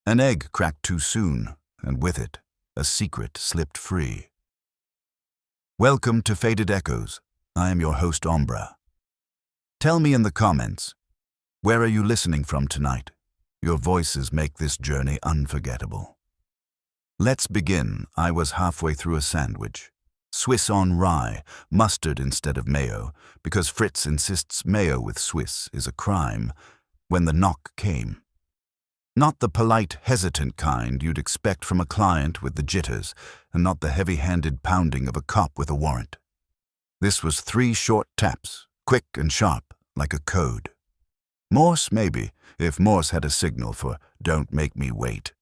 An egg cracked too soon, and with it, a secret slipped free. Welcome to Faded Echoes. I am your host, Ombra. Tell me in the comments, where are you listening from tonight? Your voices make this journey unforgettable. Let's begin. I was halfway through a sandwich. Swiss on rye, mustard instead of mayo, because Fritz insists mayo with Swiss is a crime, when the knock came. Not the polite, hesitant kind you'd expect from a client with the jitters, and not the heavy-handed pounding of a cop with a warrant. This was 3 short taps, quick and sharp, like a code. Morse, maybe, if Morse had a signal for "don't make me wait."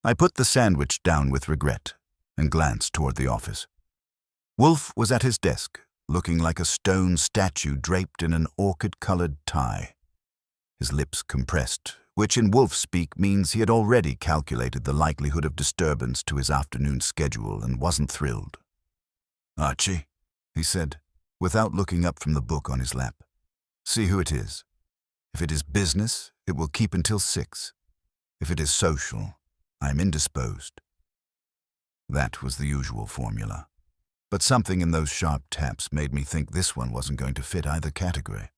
I put the sandwich down with regret and glanced toward the office. Wolfe was at his desk, looking like a stone statue draped in an orchid-colored tie. His lips compressed, which in Wolfe speak means he had already calculated the likelihood of disturbance to his afternoon schedule and wasn't thrilled. "Archie," he said, without looking up from the book on his lap. "See who it is. If it is business, it will keep until 6. If it is social, I am indisposed." That was the usual formula. But something in those sharp taps made me think this one wasn't going to fit either category.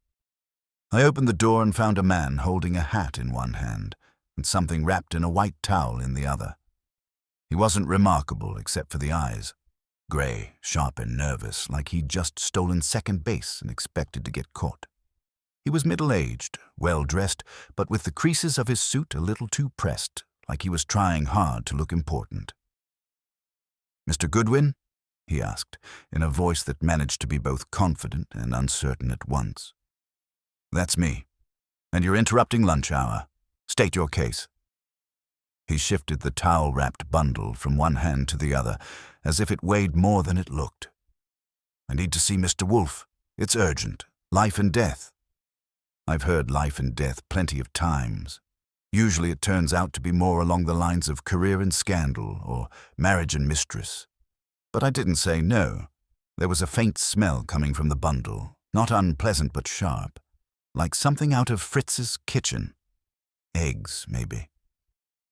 I opened the door and found a man holding a hat in one hand and something wrapped in a white towel in the other. He wasn't remarkable except for the eyes. Gray, sharp and nervous, like he'd just stolen second base and expected to get caught. He was middle-aged, well-dressed, but with the creases of his suit a little too pressed, like he was trying hard to look important. "Mr. Goodwin?" he asked, in a voice that managed to be both confident and uncertain at once. "That's me. And you're interrupting lunch hour. State your case." He shifted the towel-wrapped bundle from one hand to the other, as if it weighed more than it looked. "I need to see Mr. Wolfe. It's urgent. Life and death." I've heard life and death plenty of times. Usually it turns out to be more along the lines of career and scandal or marriage and mistress. But I didn't say no. There was a faint smell coming from the bundle, not unpleasant but sharp, like something out of Fritz's kitchen. Eggs, maybe.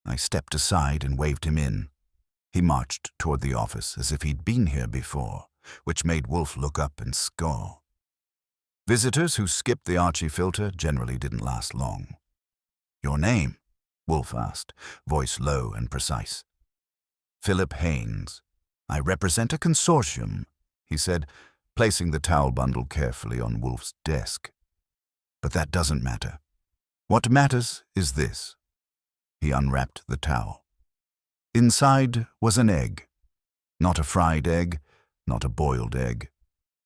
I stepped aside and waved him in. He marched toward the office as if he'd been here before, which made Wolfe look up and scowl. Visitors who skipped the Archie filter generally didn't last long. "Your name?" Wolfe asked, voice low and precise. "Philip Haynes. I represent a consortium," he said, placing the towel bundle carefully on Wolfe's desk. "But that doesn't matter. What matters is this." He unwrapped the towel. Inside was an egg. Not a fried egg, not a boiled egg,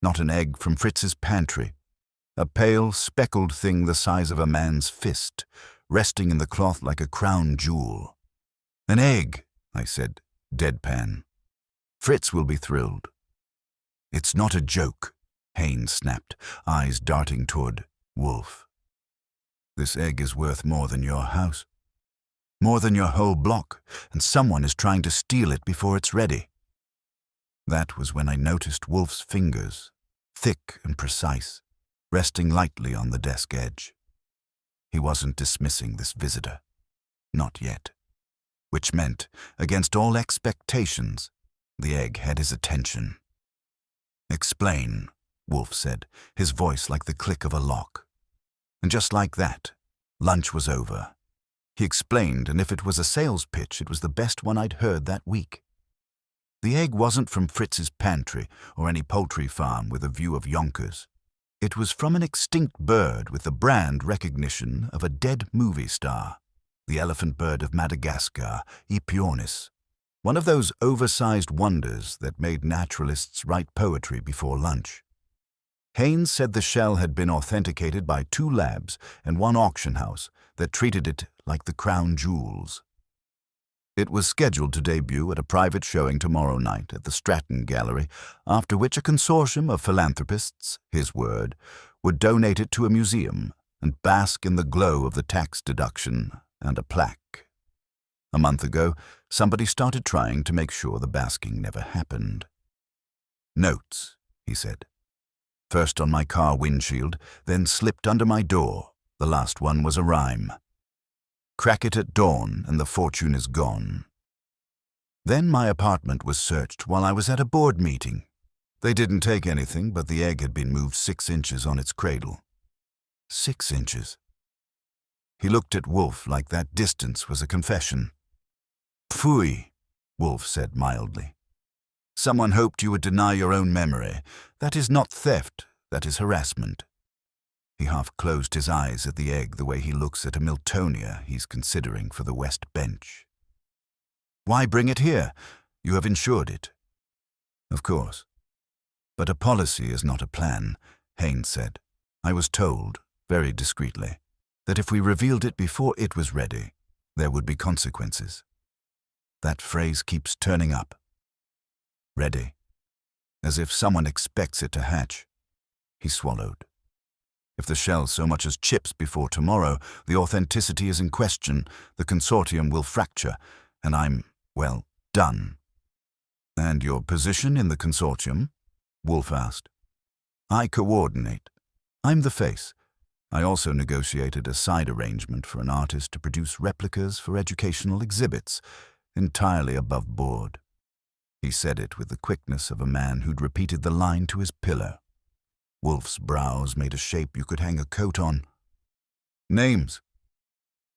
not an egg from Fritz's pantry. A pale, speckled thing the size of a man's fist, resting in the cloth like a crown jewel. "An egg," I said, deadpan. "Fritz will be thrilled." "It's not a joke," Haynes snapped, eyes darting toward Wolfe. "This egg is worth more than your house. More than your whole block, and someone is trying to steal it before it's ready." That was when I noticed Wolfe's fingers, thick and precise, resting lightly on the desk edge. He wasn't dismissing this visitor. Not yet. Which meant, against all expectations, the egg had his attention. "Explain," Wolfe said, his voice like the click of a lock. And just like that, lunch was over. He explained, and if it was a sales pitch, it was the best one I'd heard that week. The egg wasn't from Fritz's pantry or any poultry farm with a view of Yonkers. It was from an extinct bird with the brand recognition of a dead movie star, the elephant bird of Madagascar, Epionis, one of those oversized wonders that made naturalists write poetry before lunch. Haynes said the shell had been authenticated by 2 labs and 1 auction house that treated it like the crown jewels. It was scheduled to debut at a private showing tomorrow night at the Stratton Gallery, after which a consortium of philanthropists, his word, would donate it to a museum and bask in the glow of the tax deduction and a plaque. A month ago, somebody started trying to make sure the basking never happened. "Notes," he said. "First on my car windshield, then slipped under my door. The last one was a rhyme." Crack it at dawn and the fortune is gone. Then my apartment was searched while I was at a board meeting. They didn't take anything, but the egg had been moved 6 inches on its cradle. 6 inches. He looked at Wolfe like that distance was a confession. "Pfui," Wolfe said mildly. "Someone hoped you would deny your own memory. That is not theft, that is harassment." He half closed his eyes at the egg the way he looks at a Miltonia he's considering for the West Bench. "Why bring it here? You have insured it." "Of course. But a policy is not a plan," Haynes said. "I was told, very discreetly, that if we revealed it before it was ready, there would be consequences. That phrase keeps turning up. Ready. As if someone expects it to hatch." He swallowed. "If the shell so much as chips before tomorrow, the authenticity is in question, the consortium will fracture, and I'm, well, done." "And your position in the consortium?" Wolfe asked. "I coordinate. I'm the face. I also negotiated a side arrangement for an artist to produce replicas for educational exhibits, entirely above board." He said it with the quickness of a man who'd repeated the line to his pillow. Wolfe's brows made a shape you could hang a coat on. "Names."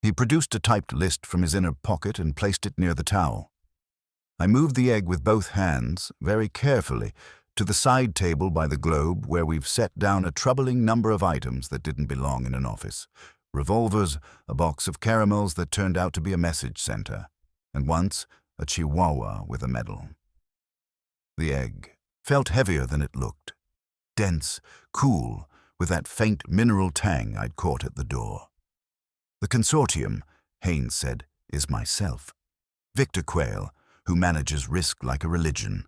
He produced a typed list from his inner pocket and placed it near the towel. I moved the egg with both hands, very carefully, to the side table by the globe where we've set down a troubling number of items that didn't belong in an office. Revolvers, a box of caramels that turned out to be a message center, and once a chihuahua with a medal. The egg felt heavier than it looked. Dense, cool, with that faint mineral tang I'd caught at the door. "The consortium," Haynes said, "is myself. Victor Quayle, who manages risk like a religion.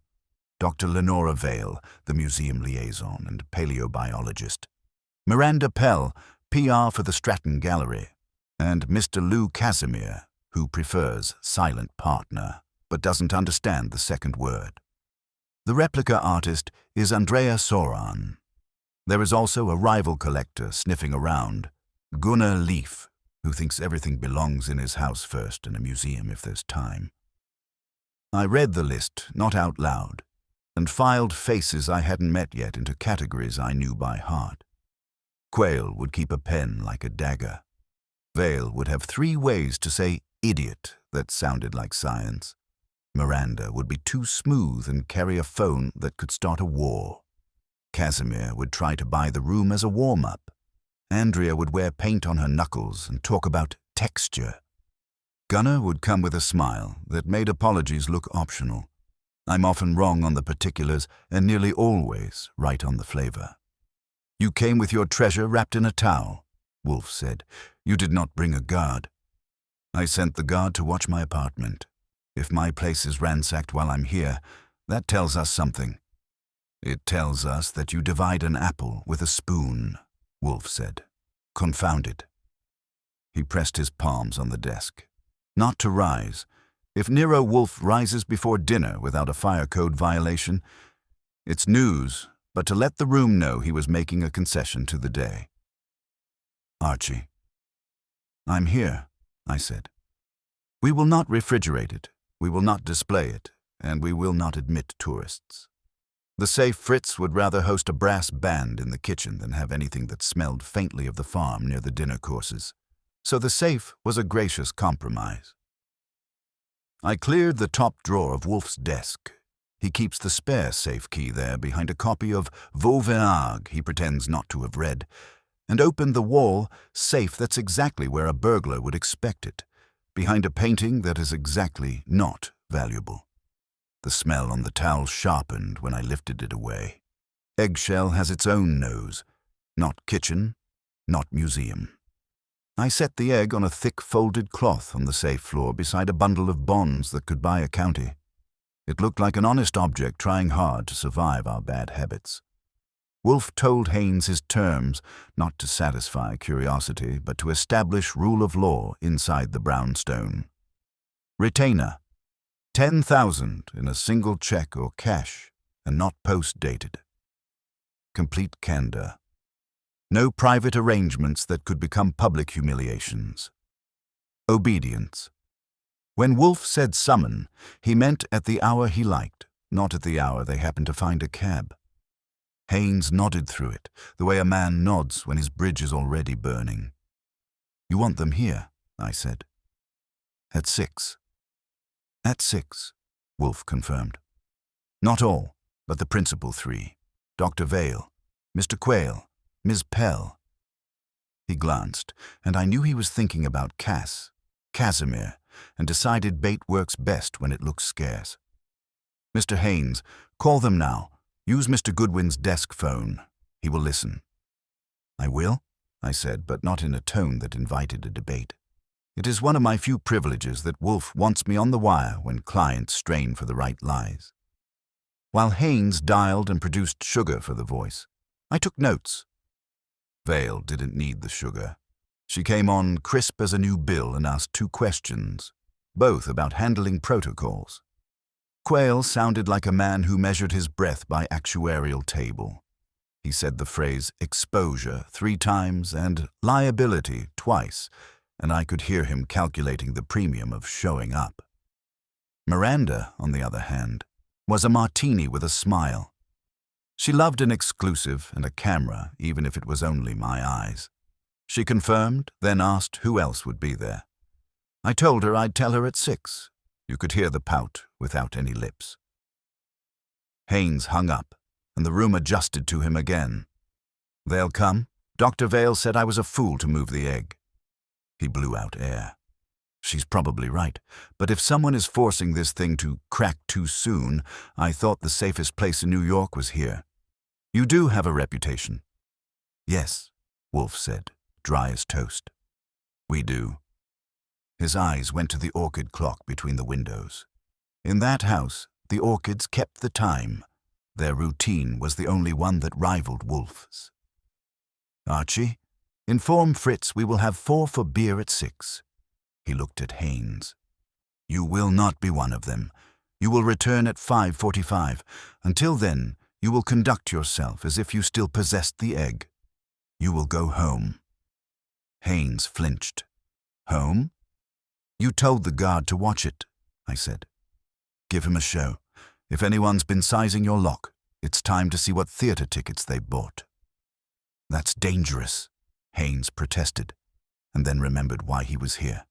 Dr. Lenora Vale, the museum liaison and paleobiologist. Miranda Pell, PR for the Stratton Gallery. And Mr. Lou Casimir, who prefers silent partner, but doesn't understand the second word. The replica artist is Andrea Soran. There is also a rival collector sniffing around, Gunnar Leaf, who thinks everything belongs in his house first and a museum if there's time." I read the list, not out loud, and filed faces I hadn't met yet into categories I knew by heart. Quayle would keep a pen like a dagger. Vale would have 3 ways to say idiot that sounded like science. Miranda would be too smooth and carry a phone that could start a war. Casimir would try to buy the room as a warm-up. Andrea would wear paint on her knuckles and talk about texture. Gunnar would come with a smile that made apologies look optional. I'm often wrong on the particulars and nearly always right on the flavor. "You came with your treasure wrapped in a towel," Wolfe said. "You did not bring a guard." "I sent the guard to watch my apartment. If my place is ransacked while I'm here, that tells us something." "It tells us that you divide an apple with a spoon," Wolfe said. "Confounded." He pressed his palms on the desk. "Not to rise. If Nero Wolfe rises before dinner without a fire code violation, it's news, but to let the room know he was making a concession to the day." "Archie." "I'm here," I said. "We will not refrigerate it, we will not display it, and we will not admit tourists. The safe Fritz would rather host a brass band in the kitchen than have anything that smelled faintly of the farm near the dinner courses. So the safe was a gracious compromise. I cleared the top drawer of Wolfe's desk. He keeps the spare safe key there behind a copy of Vauvenargues he pretends not to have read, and opened the wall safe that's exactly where a burglar would expect it, behind a painting that is exactly not valuable. The smell on the towel sharpened when I lifted it away. Eggshell has its own nose. Not kitchen, not museum. I set the egg on a thick folded cloth on the safe floor beside a bundle of bonds that could buy a county. It looked like an honest object trying hard to survive our bad habits. Wolfe told Haynes his terms, not to satisfy curiosity, but to establish rule of law inside the brownstone. Retainer, 10,000 in a single check or cash, and not post-dated. Complete candor. No private arrangements that could become public humiliations. Obedience. When Wolfe said summon, he meant at the hour he liked, not at the hour they happened to find a cab. Haynes nodded through it, the way a man nods when his bridge is already burning. "You want them here," I said. "At 6. "At 6, Wolfe confirmed. "Not all, but the principal 3. Dr. Vale, Mr. Quayle, Ms. Pell." He glanced, and I knew he was thinking about Casimir, and decided bait works best when it looks scarce. "Mr. Haynes, call them now. Use Mr. Goodwin's desk phone. He will listen." "I will," I said, but not in a tone that invited a debate. It is one of my few privileges that Wolfe wants me on the wire when clients strain for the right lies. While Haynes dialed and produced sugar for the voice, I took notes. Vale didn't need the sugar. She came on crisp as a new bill and asked 2 questions, both about handling protocols. Quayle sounded like a man who measured his breath by actuarial table. He said the phrase exposure 3 times and liability twice, and I could hear him calculating the premium of showing up. Miranda, on the other hand, was a martini with a smile. She loved an exclusive and a camera, even if it was only my eyes. She confirmed, then asked who else would be there. I told her I'd tell her at 6. You could hear the pout without any lips. Haynes hung up, and the room adjusted to him again. "They'll come? Dr. Vale said I was a fool to move the egg." He blew out air. "She's probably right, but if someone is forcing this thing to crack too soon, I thought the safest place in New York was here. You do have a reputation." "Yes," Wolfe said, dry as toast. "We do." His eyes went to the orchid clock between the windows. In that house, the orchids kept the time. Their routine was the only one that rivaled Wolfe's. "Archie, inform Fritz we will have 4 for beer at 6. He looked at Haynes. "You will not be one of them. You will return at 5:45. Until then, you will conduct yourself as if you still possessed the egg. You will go home." Haynes flinched. "Home?" "You told the guard to watch it," I said. "Give him a show. If anyone's been sizing your lock, it's time to see what theater tickets they bought." "That's dangerous," Haynes protested, and then remembered why he was here.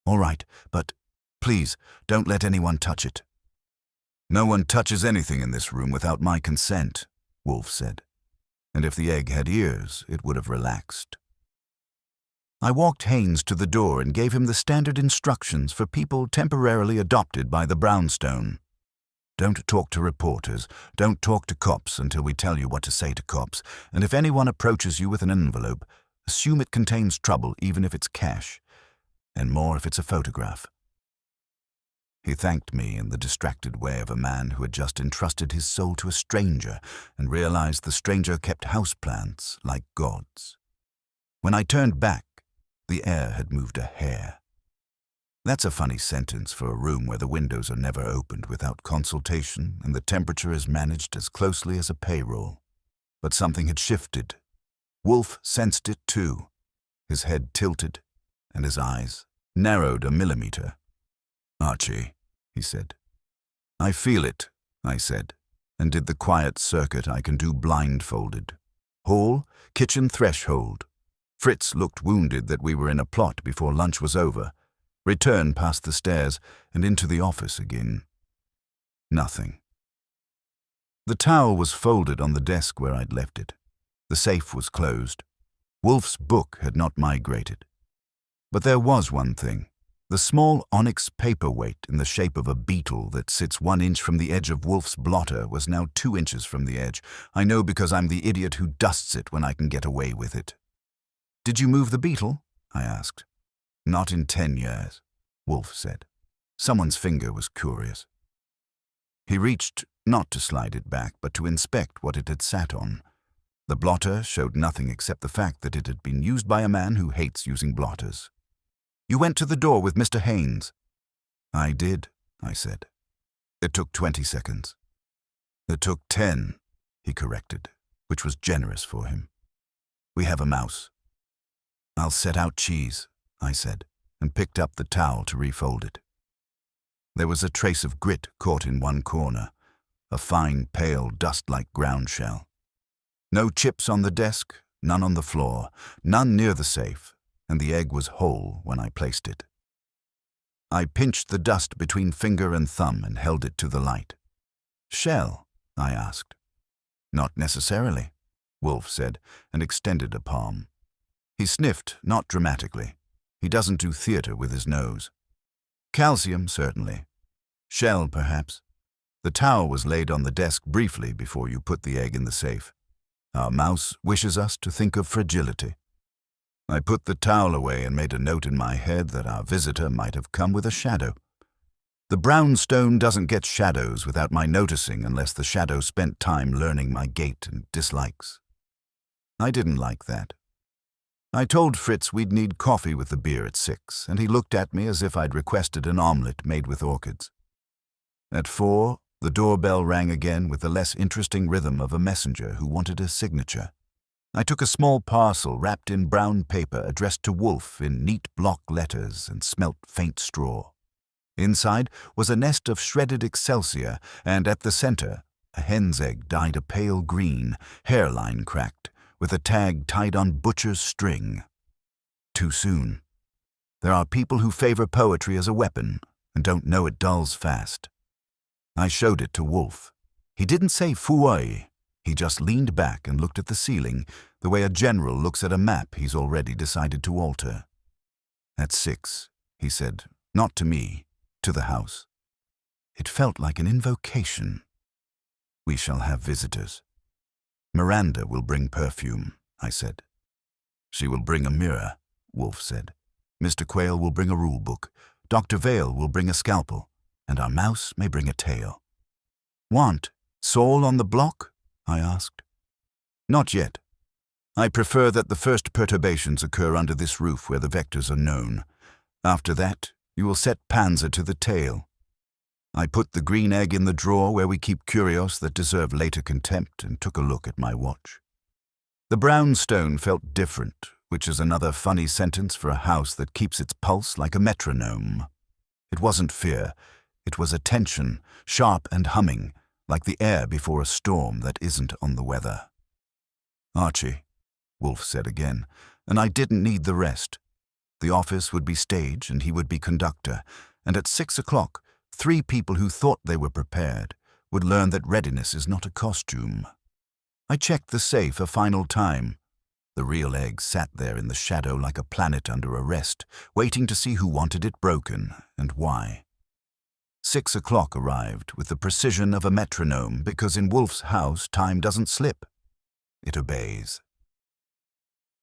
"All right, but please don't let anyone touch it." "No one touches anything in this room without my consent," Wolfe said. And if the egg had ears, it would have relaxed. I walked Haynes to the door and gave him the standard instructions for people temporarily adopted by the brownstone. "Don't talk to reporters, don't talk to cops until we tell you what to say to cops, and if anyone approaches you with an envelope, assume it contains trouble even if it's cash, and more if it's a photograph." He thanked me in the distracted way of a man who had just entrusted his soul to a stranger and realized the stranger kept houseplants like gods. When I turned back, the air had moved a hair. That's a funny sentence for a room where the windows are never opened without consultation and the temperature is managed as closely as a payroll. But something had shifted. Wolfe sensed it too. His head tilted and his eyes narrowed a millimeter. "Archie," he said. "I feel it," I said, and did the quiet circuit I can do blindfolded. Hall, kitchen threshold. Fritz looked wounded that we were in a plot before lunch was over. Return past the stairs and into the office again. Nothing. The towel was folded on the desk where I'd left it. The safe was closed. Wolfe's book had not migrated. But there was one thing. The small onyx paperweight in the shape of a beetle that sits 1 inch from the edge of Wolfe's blotter was now 2 inches from the edge. I know because I'm the idiot who dusts it when I can get away with it. "Did you move the beetle?" I asked. "Not in 10 years, Wolfe said. Someone's finger was curious. He reached, not to slide it back, but to inspect what it had sat on. The blotter showed nothing except the fact that it had been used by a man who hates using blotters. "You went to the door with Mr. Haynes." "I did," I said. "It took 20 seconds. "It took 10, he corrected, which was generous for him. "We have a mouse." "I'll set out cheese," I said. and picked up the towel to refold it. There was a trace of grit caught in one corner, a fine, pale, dust-like ground shell. No chips on the desk, none on the floor, none near the safe, and the egg was whole when I placed it. I pinched the dust between finger and thumb and held it to the light. "Shell?" I asked. "Not necessarily," Wolfe said, and extended a palm. He sniffed, not dramatically. He doesn't do theater with his nose. "Calcium, certainly. Shell, perhaps. The towel was laid on the desk briefly before you put the egg in the safe. Our mouse wishes us to think of fragility." I put the towel away and made a note in my head that our visitor might have come with a shadow. The brown stone doesn't get shadows without my noticing unless the shadow spent time learning my gait and dislikes. I didn't like that. I told Fritz we'd need coffee with the beer at 6, and he looked at me as if I'd requested an omelette made with orchids. At 4, the doorbell rang again with the less interesting rhythm of a messenger who wanted a signature. I took a small parcel wrapped in brown paper addressed to Wolfe in neat block letters and smelt faint straw. Inside was a nest of shredded excelsior, and at the center, a hen's egg dyed a pale green, hairline cracked, with a tag tied on butcher's string. Too soon. There are people who favor poetry as a weapon and don't know it dulls fast. I showed it to Wolfe. He didn't say fouille. He just leaned back and looked at the ceiling, the way a general looks at a map he's already decided to alter. "At 6, he said, not to me, to the house. It felt like an invocation. "We shall have visitors. Miranda will bring perfume," I said. "She will bring a mirror," Wolfe said. "Mr. Quayle will bring a rule book. Dr. Vale will bring a scalpel, and our mouse may bring a tail." "Want Saul on the block?" I asked. "Not yet. I prefer that the first perturbations occur under this roof where the vectors are known. After that, you will set Panzer to the tail." I put the green egg in the drawer where we keep curios that deserve later contempt and took a look at my watch. The brown stone felt different, which is another funny sentence for a house that keeps its pulse like a metronome. It wasn't fear. It was attention, sharp and humming, like the air before a storm that isn't on the weather. "Archie," Wolfe said again, and I didn't need the rest. The office would be stage and he would be conductor, and at 6 o'clock, 3 people who thought they were prepared would learn that readiness is not a costume. I checked the safe a final time. The real egg sat there in the shadow like a planet under arrest, waiting to see who wanted it broken and why. 6 o'clock arrived with the precision of a metronome because in Wolfe's house time doesn't slip. It obeys.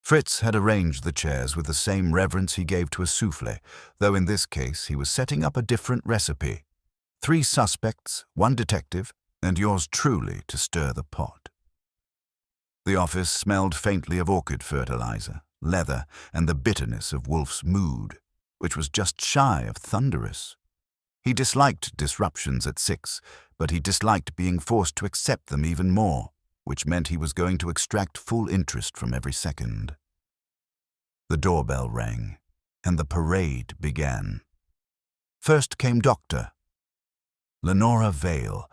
Fritz had arranged the chairs with the same reverence he gave to a souffle, though in this case he was setting up a different recipe. 3 suspects, 1 detective, and yours truly to stir the pot. The office smelled faintly of orchid fertilizer, leather, and the bitterness of Wolfe's mood, which was just shy of thunderous. He disliked disruptions at 6, but he disliked being forced to accept them even more, which meant he was going to extract full interest from every second. The doorbell rang, and the parade began. First came Dr. Lenora Vale,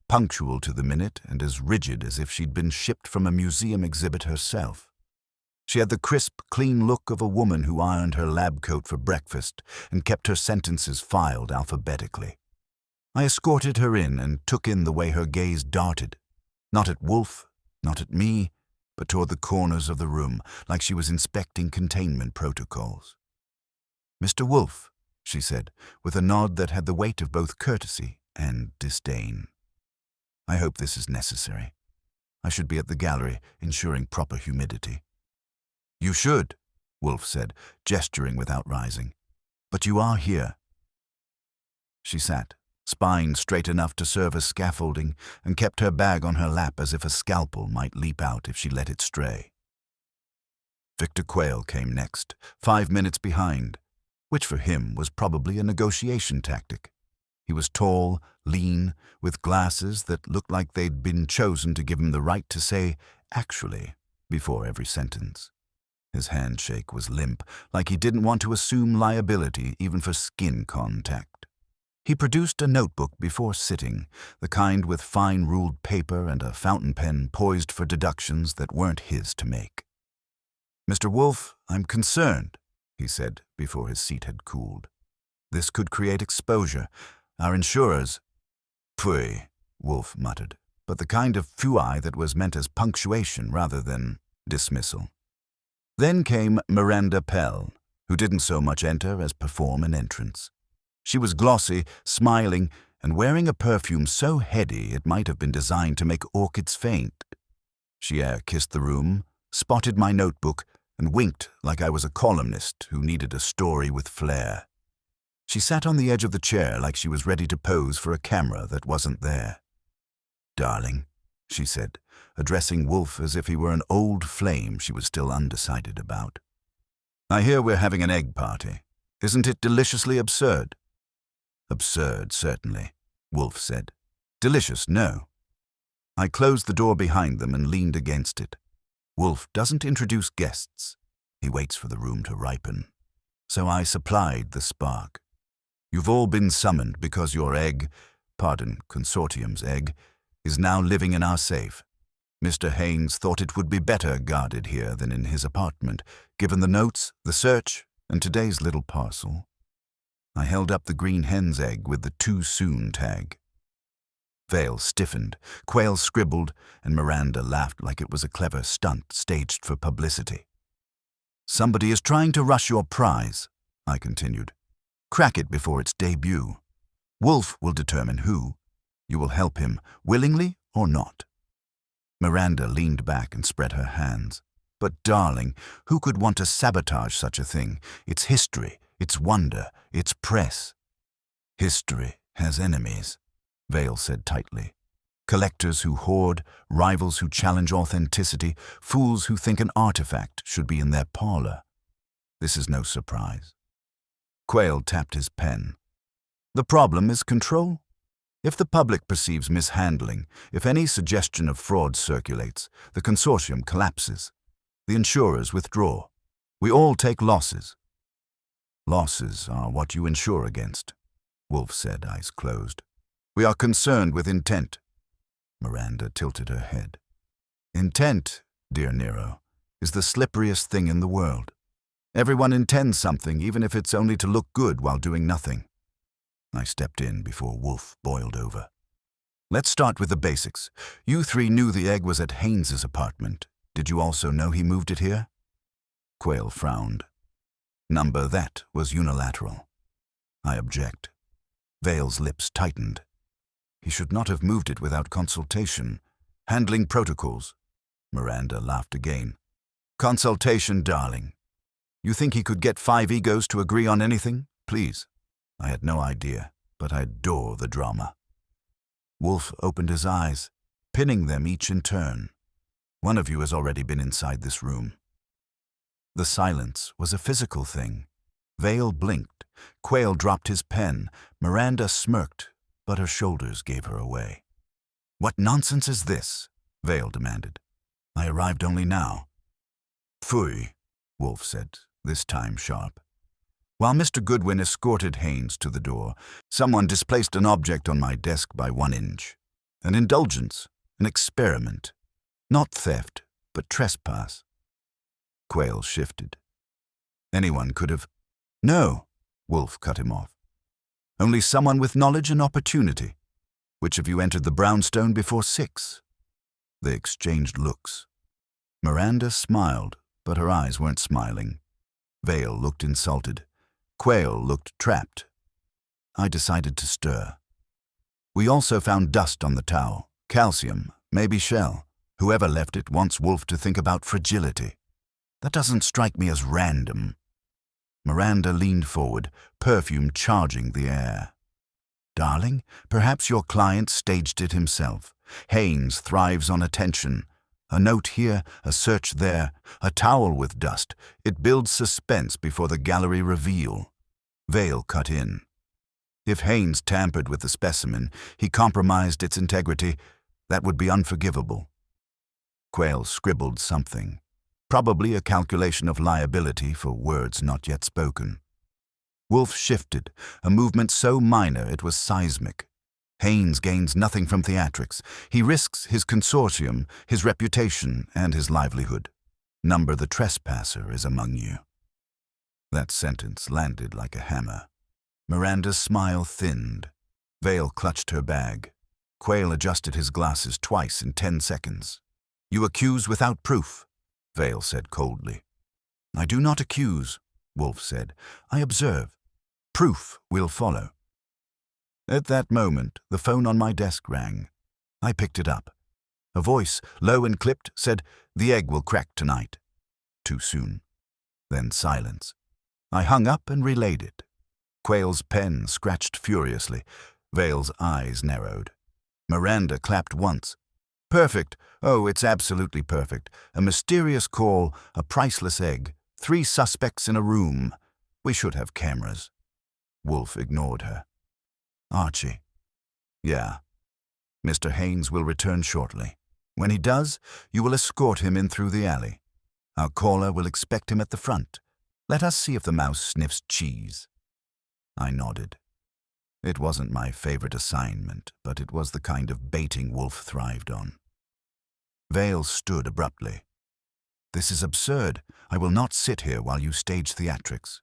punctual to the minute and as rigid as if she'd been shipped from a museum exhibit herself. She had the crisp, clean look of a woman who ironed her lab coat for breakfast and kept her sentences filed alphabetically. I escorted her in and took in the way her gaze darted, not at Wolfe, not at me, but toward the corners of the room, like she was inspecting containment protocols. "Mr. Wolfe," she said, with a nod that had the weight of both courtesy and disdain. "I hope this is necessary. I should be at the gallery, ensuring proper humidity." "You should," Wolfe said, gesturing without rising. "But you are here." She sat, spine straight enough to serve as scaffolding, and kept her bag on her lap as if a scalpel might leap out if she let it stray. Victor Quayle came next, 5 minutes behind, which for him was probably a negotiation tactic. He was tall, lean, with glasses that looked like they'd been chosen to give him the right to say, "actually," before every sentence. His handshake was limp, like he didn't want to assume liability even for skin contact. He produced a notebook before sitting, the kind with fine-ruled paper and a fountain pen poised for deductions that weren't his to make. "Mr. Wolfe, I'm concerned," he said before his seat had cooled. "This could create exposure. Our insurers—" "Pfui," Wolfe muttered, but the kind of pfui that was meant as punctuation rather than dismissal. Then came Miranda Pell, who didn't so much enter as perform an entrance. She was glossy, smiling, and wearing a perfume so heady it might have been designed to make orchids faint. She kissed the room, spotted my notebook, and winked like I was a columnist who needed a story with flair. She sat on the edge of the chair like she was ready to pose for a camera that wasn't there. "Darling," she said, addressing Wolfe as if he were an old flame she was still undecided about. "I hear we're having an egg party. Isn't it deliciously absurd?" "Absurd, certainly," Wolfe said. "Delicious, no." I closed the door behind them and leaned against it. Wolfe doesn't introduce guests. He waits for the room to ripen. So I supplied the spark. "You've all been summoned because your egg, pardon, consortium's egg, is now living in our safe. Mr. Haynes thought it would be better guarded here than in his apartment, given the notes, the search, and today's little parcel." I held up the green hen's egg with the "too soon" tag. Vale stiffened, Quayle scribbled, and Miranda laughed like it was a clever stunt staged for publicity. "Somebody is trying to rush your prize," I continued. "Crack it before its debut. Wolfe will determine who. You will help him, willingly or not." Miranda leaned back and spread her hands. "But darling, who could want to sabotage such a thing? It's history, it's wonder, it's press." "History has enemies," Vale said tightly. "Collectors who hoard, rivals who challenge authenticity, fools who think an artifact should be in their parlor. This is no surprise." Quayle tapped his pen. "The problem is control. If the public perceives mishandling, if any suggestion of fraud circulates, the consortium collapses. The insurers withdraw. We all take losses." "Losses are what you insure against," Wolfe said, eyes closed. "We are concerned with intent." Miranda tilted her head. "Intent, dear Nero, is the slipperiest thing in the world. Everyone intends something, even if it's only to look good while doing nothing." I stepped in before Wolfe boiled over. "Let's start with the basics. You three knew the egg was at Haynes's apartment. Did you also know he moved it here?" Quayle frowned. "Number, that was unilateral." I object. Vale's lips tightened. "He should not have moved it without consultation. Handling protocols." Miranda laughed again. "Consultation, darling. You think he could get 5 egos to agree on anything? Please." I had no idea, but I adore the drama. Wolfe opened his eyes, pinning them each in turn. "One of you has already been inside this room." The silence was a physical thing. Vale blinked. Quayle dropped his pen. Miranda smirked, but her shoulders gave her away. "What nonsense is this?" Vale demanded. "I arrived only now." "Pfui," Wolfe said, this time sharp. While Mr. Goodwin escorted Haynes to the door, someone displaced an object on my desk by 1 inch. An indulgence, an experiment. Not theft, but trespass. Quayle shifted. "Anyone could have—" "No," Wolfe cut him off. "Only someone with knowledge and opportunity. Which of you entered the brownstone before 6? They exchanged looks. Miranda smiled, but her eyes weren't smiling. Vale looked insulted. Quayle looked trapped. I decided to stir. "We also found dust on the towel. Calcium, maybe shell. Whoever left it wants Wolfe to think about fragility. That doesn't strike me as random." Miranda leaned forward, perfume charging the air. "Darling, perhaps your client staged it himself. Haynes thrives on attention. A note here, a search there, a towel with dust. It builds suspense before the gallery reveal." Vale cut in. "If Haynes tampered with the specimen, he compromised its integrity. That would be unforgivable." Quayle scribbled something. Probably a calculation of liability for words not yet spoken. Wolfe shifted, a movement so minor it was seismic. Haynes gains nothing from theatrics. He risks his consortium, his reputation, and his livelihood. Number the trespasser is among you. That sentence landed like a hammer. Miranda's smile thinned. Vale clutched her bag. Quayle adjusted his glasses twice in 10 seconds. You accuse without proof, Vale said coldly. I do not accuse, Wolfe said. I observe. Proof will follow. At that moment, the phone on my desk rang. I picked it up. A voice, low and clipped, said, The egg will crack tonight. Too soon. Then silence. I hung up and relayed it. Quayle's pen scratched furiously. Vale's eyes narrowed. Miranda clapped once. Perfect. Oh, it's absolutely perfect. A mysterious call, a priceless egg, 3 suspects in a room. We should have cameras. Wolfe ignored her. Archie. Yeah. Mr. Haynes will return shortly. When he does, you will escort him in through the alley. Our caller will expect him at the front. Let us see if the mouse sniffs cheese. I nodded. It wasn't my favorite assignment, but it was the kind of baiting Wolfe thrived on. Vale stood abruptly. This is absurd. I will not sit here while you stage theatrics.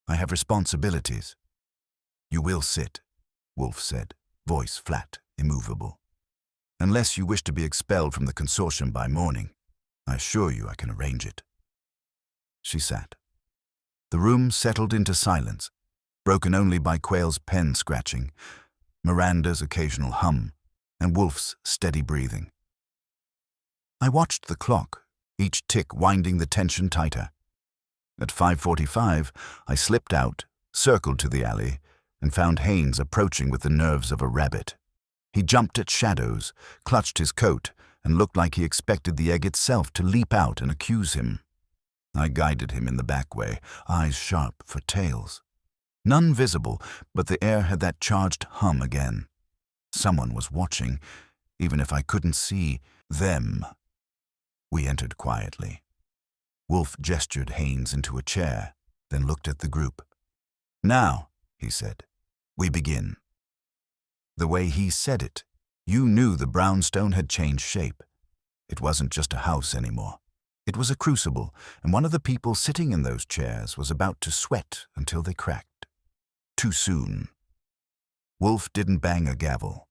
I have responsibilities. You will sit, Wolfe said, voice flat, immovable. Unless you wish to be expelled from the consortium by morning, I assure you I can arrange it. She sat. The room settled into silence, broken only by Quayle's pen scratching, Miranda's occasional hum, and Wolfe's steady breathing. I watched the clock, each tick winding the tension tighter. At 5:45, I slipped out, circled to the alley, and found Haynes approaching with the nerves of a rabbit. He jumped at shadows, clutched his coat, and looked like he expected the egg itself to leap out and accuse him. I guided him in the back way, eyes sharp for tails. None visible, but the air had that charged hum again. Someone was watching, even if I couldn't see them. We entered quietly. Wolfe gestured Haynes into a chair, then looked at the group. Now, he said, we begin. The way he said it, you knew the brownstone had changed shape. It wasn't just a house anymore. It was a crucible, and one of the people sitting in those chairs was about to sweat until they cracked. Too soon. Wolfe didn't bang a gavel.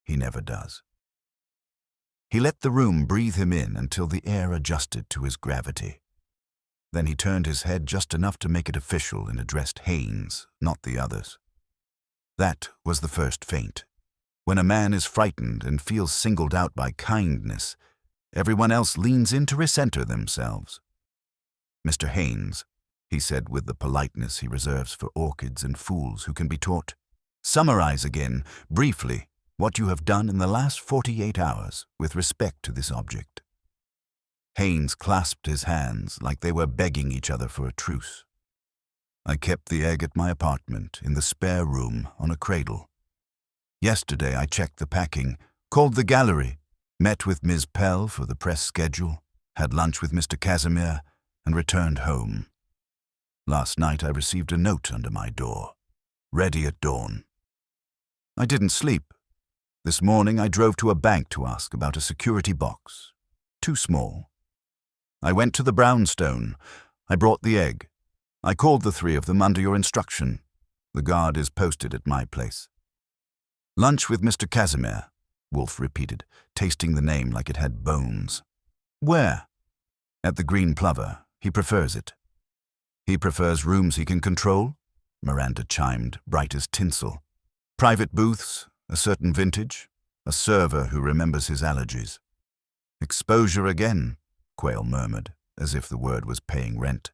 He never does. He let the room breathe him in until the air adjusted to his gravity. Then he turned his head just enough to make it official and addressed Haynes, not the others. That was the first feint. When a man is frightened and feels singled out by kindness, everyone else leans in to recenter themselves. Mr. Haynes, he said with the politeness he reserves for orchids and fools who can be taught, summarize again, briefly, what you have done in the last 48 hours with respect to this object. Haynes clasped his hands like they were begging each other for a truce. I kept the egg at my apartment in the spare room on a cradle. Yesterday I checked the packing, called the gallery, met with Ms. Pell for the press schedule, had lunch with Mr. Casimir, and returned home. Last night I received a note under my door, ready at dawn. I didn't sleep. This morning I drove to a bank to ask about a security box. Too small. I went to the brownstone. I brought the egg. I called the 3 of them under your instruction. The guard is posted at my place. Lunch with Mr. Casimir, Wolfe repeated, tasting the name like it had bones. Where? At the Green Plover. He prefers it. He prefers rooms he can control? Miranda chimed, bright as tinsel. Private booths, a certain vintage, a server who remembers his allergies. Exposure again, Quayle murmured, as if the word was paying rent.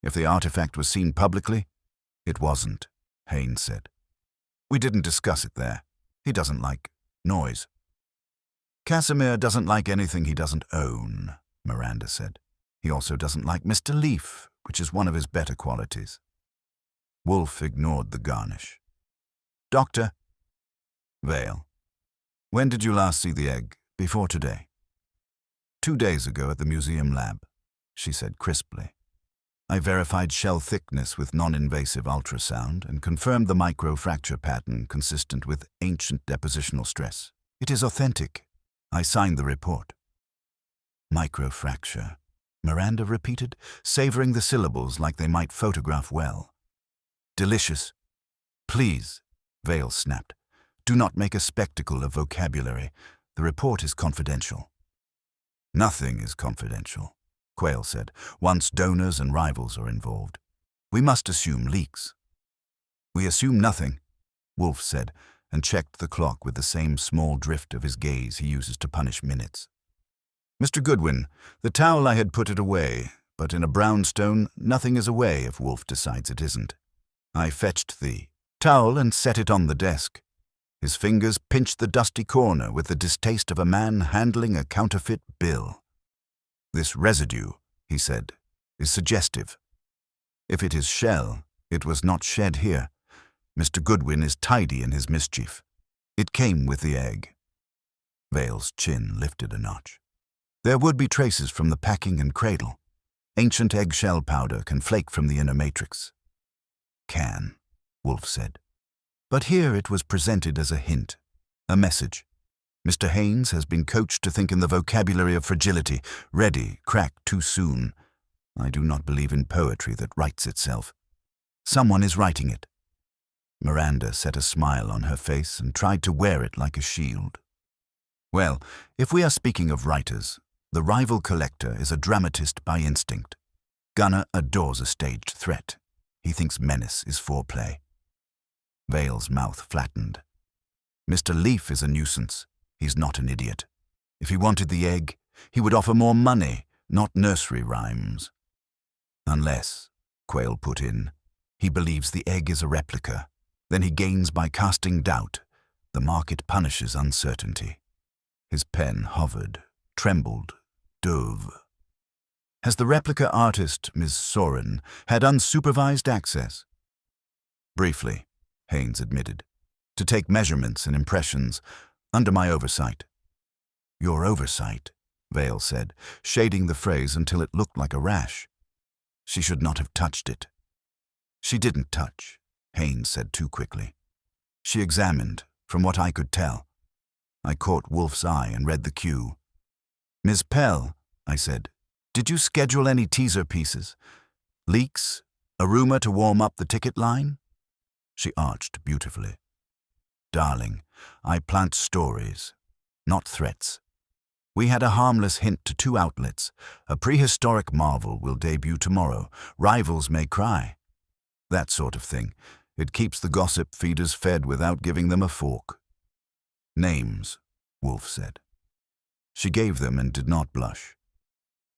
If the artifact was seen publicly, it wasn't, Haynes said. We didn't discuss it there. He doesn't like noise. Casimir doesn't like anything he doesn't own, Miranda said. He also doesn't like Mr. Leaf, which is one of his better qualities. Wolfe ignored the garnish. Doctor? Vale. When did you last see the egg? Before today? 2 days ago at the museum lab. she said crisply. I verified shell thickness with non-invasive ultrasound and confirmed the microfracture pattern consistent with ancient depositional stress. It is authentic. I signed the report. Microfracture, Miranda repeated, savoring the syllables like they might photograph well. Delicious. Please, Vale snapped. Do not make a spectacle of vocabulary. The report is confidential. Nothing is confidential, Quayle said, once donors and rivals are involved. We must assume leaks. We assume nothing, Wolfe said, and checked the clock with the same small drift of his gaze he uses to punish minutes. Mr. Goodwin, the towel I had put it away, but in a brownstone nothing is away if Wolfe decides it isn't. I fetched the towel and set it on the desk. His fingers pinched the dusty corner with the distaste of a man handling a counterfeit bill. This residue, he said, is suggestive. If it is shell, it was not shed here. Mr. Goodwin is tidy in his mischief. It came with the egg. Vale's chin lifted a notch. There would be traces from the packing and cradle. Ancient eggshell powder can flake from the inner matrix. Can, Wolfe said. But here it was presented as a hint, a message. Mr. Haynes has been coached to think in the vocabulary of fragility, ready, crack too soon. I do not believe in poetry that writes itself. Someone is writing it. Miranda set a smile on her face and tried to wear it like a shield. Well, if we are speaking of writers, the rival collector is a dramatist by instinct. Gunner adores a staged threat. He thinks menace is foreplay. Vale's mouth flattened. Mr. Leaf is a nuisance. He's not an idiot. If he wanted the egg, he would offer more money, not nursery rhymes. Unless, Quayle put in, he believes the egg is a replica. Then he gains by casting doubt. The market punishes uncertainty. His pen hovered, trembled, dove. Has the replica artist, Ms. Soren, had unsupervised access? Briefly, Haynes admitted, to take measurements and impressions under my oversight. Your oversight, Vale said, shading the phrase until it looked like a rash. She should not have touched it. She didn't touch, Haynes said too quickly. She examined, from what I could tell. I caught Wolfe's eye and read the cue. Ms. Pell, I said, did you schedule any teaser pieces? Leaks? A rumor to warm up the ticket line? She arched beautifully. Darling, I plant stories, not threats. We had a harmless hint to 2 outlets. A prehistoric marvel will debut tomorrow. Rivals may cry. That sort of thing. It keeps the gossip feeders fed without giving them a fork. Names, Wolfe said. She gave them and did not blush.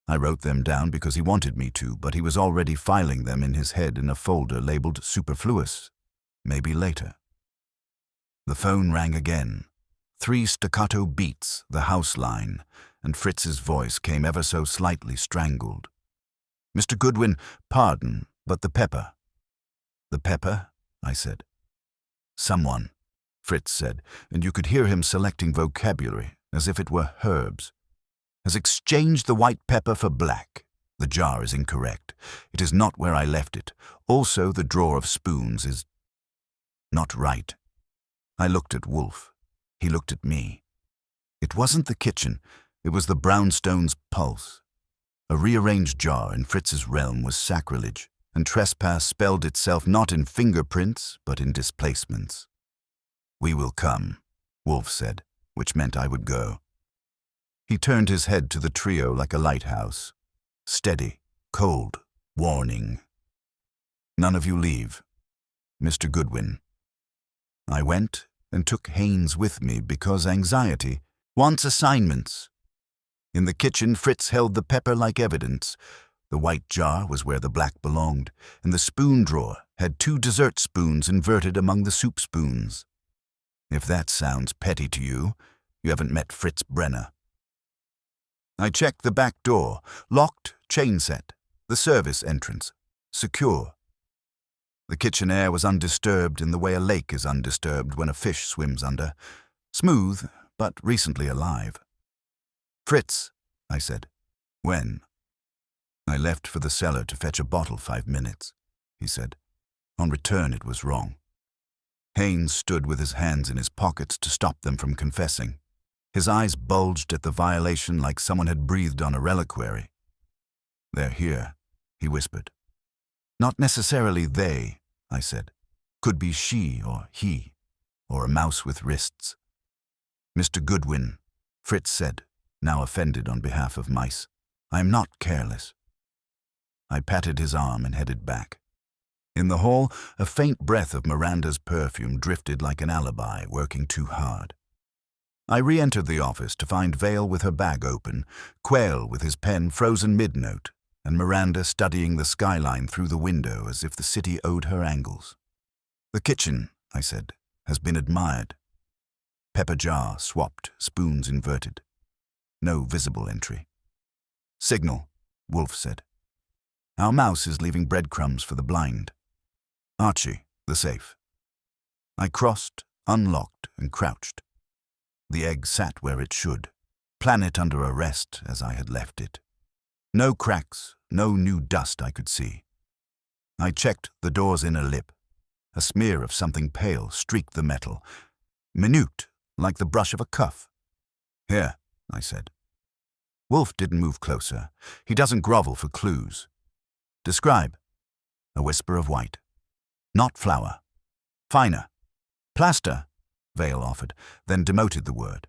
I wrote them down because he wanted me to, but he was already filing them in his head in a folder labeled superfluous. Maybe later. The phone rang again. 3 staccato beats, the house line, and Fritz's voice came ever so slightly strangled. Mr. Goodwin, pardon, but the pepper. The pepper? I said. Someone, Fritz said, and you could hear him selecting vocabulary as if it were herbs. Has exchanged the white pepper for black. The jar is incorrect. It is not where I left it. Also, the drawer of spoons is not right. I looked at Wolfe. He looked at me. It wasn't the kitchen. It was the brownstone's pulse. A rearranged jar in Fritz's realm was sacrilege, and trespass spelled itself not in fingerprints, but in displacements. We will come, Wolfe said, which meant I would go. He turned his head to the trio like a lighthouse. Steady, cold, warning. None of you leave. Mr. Goodwin. I went and took Haynes with me because anxiety wants assignments. In the kitchen, Fritz held the pepper like evidence. The white jar was where the black belonged, and the spoon drawer had 2 dessert spoons inverted among the soup spoons. If that sounds petty to you, you haven't met Fritz Brenner. I checked the back door, locked, chain set, the service entrance, secure. The kitchen air was undisturbed in the way a lake is undisturbed when a fish swims under, smooth, but recently alive. Fritz, I said. When? I left for the cellar to fetch a bottle 5 minutes, he said. On return, it was wrong. Haynes stood with his hands in his pockets to stop them from confessing. His eyes bulged at the violation like someone had breathed on a reliquary. They're here, he whispered. Not necessarily they, I said. Could be she or he, or a mouse with wrists. Mr. Goodwin, Fritz said, now offended on behalf of mice. I am not careless. I patted his arm and headed back. In the hall, a faint breath of Miranda's perfume drifted like an alibi working too hard. I re-entered the office to find Vale with her bag open, Quayle with his pen frozen mid-note, and Miranda studying the skyline through the window as if the city owed her angles. The kitchen, I said, has been admired. Pepper jar swapped, spoons inverted. No visible entry. Signal, Wolfe said. Our mouse is leaving breadcrumbs for the blind. Archie, the safe. I crossed, unlocked, and crouched. The egg sat where it should, planet under arrest as I had left it. No cracks, no new dust I could see. I checked the door's inner lip. A smear of something pale streaked the metal, minute, like the brush of a cuff. Here, I said. Wolfe didn't move closer. He doesn't grovel for clues. Describe. A whisper of white. Not flour. Finer. Plaster, Vale offered, then demoted the word.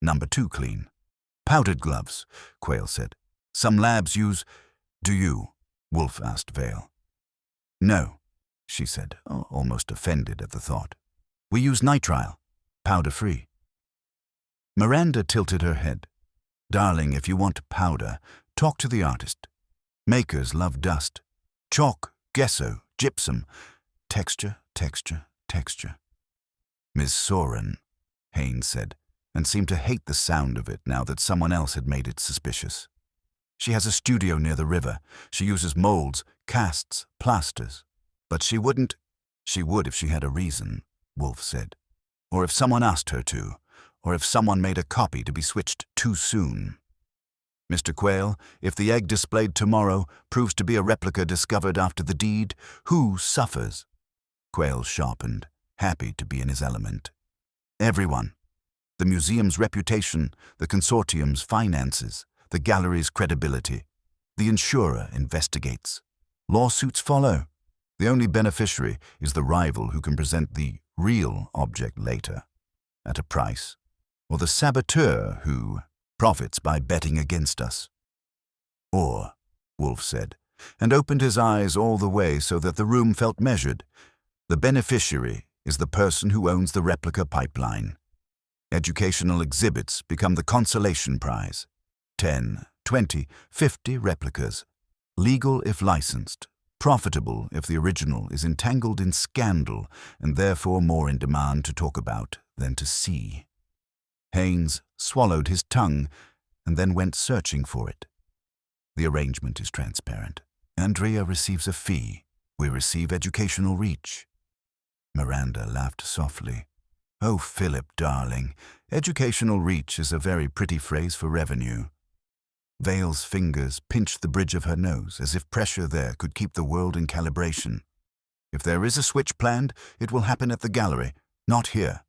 Number 2 clean. Powdered gloves, Quayle said. Some labs use... Do you? Wolfe asked Vale. No, she said, almost offended at the thought. We use nitrile, powder-free. Miranda tilted her head. Darling, if you want powder, talk to the artist. Makers love dust. Chalk, gesso, gypsum. Texture, texture, texture. Miss Soren, Haynes said, and seemed to hate the sound of it now that someone else had made it suspicious. She has a studio near the river. She uses molds, casts, plasters. But she wouldn't... She would if she had a reason, Wolfe said. Or if someone asked her to. Or if someone made a copy to be switched too soon. Mr. Quayle, if the egg displayed tomorrow proves to be a replica discovered after the deed, who suffers? Quayle sharpened, happy to be in his element. Everyone. The museum's reputation, the consortium's finances, the gallery's credibility. The insurer investigates. Lawsuits follow. The only beneficiary is the rival who can present the real object later, at a price, or the saboteur who profits by betting against us. Or, Wolfe said, and opened his eyes all the way so that the room felt measured, the beneficiary is the person who owns the replica pipeline. Educational exhibits become the consolation prize. 10, 20, 50 replicas. Legal if licensed. Profitable if the original is entangled in scandal and therefore more in demand to talk about than to see. Haynes swallowed his tongue and then went searching for it. The arrangement is transparent. Andrea receives a fee. We receive educational reach. Miranda laughed softly. Oh, Philip, darling, educational reach is a very pretty phrase for revenue. Vale's fingers pinched the bridge of her nose as if pressure there could keep the world in calibration. If there is a switch planned, it will happen at the gallery, not here.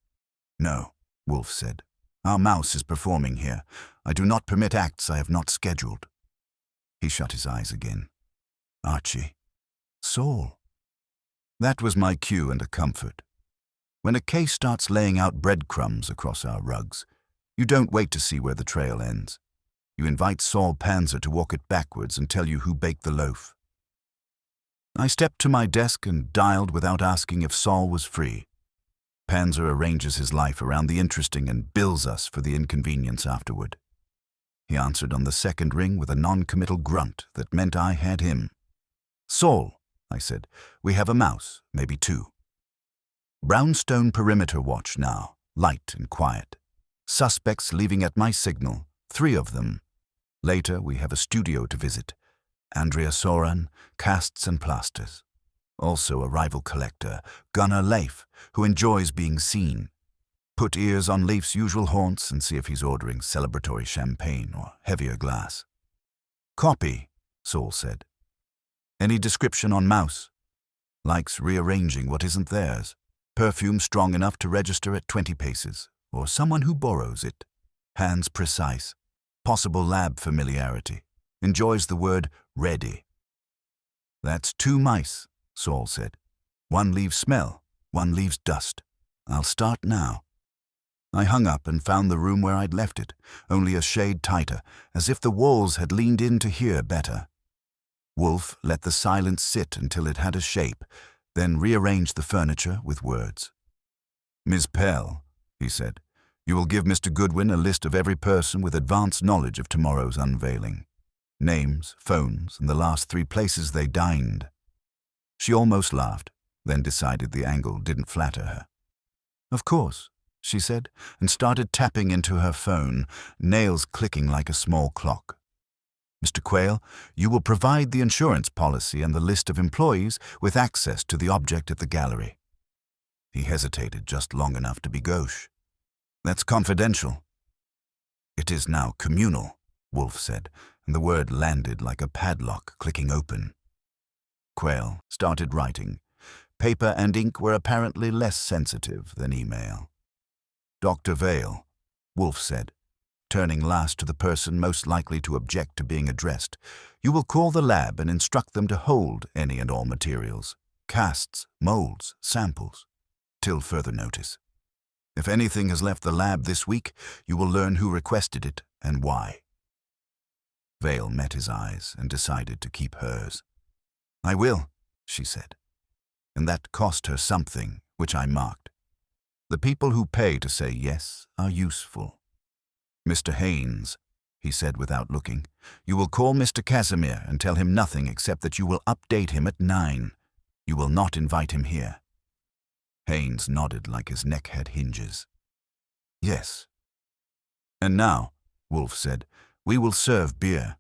No, Wolfe said. Our mouse is performing here. I do not permit acts I have not scheduled. He shut his eyes again. Archie. Saul. That was my cue and a comfort. When a case starts laying out breadcrumbs across our rugs, you don't wait to see where the trail ends. You invite Saul Panzer to walk it backwards and tell you who baked the loaf. I stepped to my desk and dialed without asking if Saul was free. Panzer arranges his life around the interesting and bills us for the inconvenience afterward. He answered on the second ring with a non-committal grunt that meant I had him. Saul, I said, we have a mouse, maybe 2. Brownstone perimeter watch now, light and quiet. Suspects leaving at my signal, 3 of them. Later, we have a studio to visit. Andrea Soran, casts and plasters. Also a rival collector, Gunnar Leif, who enjoys being seen. Put ears on Leif's usual haunts and see if he's ordering celebratory champagne or heavier glass. Copy, Saul said. Any description on mouse? Likes rearranging what isn't theirs. Perfume strong enough to register at 20 paces, or someone who borrows it. Hands precise. Possible lab familiarity. Enjoys the word ready. That's 2 mice, Saul said. One leaves smell, one leaves dust. I'll start now. I hung up and found the room where I'd left it, only a shade tighter, as if the walls had leaned in to hear better. Wolfe let the silence sit until it had a shape, then rearranged the furniture with words. Miss Pell, he said, you will give Mr. Goodwin a list of every person with advance knowledge of tomorrow's unveiling. Names, phones, and the last 3 places they dined. She almost laughed, then decided the angle didn't flatter her. Of course, she said, and started tapping into her phone, nails clicking like a small clock. Mr. Quayle, you will provide the insurance policy and the list of employees with access to the object at the gallery. He hesitated just long enough to be gauche. That's confidential. It is now communal, Wolfe said, and the word landed like a padlock clicking open. Quayle started writing. Paper and ink were apparently less sensitive than email. Dr. Vale, Wolfe said, turning last to the person most likely to object to being addressed, you will call the lab and instruct them to hold any and all materials, casts, molds, samples, till further notice. If anything has left the lab this week, you will learn who requested it and why. Vale met his eyes and decided to keep hers. I will, she said. And that cost her something, which I marked. The people who pay to say yes are useful. Mr. Haynes, he said without looking, you will call Mr. Casimir and tell him nothing except that you will update him at 9. You will not invite him here. Haynes nodded like his neck had hinges. Yes. And now, Wolfe said, we will serve beer.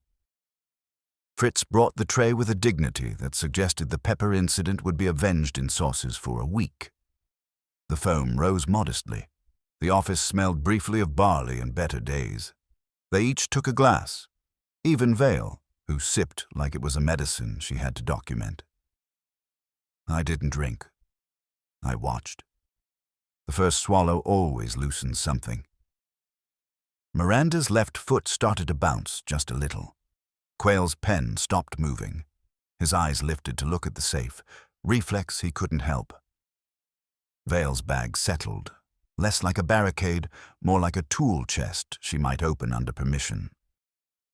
Fritz brought the tray with a dignity that suggested the pepper incident would be avenged in sauces for a week. The foam rose modestly. The office smelled briefly of barley and better days. They each took a glass, even Vale, who sipped like it was a medicine she had to document. I didn't drink. I watched. The first swallow always loosens something. Miranda's left foot started to bounce just a little. Quayle's pen stopped moving. His eyes lifted to look at the safe, reflex he couldn't help. Vale's bag settled, less like a barricade, more like a tool chest she might open under permission.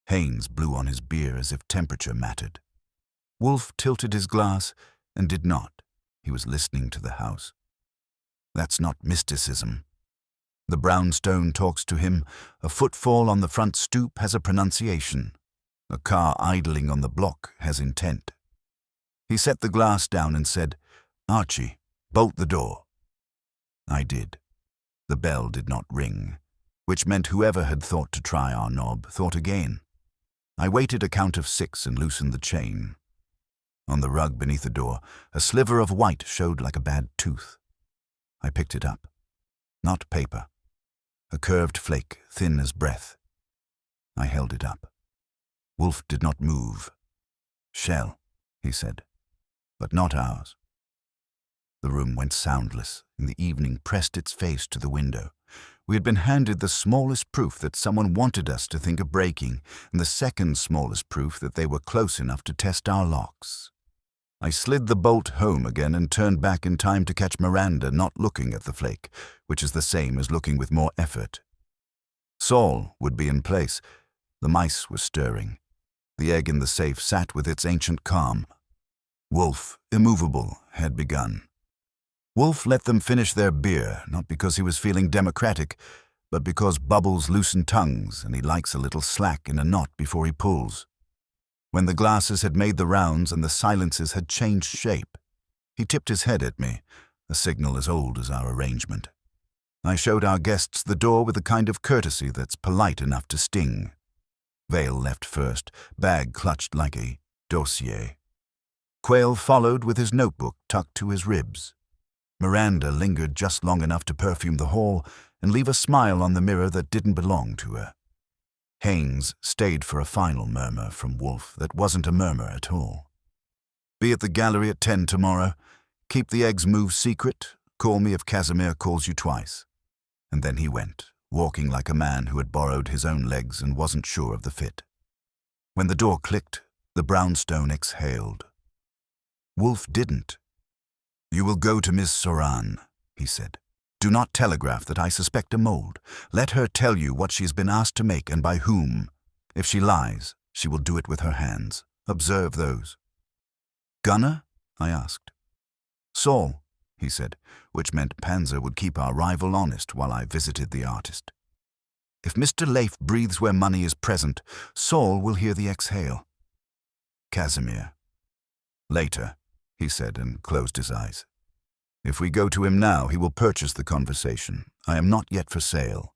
Haynes blew on his beer as if temperature mattered. Wolfe tilted his glass and did not. He was listening to the house. That's not mysticism. The brownstone talks to him. A footfall on the front stoop has a pronunciation. A car idling on the block has intent. He set the glass down and said, Archie, bolt the door. I did. The bell did not ring, which meant whoever had thought to try our knob thought again. I waited a count of 6 and loosened the chain. On the rug beneath the door, a sliver of white showed like a bad tooth. I picked it up. Not paper. A curved flake, thin as breath. I held it up. Wolfe did not move. Shell, he said, but not ours. The room went soundless, and the evening pressed its face to the window. We had been handed the smallest proof that someone wanted us to think of breaking, and the second smallest proof that they were close enough to test our locks. I slid the bolt home again and turned back in time to catch Miranda not looking at the flake, which is the same as looking with more effort. Saul would be in place. The mice were stirring. The egg in the safe sat with its ancient calm. Wolfe, immovable, had begun. Wolfe let them finish their beer, not because he was feeling democratic, but because bubbles loosen tongues and he likes a little slack in a knot before he pulls. When the glasses had made the rounds and the silences had changed shape, he tipped his head at me, a signal as old as our arrangement. I showed our guests the door with a kind of courtesy that's polite enough to sting. Vale left first, bag clutched like a dossier. Quayle followed with his notebook tucked to his ribs. Miranda lingered just long enough to perfume the hall and leave a smile on the mirror that didn't belong to her. Haynes stayed for a final murmur from Wolfe that wasn't a murmur at all. "Be at the gallery at 10 tomorrow. Keep the eggs move secret. Call me if Casimir calls you twice." And then he went, walking like a man who had borrowed his own legs and wasn't sure of the fit. When the door clicked, the brownstone exhaled. Wolfe didn't. "You will go to Miss Soran," he said. "Do not telegraph that I suspect a mold. Let her tell you what she has been asked to make and by whom. If she lies, she will do it with her hands. Observe those." "Gunner?" I asked. "Saul," he said, which meant Panzer would keep our rival honest while I visited the artist. "If Mr. Leif breathes where money is present, Saul will hear the exhale." "Casimir." "Later," he said and closed his eyes. "If we go to him now, he will purchase the conversation. I am not yet for sale."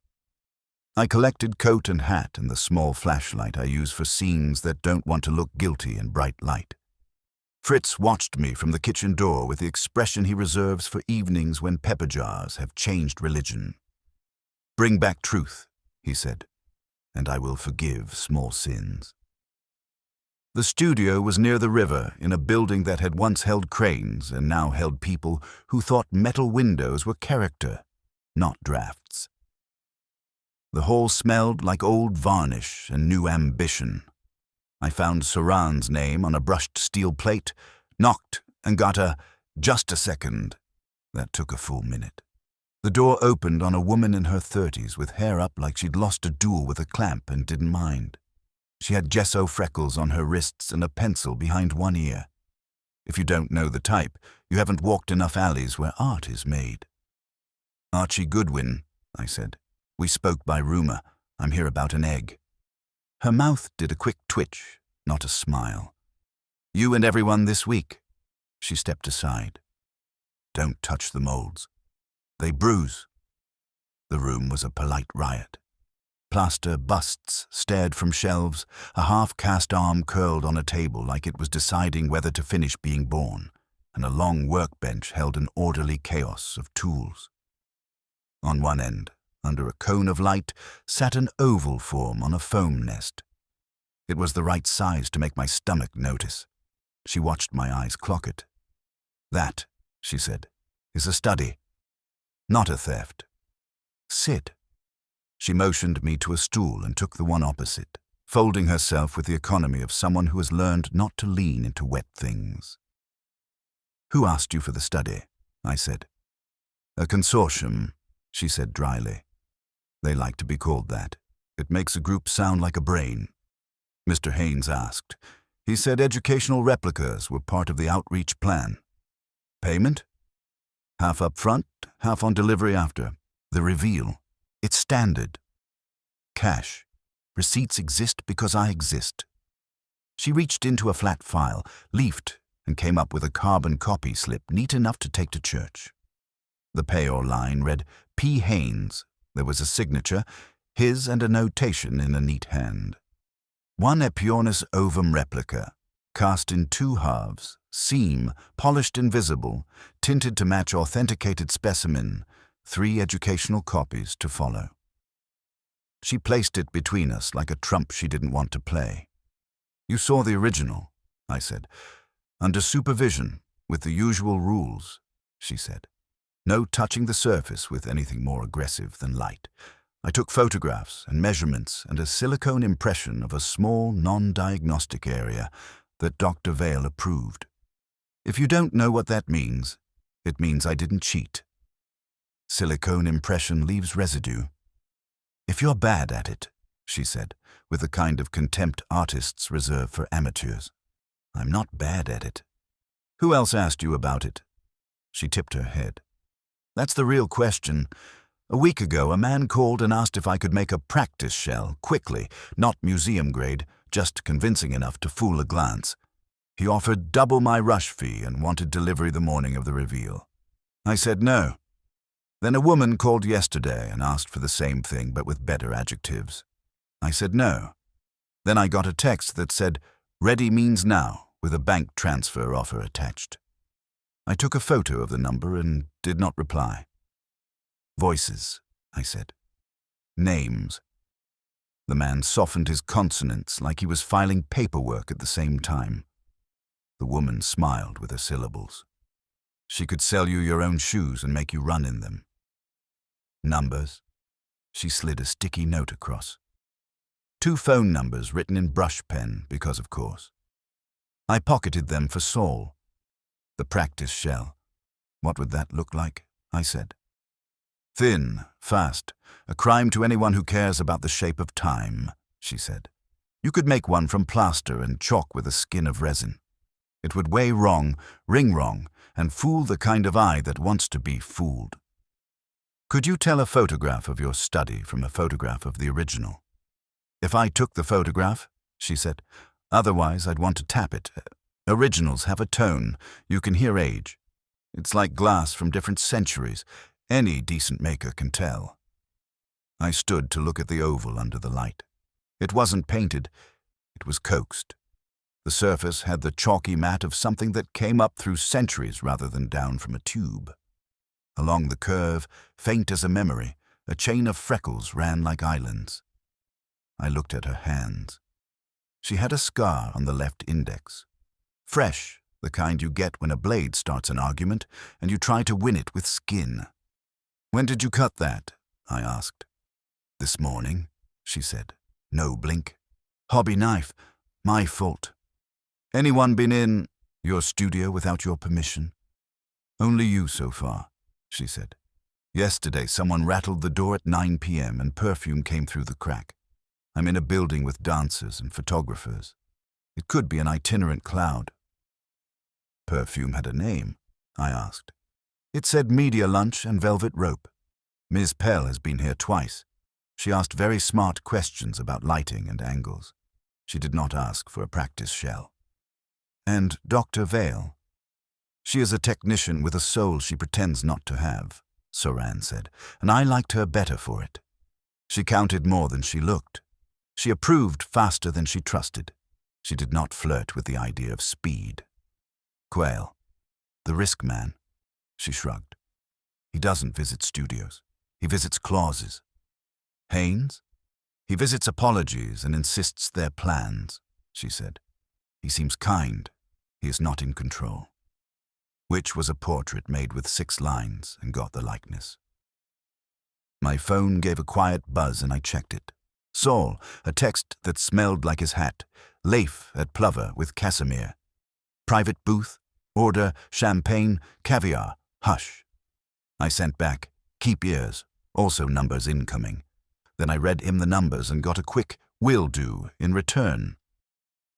I collected coat and hat and the small flashlight I use for scenes that don't want to look guilty in bright light. Fritz watched me from the kitchen door with the expression he reserves for evenings when pepper jars have changed religion. "Bring back truth," he said, "and I will forgive small sins." The studio was near the river in a building that had once held cranes and now held people who thought metal windows were character, not drafts. The hall smelled like old varnish and new ambition. I found Soran's name on a brushed steel plate, knocked, and got a "just a second." That took a full minute. The door opened on a woman in her 30s with hair up like she'd lost a duel with a clamp and didn't mind. She had gesso freckles on her wrists and a pencil behind one ear. If you don't know the type, you haven't walked enough alleys where art is made. "Archie Goodwin," I said. "We spoke by rumor. I'm here about an egg." Her mouth did a quick twitch, not a smile. "You and everyone this week." She stepped aside. "Don't touch the molds. They bruise." The room was a polite riot. Plaster busts stared from shelves, a half-cast arm curled on a table like it was deciding whether to finish being born, and a long workbench held an orderly chaos of tools. On one end, under a cone of light, sat an oval form on a foam nest. It was the right size to make my stomach notice. She watched my eyes clock it. "That," she said, "is a study. Not a theft. Sit." She motioned me to a stool and took the one opposite, folding herself with the economy of someone who has learned not to lean into wet things. "Who asked you for the study?" I said. "A consortium," she said dryly. "They like to be called that. It makes a group sound like a brain." Mr. Haynes asked. He said educational replicas were part of the outreach plan. "Payment?" "Half up front, half on delivery after. The reveal. It's standard. Cash. Receipts exist because I exist." She reached into a flat file, leafed, and came up with a carbon copy slip neat enough to take to church. The payor line read P. Haynes. There was a signature, his and a notation in a neat hand. "One Epyornis ovum replica, cast in 2 halves, seam, polished invisible, tinted to match authenticated specimen, 3 educational copies to follow." She placed it between us like a trump she didn't want to play. "You saw the original," I said. "Under supervision, with the usual rules," she said. "No touching the surface with anything more aggressive than light. I took photographs and measurements and a silicone impression of a small, non-diagnostic area that Dr. Vale approved. If you don't know what that means, it means I didn't cheat. Silicone impression leaves residue. If you're bad at it," she said, with the kind of contempt artists reserve for amateurs. "I'm not bad at it." "Who else asked you about it?" She tipped her head. "That's the real question. A week ago, a man called and asked if I could make a practice shell, quickly, not museum grade, just convincing enough to fool a glance. He offered double my rush fee and wanted delivery the morning of the reveal. I said no. Then a woman called yesterday and asked for the same thing but with better adjectives. I said no. Then I got a text that said, "Ready means now," with a bank transfer offer attached. I took a photo of the number and did not reply. "Voices," I said. "Names." The man softened his consonants like he was filing paperwork at the same time. The woman smiled with her syllables. She could sell you your own shoes and make you run in them. Numbers? She slid a sticky note across. 2 phone numbers written in brush pen, because of course. I pocketed them for Saul. The practice shell. What would that look like? I said. Thin, fast, a crime to anyone who cares about the shape of time, she said. You could make one from plaster and chalk with a skin of resin. It would weigh wrong, ring wrong, and fool the kind of eye that wants to be fooled. Could you tell a photograph of your study from a photograph of the original? If I took the photograph, she said, otherwise I'd want to tap it. Originals have a tone, you can hear age. It's like glass from different centuries. Any decent maker can tell. I stood to look at the oval under the light. It wasn't painted, it was coaxed. The surface had the chalky matte of something that came up through centuries rather than down from a tube. Along the curve, faint as a memory, a chain of freckles ran like islands. I looked at her hands. She had a scar on the left index. Fresh, the kind you get when a blade starts an argument and you try to win it with skin. When did you cut that? I asked. This morning, she said. No blink. Hobby knife. My fault. Anyone been in your studio without your permission? Only you so far, she said. Yesterday, someone rattled the door at 9 p.m. and perfume came through the crack. I'm in a building with dancers and photographers. It could be an itinerant cloud. Perfume had a name, I asked. It said Media Lunch and Velvet Rope. Ms. Pell has been here twice. She asked very smart questions about lighting and angles. She did not ask for a practice shell. And Dr. Vale. She is a technician with a soul she pretends not to have, Soran said, and I liked her better for it. She counted more than she looked. She approved faster than she trusted. She did not flirt with the idea of speed. Quayle. The risk man. She shrugged. He doesn't visit studios. He visits clauses. Haynes? He visits apologies and insists they're plans, she said. He seems kind. He is not in control. Which was a portrait made with 6 lines and got the likeness. My phone gave a quiet buzz and I checked it. Saul, a text that smelled like his hat. Leif at Plover with Casimir. Private booth. Order champagne, caviar. Hush. I sent back, keep ears, also numbers incoming. Then I read him the numbers and got a quick will do in return.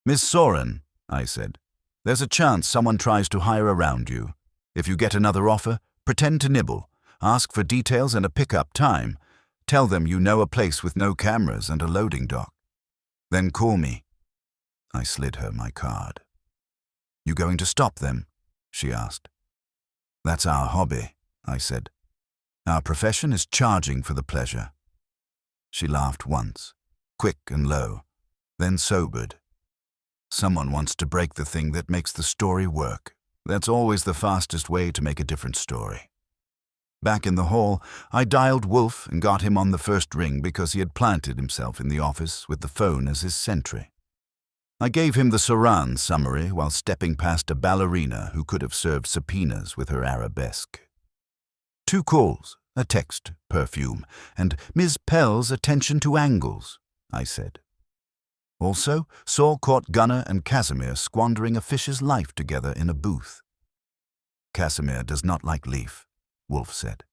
Miss Soren, I said, there's a chance someone tries to hire around you. If you get another offer, pretend to nibble. Ask for details and a pickup time. Tell them you know a place with no cameras and a loading dock. Then call me. I slid her my card. You going to stop them? She asked. That's our hobby, I said. Our profession is charging for the pleasure. She laughed once, quick and low, then sobered. Someone wants to break the thing that makes the story work. That's always the fastest way to make a different story. Back in the hall, I dialed Wolfe and got him on the first ring because he had planted himself in the office with the phone as his sentry. I gave him the Saran summary while stepping past a ballerina who could have served subpoenas with her arabesque. 2 calls, a text, perfume, and Ms. Pell's attention to angles, I said. Also, Saul caught Gunnar and Casimir squandering a fish's life together in a booth. Casimir does not like Leif, Wolfe said.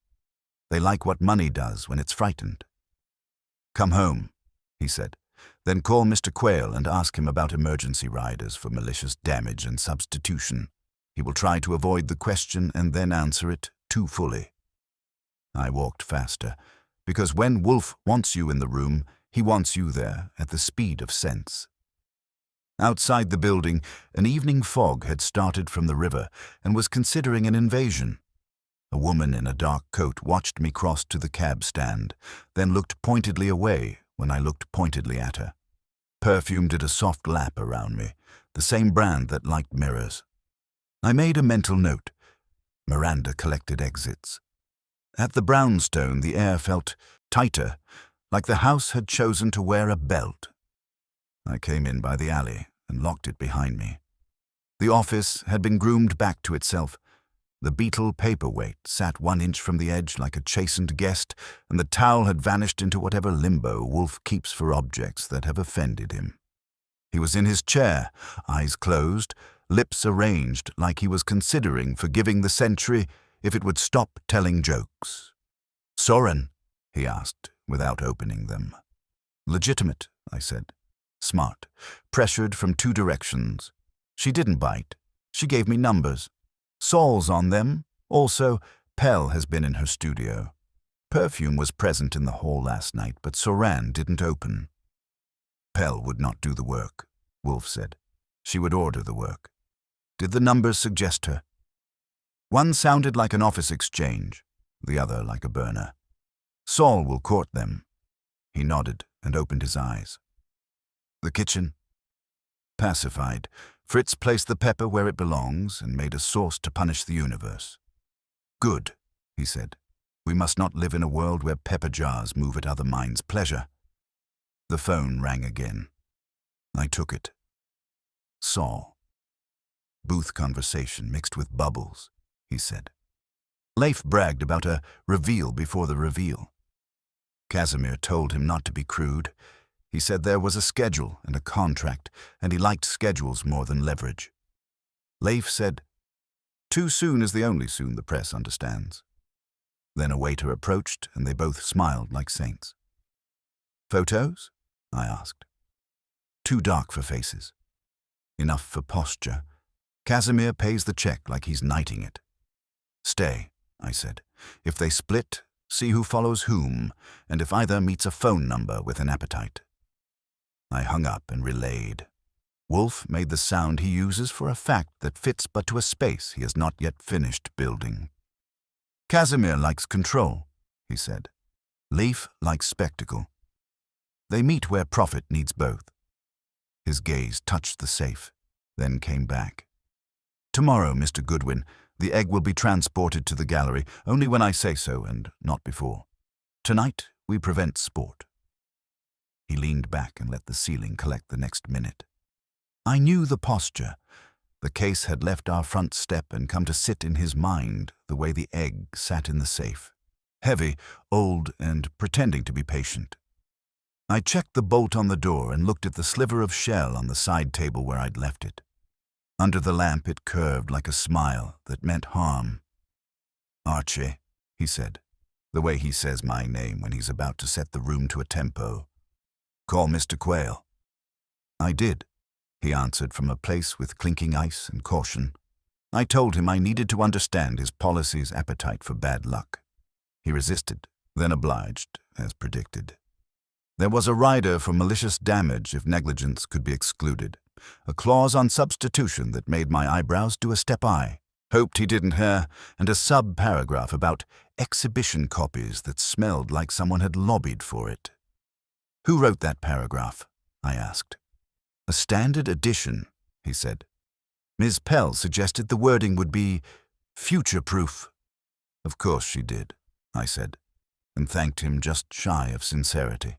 They like what money does when it's frightened. Come home, he said. Then call Mr. Quayle and ask him about emergency riders for malicious damage and substitution. He will try to avoid the question and then answer it too fully. I walked faster, because when Wolfe wants you in the room, he wants you there at the speed of sense. Outside the building, an evening fog had started from the river and was considering an invasion. A woman in a dark coat watched me cross to the cab stand, then looked pointedly away when I looked pointedly at her. Perfume did a soft lap around me, the same brand that liked mirrors. I made a mental note. Miranda collected exits. At the brownstone, the air felt tighter, like the house had chosen to wear a belt. I came in by the alley and locked it behind me. The office had been groomed back to itself. The beetle paperweight sat 1 inch from the edge like a chastened guest, and the towel had vanished into whatever limbo Wolfe keeps for objects that have offended him. He was in his chair, eyes closed, lips arranged like he was considering forgiving the century if it would stop telling jokes. "Soren?" he asked, without opening them. "Legitimate," I said. "Smart. Pressured from 2 directions. She didn't bite. She gave me numbers. Saul's on them. Also, Pell has been in her studio. Perfume was present in the hall last night, but Soran didn't open." "Pell would not do the work," Wolfe said. "She would order the work." "Did the numbers suggest her?" "One sounded like an office exchange, the other like a burner. Saul will court them." He nodded and opened his eyes. "The kitchen?" "Pacified. Fritz placed the pepper where it belongs and made a sauce to punish the universe." "Good," he said. "We must not live in a world where pepper jars move at other minds' pleasure." The phone rang again. I took it. Saul. "Booth conversation mixed with bubbles," he said. Leif bragged about a reveal before the reveal. Casimir told him not to be crude. He said there was a schedule and a contract, and he liked schedules more than leverage. Leif said, "Too soon is the only soon the press understands." Then a waiter approached, and they both smiled like saints. "Photos?" I asked. "Too dark for faces. Enough for posture. Casimir pays the check like he's knighting it." "Stay," I said. "If they split, see who follows whom, and if either meets a phone number with an appetite." I hung up and relayed. Wolfe made the sound he uses for a fact that fits but to a space he has not yet finished building. "Casimir likes control," he said. "Leif likes spectacle. They meet where profit needs both." His gaze touched the safe, then came back. "Tomorrow, Mr. Goodwin, the egg will be transported to the gallery, only when I say so and not before. Tonight, we prevent sport." He leaned back and let the ceiling collect the next minute. I knew the posture. The case had left our front step and come to sit in his mind the way the egg sat in the safe. Heavy, old, and pretending to be patient. I checked the bolt on the door and looked at the sliver of shell on the side table where I'd left it. Under the lamp it curved like a smile that meant harm. "Archie," he said, the way he says my name when he's about to set the room to a tempo. "Call Mr. Quayle." I did, he answered from a place with clinking ice and caution. I told him I needed to understand his policy's appetite for bad luck. He resisted, then obliged, as predicted. There was a rider for malicious damage if negligence could be excluded, a clause on substitution that made my eyebrows do a step I. Hoped he didn't hear, and a sub-paragraph about exhibition copies that smelled like someone had lobbied for it. "Who wrote that paragraph?" I asked. "A standard edition," he said. "Ms. Pell suggested the wording would be future-proof." "Of course she did," I said, and thanked him just shy of sincerity.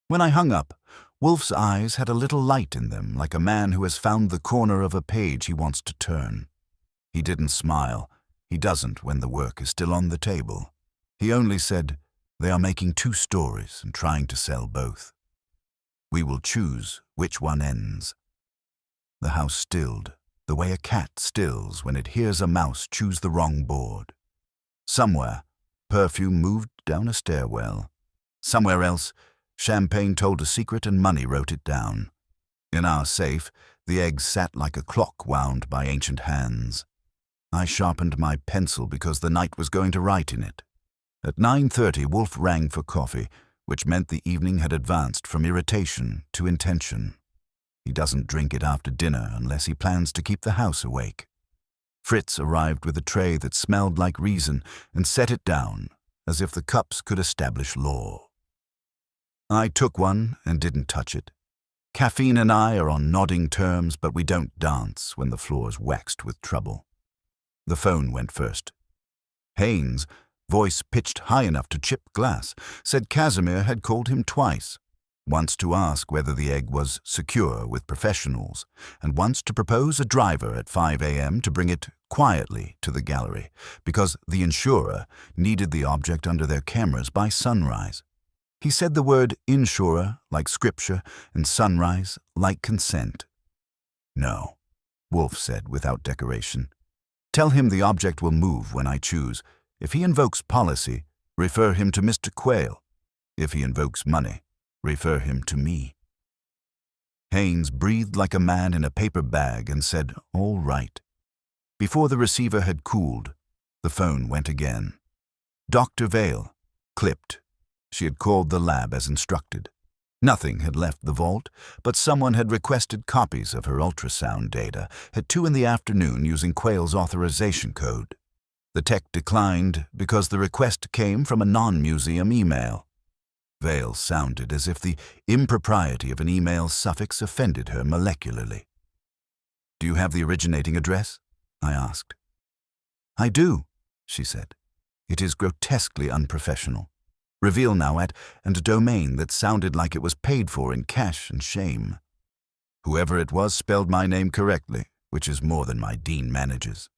When I hung up, Wolfe's eyes had a little light in them, like a man who has found the corner of a page he wants to turn. He didn't smile. He doesn't when the work is still on the table. He only said, "They are making 2 stories and trying to sell both. We will choose which one ends." The house stilled, the way a cat stills when it hears a mouse choose the wrong board. Somewhere, perfume moved down a stairwell. Somewhere else, champagne told a secret and money wrote it down. In our safe, the eggs sat like a clock wound by ancient hands. I sharpened my pencil because the night was going to write in it. At 9:30, Wolfe rang for coffee, which meant the evening had advanced from irritation to intention. He doesn't drink it after dinner unless he plans to keep the house awake. Fritz arrived with a tray that smelled like reason and set it down, as if the cups could establish law. I took one and didn't touch it. Caffeine and I are on nodding terms, but we don't dance when the floor's waxed with trouble. The phone went first. Haynes, voice pitched high enough to chip glass, said Casimir had called him twice, once to ask whether the egg was secure with professionals, and once to propose a driver at 5 a.m. to bring it quietly to the gallery, because the insurer needed the object under their cameras by sunrise. He said the word insurer like scripture and sunrise like consent. No, Wolfe said without decoration. Tell him the object will move when I choose. If he invokes policy, refer him to Mr. Quayle. If he invokes money, refer him to me. Haynes breathed like a man in a paper bag and said, "All right." Before the receiver had cooled, the phone went again. Dr. Vale, clipped. She had called the lab as instructed. Nothing had left the vault, but someone had requested copies of her ultrasound data at 2 in the afternoon using Quayle's authorization code. The tech declined because the request came from a non-museum email. Vale sounded as if the impropriety of an email suffix offended her molecularly. "Do you have the originating address?" I asked. "I do," she said. "It is grotesquely unprofessional. Reveal now at and a domain that sounded like it was paid for in cash and shame. Whoever it was spelled my name correctly, which is more than my dean manages."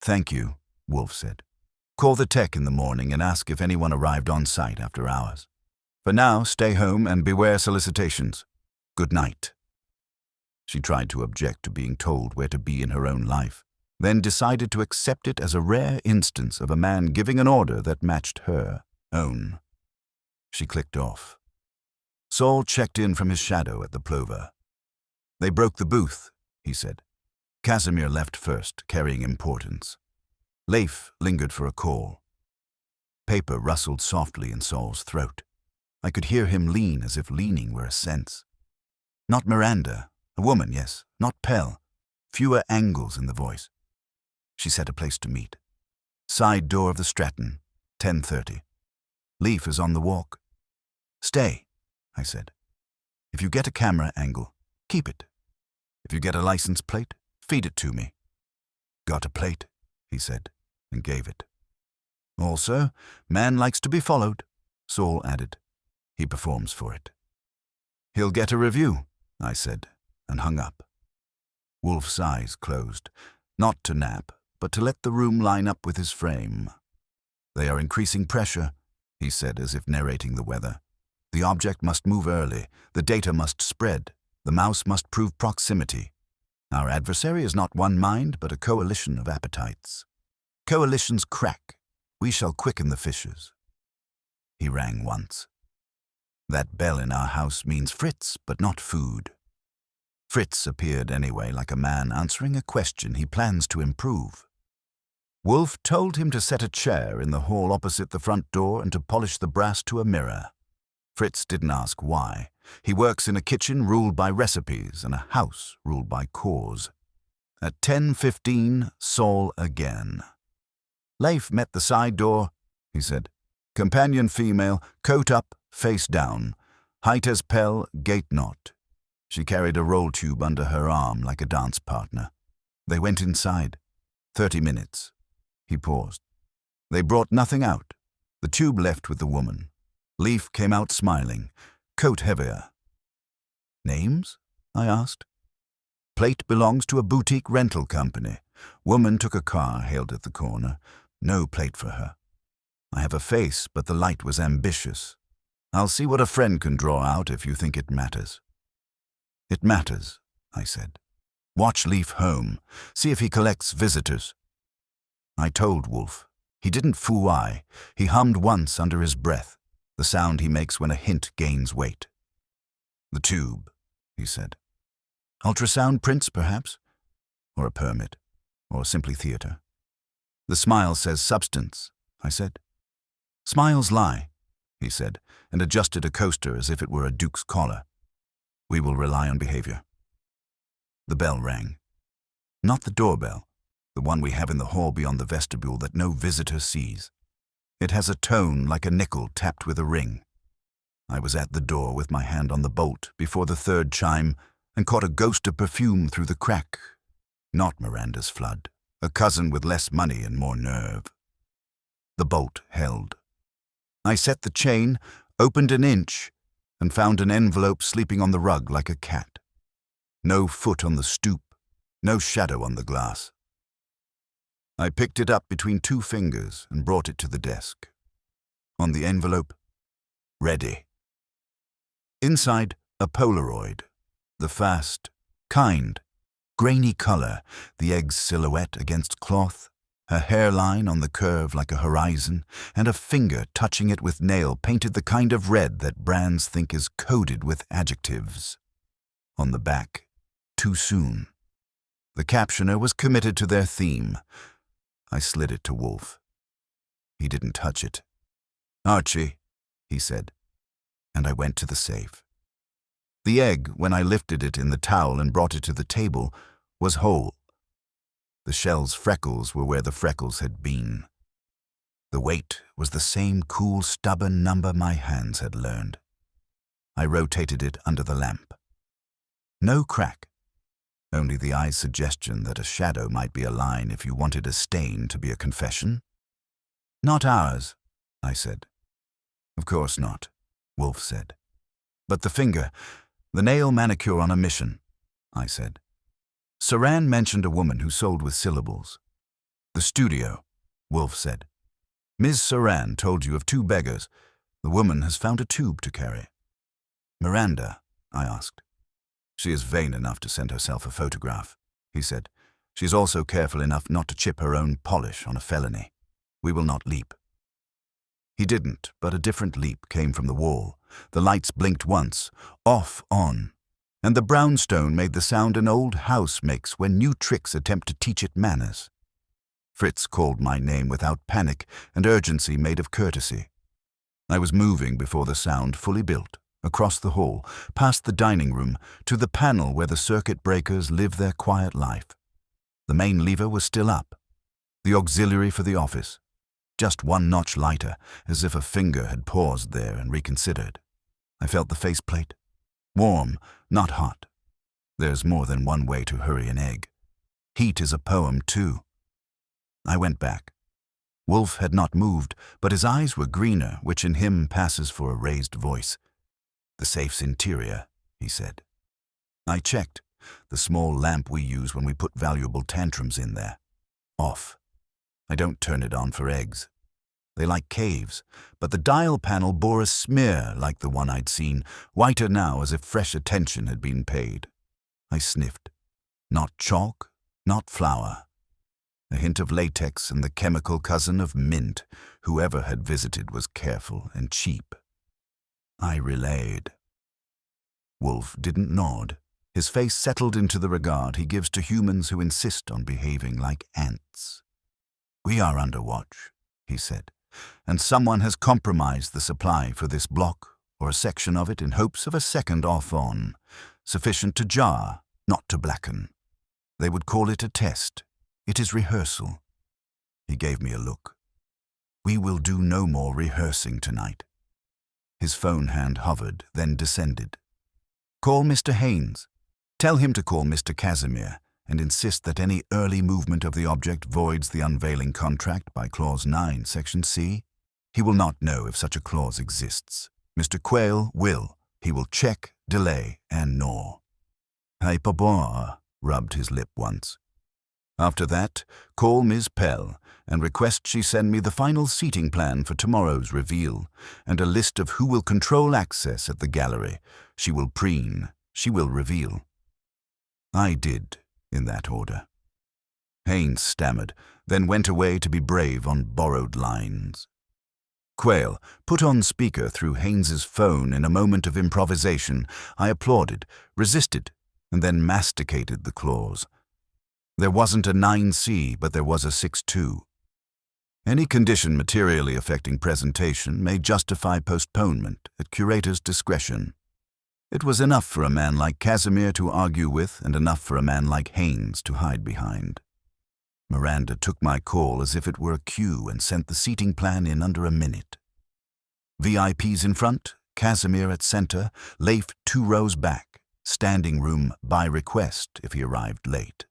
"Thank you," Wolfe said. "Call the tech in the morning and ask if anyone arrived on site after hours. For now, stay home and beware solicitations. Good night." She tried to object to being told where to be in her own life, then decided to accept it as a rare instance of a man giving an order that matched her own. She clicked off. Saul checked in from his shadow at the Plover. "They broke the booth," he said. Casimir left first, carrying importance. Leif lingered for a call. Paper rustled softly in Saul's throat. I could hear him lean as if leaning were a sense. Not Miranda, a woman, yes, not Pell. Fewer angles in the voice. She set a place to meet. Side door of the Stratton, 10:30. "Leif is on the walk." "Stay," I said. "If you get a camera angle, keep it. If you get a license plate, feed it to me." "Got a plate," he said, and gave it. "Also, man likes to be followed," Saul added. "He performs for it." "He'll get a review," I said, and hung up. Wolfe's eyes closed, not to nap, but to let the room line up with his frame. "They are increasing pressure," he said as if narrating the weather. "The object must move early, the data must spread, the mouse must prove proximity. Our adversary is not one mind, but a coalition of appetites. Coalitions crack. We shall quicken the fissures." He rang once. That bell in our house means Fritz, but not food. Fritz appeared anyway, like a man answering a question he plans to improve. Wolfe told him to set a chair in the hall opposite the front door and to polish the brass to a mirror. Fritz didn't ask why. He works in a kitchen ruled by recipes and a house ruled by cause. At 10:15, Saul again. "Leif met the side door," he said. "Companion female, coat up, face down. Height as Pell, gait not." She carried a roll tube under her arm like a dance partner. They went inside. 30 minutes. He paused. They brought nothing out. The tube left with the woman. Leif came out smiling, coat heavier. "Names?" I asked. "Plate belongs to a boutique rental company. Woman took a car, hailed at the corner. No plate for her. I have a face, but the light was ambitious. I'll see what a friend can draw out if you think it matters." "It matters," I said. "Watch Leif home. See if he collects visitors." I told Wolfe. He didn't foo-eye. He hummed once under his breath, the sound he makes when a hint gains weight. "The tube," he said. "Ultrasound prints, perhaps? Or a permit? Or simply theater?" "The smile says substance," I said. "Smiles lie," he said, and adjusted a coaster as if it were a duke's collar. "We will rely on behavior." The bell rang. Not the doorbell, the one we have in the hall beyond the vestibule that no visitor sees. It has a tone like a nickel tapped with a ring. I was at the door with my hand on the bolt before the third chime and caught a ghost of perfume through the crack. Not Miranda's flood, a cousin with less money and more nerve. The bolt held. I set the chain, opened an inch, and found an envelope sleeping on the rug like a cat. No foot on the stoop, no shadow on the glass. I picked it up between 2 fingers and brought it to the desk. On the envelope, ready. Inside, a Polaroid. The fast, kind, grainy color, the egg's silhouette against cloth, her hairline on the curve like a horizon, and a finger touching it with nail painted the kind of red that brands think is coded with adjectives. On the back, too soon. The captioner was committed to their theme. I slid it to Wolfe. He didn't touch it. "Archie," he said, and I went to the safe. The egg, when I lifted it in the towel and brought it to the table, was whole. The shell's freckles were where the freckles had been. The weight was the same cool, stubborn number my hands had learned. I rotated it under the lamp. No crack, only the eye's suggestion that a shadow might be a line if you wanted a stain to be a confession. "Not ours," I said. "Of course not," Wolfe said. "But the finger, the nail manicure on a mission," I said. "Saran mentioned a woman who sold with syllables." "The studio," Wolfe said. "Ms. Saran told you of 2 beggars. The woman has found a tube to carry." "Miranda?" I asked. "She is vain enough to send herself a photograph," he said. "She is also careful enough not to chip her own polish on a felony. We will not leap." He didn't, but a different leap came from the wall. The lights blinked once, off, on, and the brownstone made the sound an old house makes when new tricks attempt to teach it manners. Fritz called my name without panic and urgency made of courtesy. I was moving before the sound fully built, across the hall, past the dining room, to the panel where the circuit breakers live their quiet life. The main lever was still up, the auxiliary for the office, just 1 notch lighter, as if a finger had paused there and reconsidered. I felt the faceplate. Warm, not hot. There's more than one way to hurry an egg. Heat is a poem, too. I went back. Wolfe had not moved, but his eyes were greener, which in him passes for a raised voice. "The safe's interior," he said. I checked. The small lamp we use when we put valuable tantrums in there. Off. I don't turn it on for eggs. They like caves, but the dial panel bore a smear like the one I'd seen, whiter now as if fresh attention had been paid. I sniffed. Not chalk, not flour. A hint of latex and the chemical cousin of mint. Whoever had visited was careful and cheap. I relayed. Wolfe didn't nod. His face settled into the regard he gives to humans who insist on behaving like ants. "We are under watch," he said, "and someone has compromised the supply for this block or a section of it in hopes of a second off-on, sufficient to jar, not to blacken. They would call it a test. It is rehearsal." He gave me a look. "We will do no more rehearsing tonight." His phone hand hovered, then descended. "Call Mr. Haynes. Tell him to call Mr. Casimir and insist that any early movement of the object voids the unveiling contract by Clause 9, Section C. He will not know if such a clause exists. Mr. Quayle will. He will check, delay, and gnaw." Hey, Papa rubbed his lip once. "After that, call Ms. Pell and request she send me the final seating plan for tomorrow's reveal and a list of who will control access at the gallery. She will preen. She will reveal." I did, in that order. Haynes stammered, then went away to be brave on borrowed lines. Quayle put on speaker through Haynes's phone in a moment of improvisation. I applauded, resisted, and then masticated the clause. There wasn't a 9C, but there was a 6-2. Any condition materially affecting presentation may justify postponement at curator's discretion. It was enough for a man like Casimir to argue with and enough for a man like Haynes to hide behind. Miranda took my call as if it were a cue and sent the seating plan in under a minute. VIPs in front, Casimir at center, Leif 2 rows back, standing room by request if he arrived late.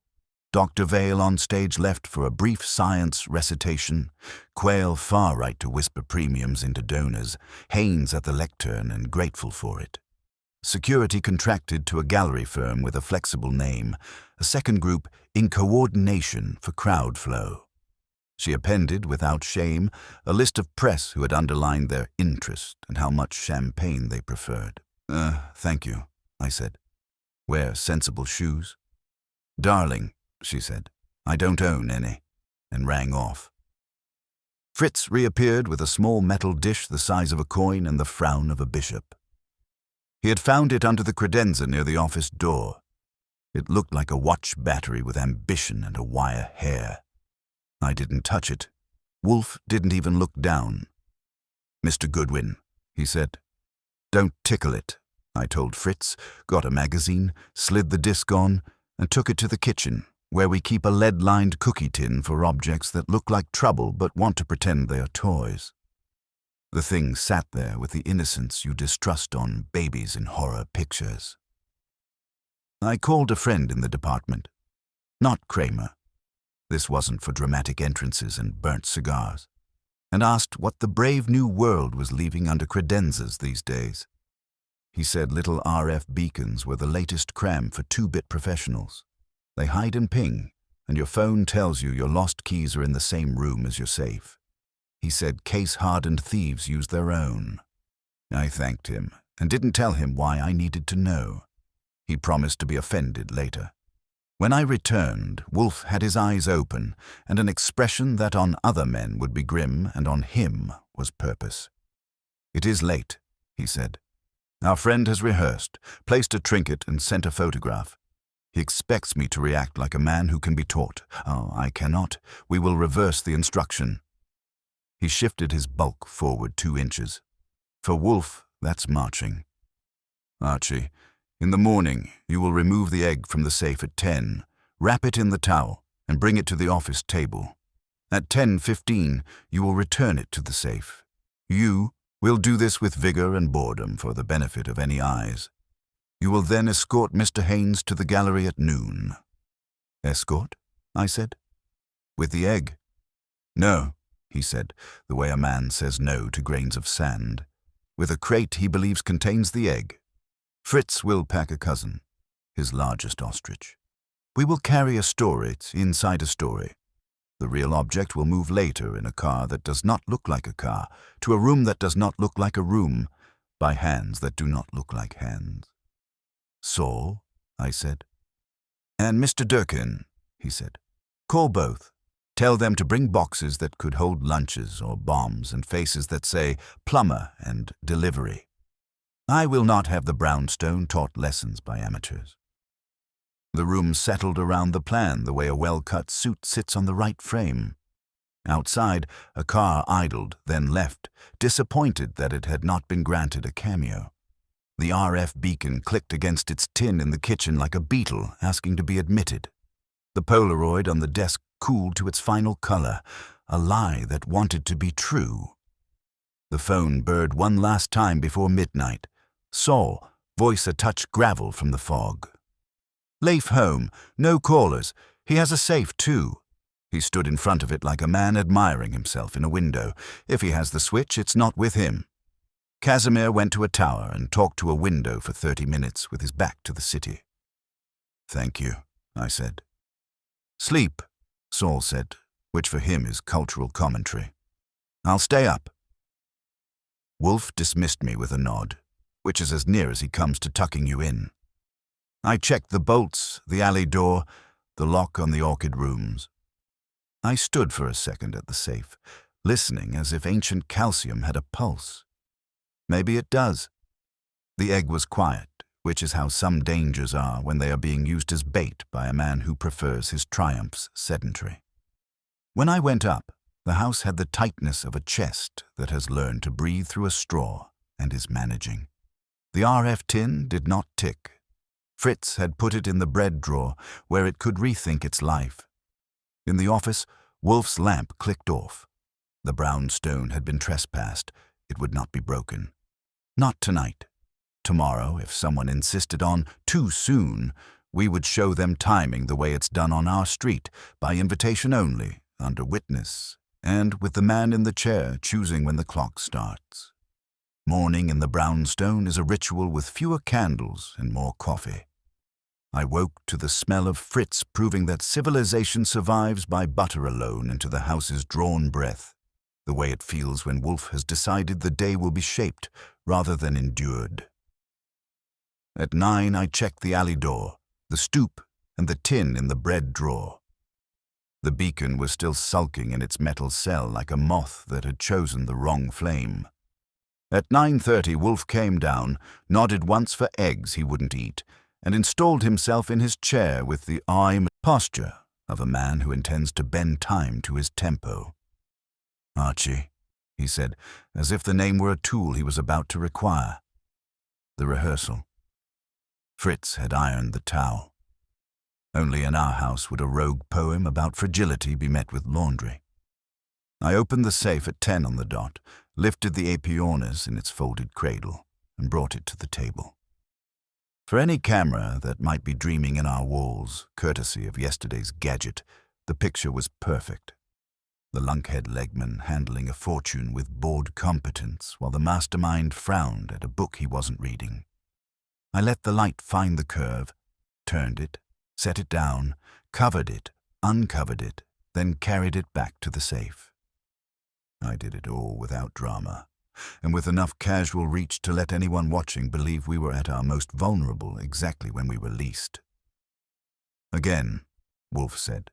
Dr. Vale on stage left for a brief science recitation, Quayle far right to whisper premiums into donors, Haynes at the lectern and grateful for it. Security contracted to a gallery firm with a flexible name, a second group in coordination for crowd flow. She appended, without shame, a list of press who had underlined their interest and how much champagne they preferred. Thank you, I said. Wear sensible shoes. Darling, she said, I don't own any, and rang off. Fritz reappeared with a small metal dish the size of a coin and the frown of a bishop. He had found it under the credenza near the office door. It looked like a watch battery with ambition and a wire hair. I didn't touch it. Wolfe didn't even look down. Mr. Goodwin, he said. Don't tickle it, I told Fritz, got a magazine, slid the disc on, and took it to the kitchen, where we keep a lead-lined cookie tin for objects that look like trouble but want to pretend they are toys. The thing sat there with the innocence you distrust on babies in horror pictures. I called a friend in the department. Not Kramer. This wasn't for dramatic entrances and burnt cigars. And asked what the brave new world was leaving under credenzas these days. He said little RF beacons were the latest cram for 2-bit professionals. They hide and ping, and your phone tells you your lost keys are in the same room as your safe. He said case-hardened thieves use their own. I thanked him and didn't tell him why I needed to know. He promised to be offended later. When I returned, Wolfe had his eyes open and an expression that on other men would be grim and on him was purpose. It is late, he said. Our friend has rehearsed, placed a trinket and sent a photograph. He expects me to react like a man who can be taught. Oh, I cannot. We will reverse the instruction. He shifted his bulk forward 2 inches. For Wolfe, that's marching. Archie, in the morning, you will remove the egg from the safe at 10, wrap it in the towel, and bring it to the office table. At 10:15, you will return it to the safe. You will do this with vigor and boredom for the benefit of any eyes. You will then escort Mr. Haynes to the gallery at noon. Escort? I said. With the egg? No, he said, the way a man says no to grains of sand. With a crate he believes contains the egg. Fritz will pack a cousin, his largest ostrich. We will carry a story inside a story. The real object will move later in a car that does not look like a car, to a room that does not look like a room, by hands that do not look like hands. Saul, I said. And Mr. Durkin, he said. Call both. Tell them to bring boxes that could hold lunches or bombs and faces that say plumber and delivery. I will not have the brownstone taught lessons by amateurs. The room settled around the plan the way a well-cut suit sits on the right frame. Outside, a car idled, then left, disappointed that it had not been granted a cameo. The RF beacon clicked against its tin in the kitchen like a beetle asking to be admitted. The Polaroid on the desk cooled to its final color, a lie that wanted to be true. The phone burred one last time before midnight. Saul, voice a touch gravel from the fog. Leif home, no callers. He has a safe too. He stood in front of it like a man admiring himself in a window. If he has the switch, it's not with him. Casimir went to a tower and talked to a window for 30 minutes with his back to the city. Thank you, I said. Sleep, Saul said, which for him is cultural commentary. I'll stay up. Wolfe dismissed me with a nod, which is as near as he comes to tucking you in. I checked the bolts, the alley door, the lock on the orchid rooms. I stood for a second at the safe, listening as if ancient calcium had a pulse. Maybe it does. The egg was quiet, which is how some dangers are when they are being used as bait by a man who prefers his triumphs sedentary. When I went up, the house had the tightness of a chest that has learned to breathe through a straw and is managing. The RF tin did not tick. Fritz had put it in the bread drawer where it could rethink its life. In the office, Wolfe's lamp clicked off. The brown stone had been trespassed. It would not be broken. Not tonight. Tomorrow, if someone insisted on too soon, We would show them timing the way it's done on our street, by invitation only, under witness, and with the man in the chair choosing when the clock starts. Morning in the brownstone is a ritual with fewer candles and more coffee. I woke to the smell of Fritz proving that civilization survives by butter alone into the house's drawn breath, the way it feels when Wolfe has decided the day will be shaped rather than endured. At 9, I checked the alley door, the stoop, and the tin in the bread drawer. The beacon was still sulking in its metal cell like a moth that had chosen the wrong flame. At 9:30, Wolfe came down, nodded once for eggs he wouldn't eat, and installed himself in his chair with the posture of a man who intends to bend time to his tempo. "Archie," he said, as if the name were a tool he was about to require. The rehearsal. Fritz had ironed the towel. Only in our house would a rogue poem about fragility be met with laundry. I opened the safe at 10 on the dot, lifted the Apiornis in its folded cradle, and brought it to the table. For any camera that might be dreaming in our walls, courtesy of yesterday's gadget, the picture was perfect. The lunkhead legman handling a fortune with bored competence while the mastermind frowned at a book he wasn't reading. I let the light find the curve, turned it, set it down, covered it, uncovered it, then carried it back to the safe. I did it all without drama, and with enough casual reach to let anyone watching believe we were at our most vulnerable exactly when we were least. "Again," Wolfe said,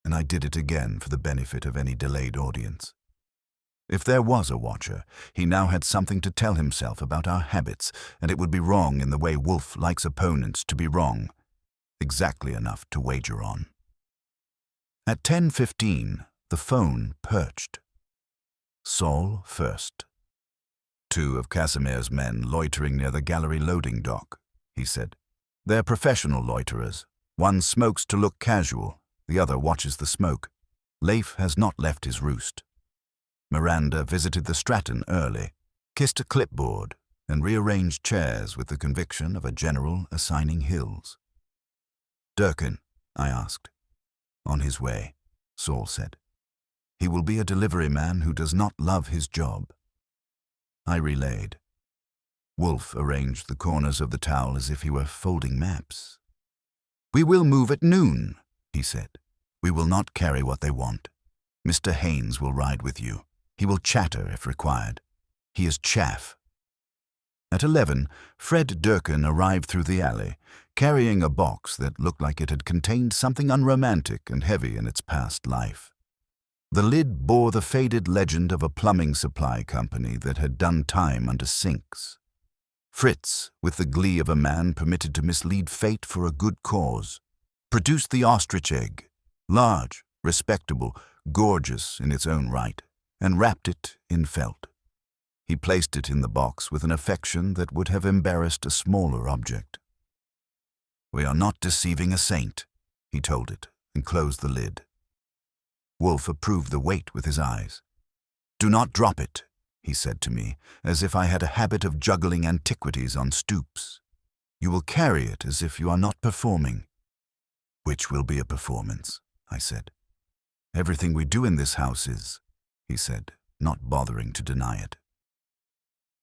and I did it again for the benefit of any delayed audience. If there was a watcher, he now had something to tell himself about our habits, and it would be wrong in the way Wolfe likes opponents to be wrong, exactly enough to wager on. At 10:15, the phone perched. Saul first. "2 of Casimir's men loitering near the gallery loading dock," he said. "They're professional loiterers. One smokes to look casual, the other watches the smoke. Leif has not left his roost. Miranda visited the Stratton early, kissed a clipboard, and rearranged chairs with the conviction of a general assigning hills." "Durkin?" I asked. "On his way," Saul said. "He will be a delivery man who does not love his job." I relayed. Wolfe arranged the corners of the towel as if he were folding maps. "We will move at noon," he said. "We will not carry what they want. Mr. Haynes will ride with you. He will chatter if required. He is chaff." At 11, Fred Durkin arrived through the alley, carrying a box that looked like it had contained something unromantic and heavy in its past life. The lid bore the faded legend of a plumbing supply company that had done time under sinks. Fritz, with the glee of a man permitted to mislead fate for a good cause, produced the ostrich egg, large, respectable, gorgeous in its own right, and wrapped it in felt. He placed it in the box with an affection that would have embarrassed a smaller object. "We are not deceiving a saint," he told it, and closed the lid. Wolfe approved the weight with his eyes. "Do not drop it," he said to me, as if I had a habit of juggling antiquities on stoops. "You will carry it as if you are not performing." "Which will be a performance," I said. "Everything we do in this house is," he said, not bothering to deny it.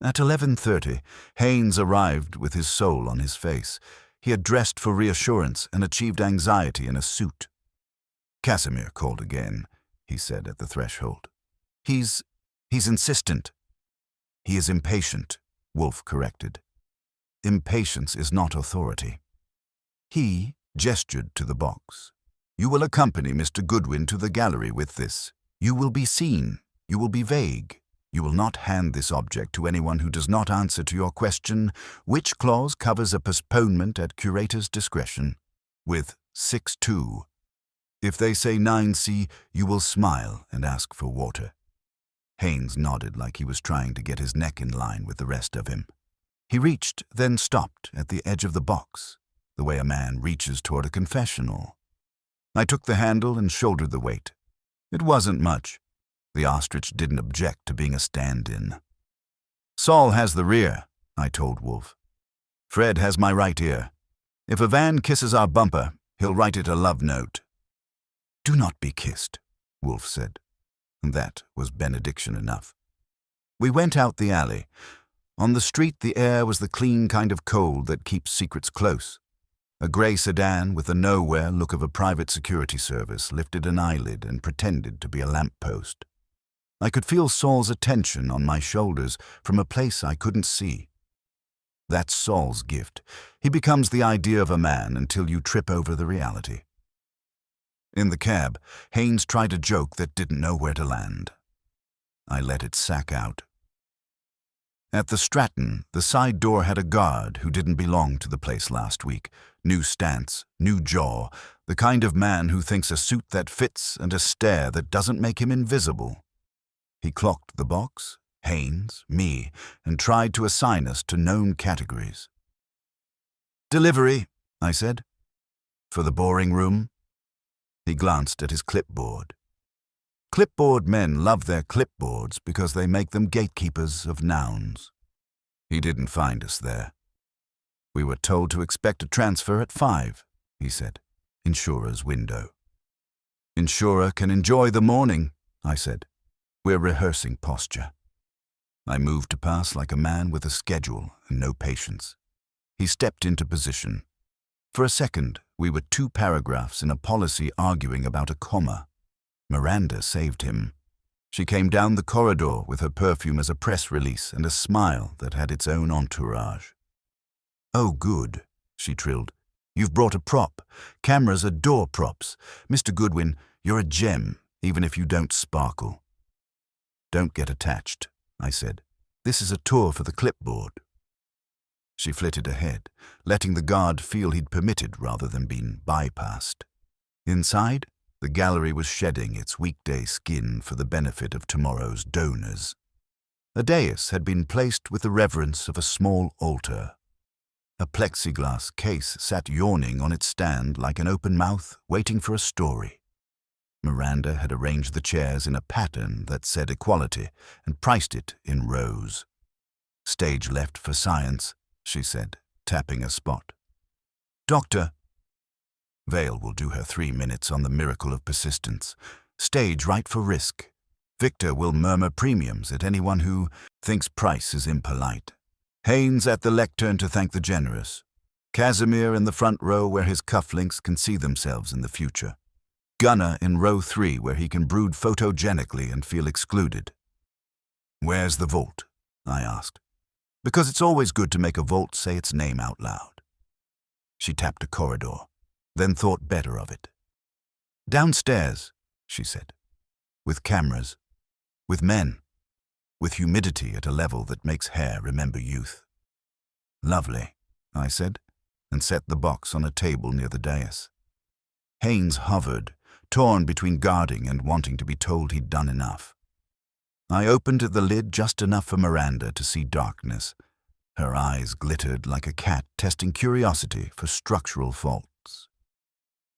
At 11:30, Haynes arrived with his soul on his face. He had dressed for reassurance and achieved anxiety in a suit. "Casimir called again," he said at the threshold. He's insistent." "He is impatient," Wolfe corrected. "Impatience is not authority." He gestured to the box. "You will accompany Mr. Goodwin to the gallery with this. You will be seen. You will be vague. You will not hand this object to anyone who does not answer to your question, which clause covers a postponement at curator's discretion, with 6-2. If they say 9C, you will smile and ask for water." Haynes nodded like he was trying to get his neck in line with the rest of him. He reached, then stopped at the edge of the box, the way a man reaches toward a confessional. I took the handle and shouldered the weight. It wasn't much. The ostrich didn't object to being a stand-in. "Saul has the rear," I told Wolfe. "Fred has my right ear. If a van kisses our bumper, he'll write it a love note. Do not be kissed, Wolfe said. And that was benediction enough. We went out the alley. On the street, the air was the clean kind of cold that keeps secrets close. A grey sedan with the nowhere look of a private security service lifted an eyelid and pretended to be a lamppost. I could feel Saul's attention on my shoulders from a place I couldn't see. That's Saul's gift. He becomes the idea of a man until you trip over the reality. In the cab, Haynes tried a joke that didn't know where to land. I let it sack out. At the Stratton, the side door had a guard who didn't belong to the place last week. New stance, new jaw, the kind of man who thinks a suit that fits and a stare that doesn't make him invisible. He clocked the box, Haynes, me, and tried to assign us to known categories. "Delivery," I said. "For the boring room?" He glanced at his clipboard. Clipboard men love their clipboards because they make them gatekeepers of nouns. He didn't find us there. "We were told to expect a transfer at 5, he said. "Insurer's window." "Insurer can enjoy the morning," I said. "We're rehearsing posture." I moved to pass like a man with a schedule and no patience. He stepped into position. For a second, we were 2 paragraphs in a policy arguing about a comma. Miranda saved him. She came down the corridor with her perfume as a press release and a smile that had its own entourage. "Oh, good," she trilled. "You've brought a prop. Cameras are door props. Mr. Goodwin, you're a gem, even if you don't sparkle." "Don't get attached," I said. "This is a tour for the clipboard." She flitted ahead, letting the guard feel he'd permitted rather than been bypassed. Inside, the gallery was shedding its weekday skin for the benefit of tomorrow's donors. A dais had been placed with the reverence of a small altar. A plexiglass case sat yawning on its stand like an open mouth waiting for a story. Miranda had arranged the chairs in a pattern that said equality and priced it in rows. "Stage left for science," she said, tapping a spot. "Doctor." Vale will do her 3 minutes on the miracle of persistence. Stage right for risk. Victor will murmur premiums at anyone who thinks price is impolite. Haynes at the lectern to thank the generous. Casimir in the front row where his cufflinks can see themselves in the future. Gunner in row 3 where he can brood photogenically and feel excluded. "Where's the vault?" I asked. Because it's always good to make a vault say its name out loud. She tapped a corridor, then thought better of it. "Downstairs," she said. "With cameras. With men. With humidity at a level that makes hair remember youth." "Lovely," I said, and set the box on a table near the dais. Haynes hovered, torn between guarding and wanting to be told he'd done enough. I opened the lid just enough for Miranda to see darkness. Her eyes glittered like a cat testing curiosity for structural faults.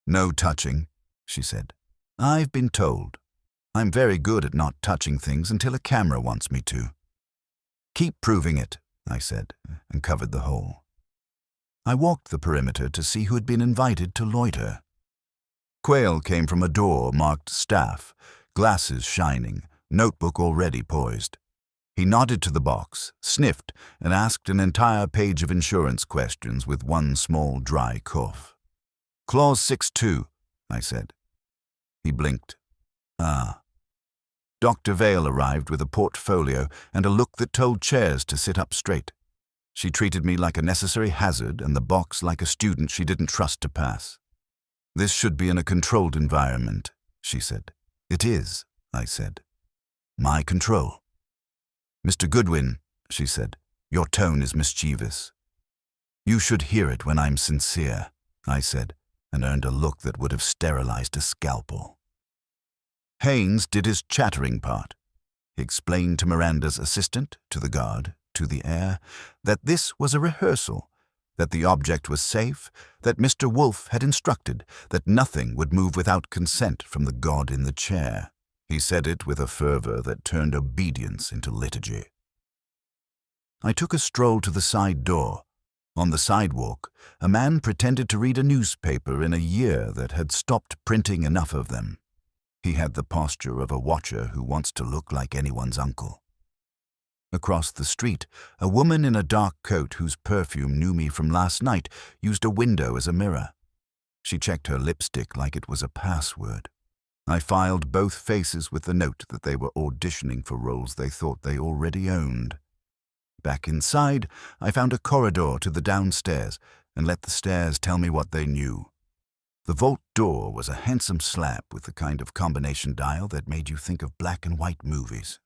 "No touching," she said. "I've been told. I'm very good at not touching things until a camera wants me to." "Keep proving it," I said, and covered the hole. I walked the perimeter to see who had been invited to loiter. Quayle came from a door marked staff, glasses shining, notebook already poised. He nodded to the box, sniffed, and asked an entire page of insurance questions with one small dry cough. "Clause 6-2, I said. He blinked. "Ah." Dr. Vale arrived with a portfolio and a look that told chairs to sit up straight. She treated me like a necessary hazard and the box like a student she didn't trust to pass. "This should be in a controlled environment," she said. "It is," I said. "My control." "Mr. Goodwin," she said, "your tone is mischievous." "You should hear it when I'm sincere," I said, and earned a look that would have sterilized a scalpel. Haynes did his chattering part. He explained to Miranda's assistant, to the guard, to the heir, that this was a rehearsal, that the object was safe, that Mr. Wolfe had instructed, that nothing would move without consent from the god in the chair. He said it with a fervor that turned obedience into liturgy. I took a stroll to the side door. On the sidewalk, a man pretended to read a newspaper in a year that had stopped printing enough of them. He had the posture of a watcher who wants to look like anyone's uncle. Across the street, a woman in a dark coat whose perfume knew me from last night used a window as a mirror. She checked her lipstick like it was a password. I filed both faces with the note that they were auditioning for roles they thought they already owned. Back inside, I found a corridor to the downstairs and let the stairs tell me what they knew. The vault door was a handsome slab with the kind of combination dial that made you think of black and white movies.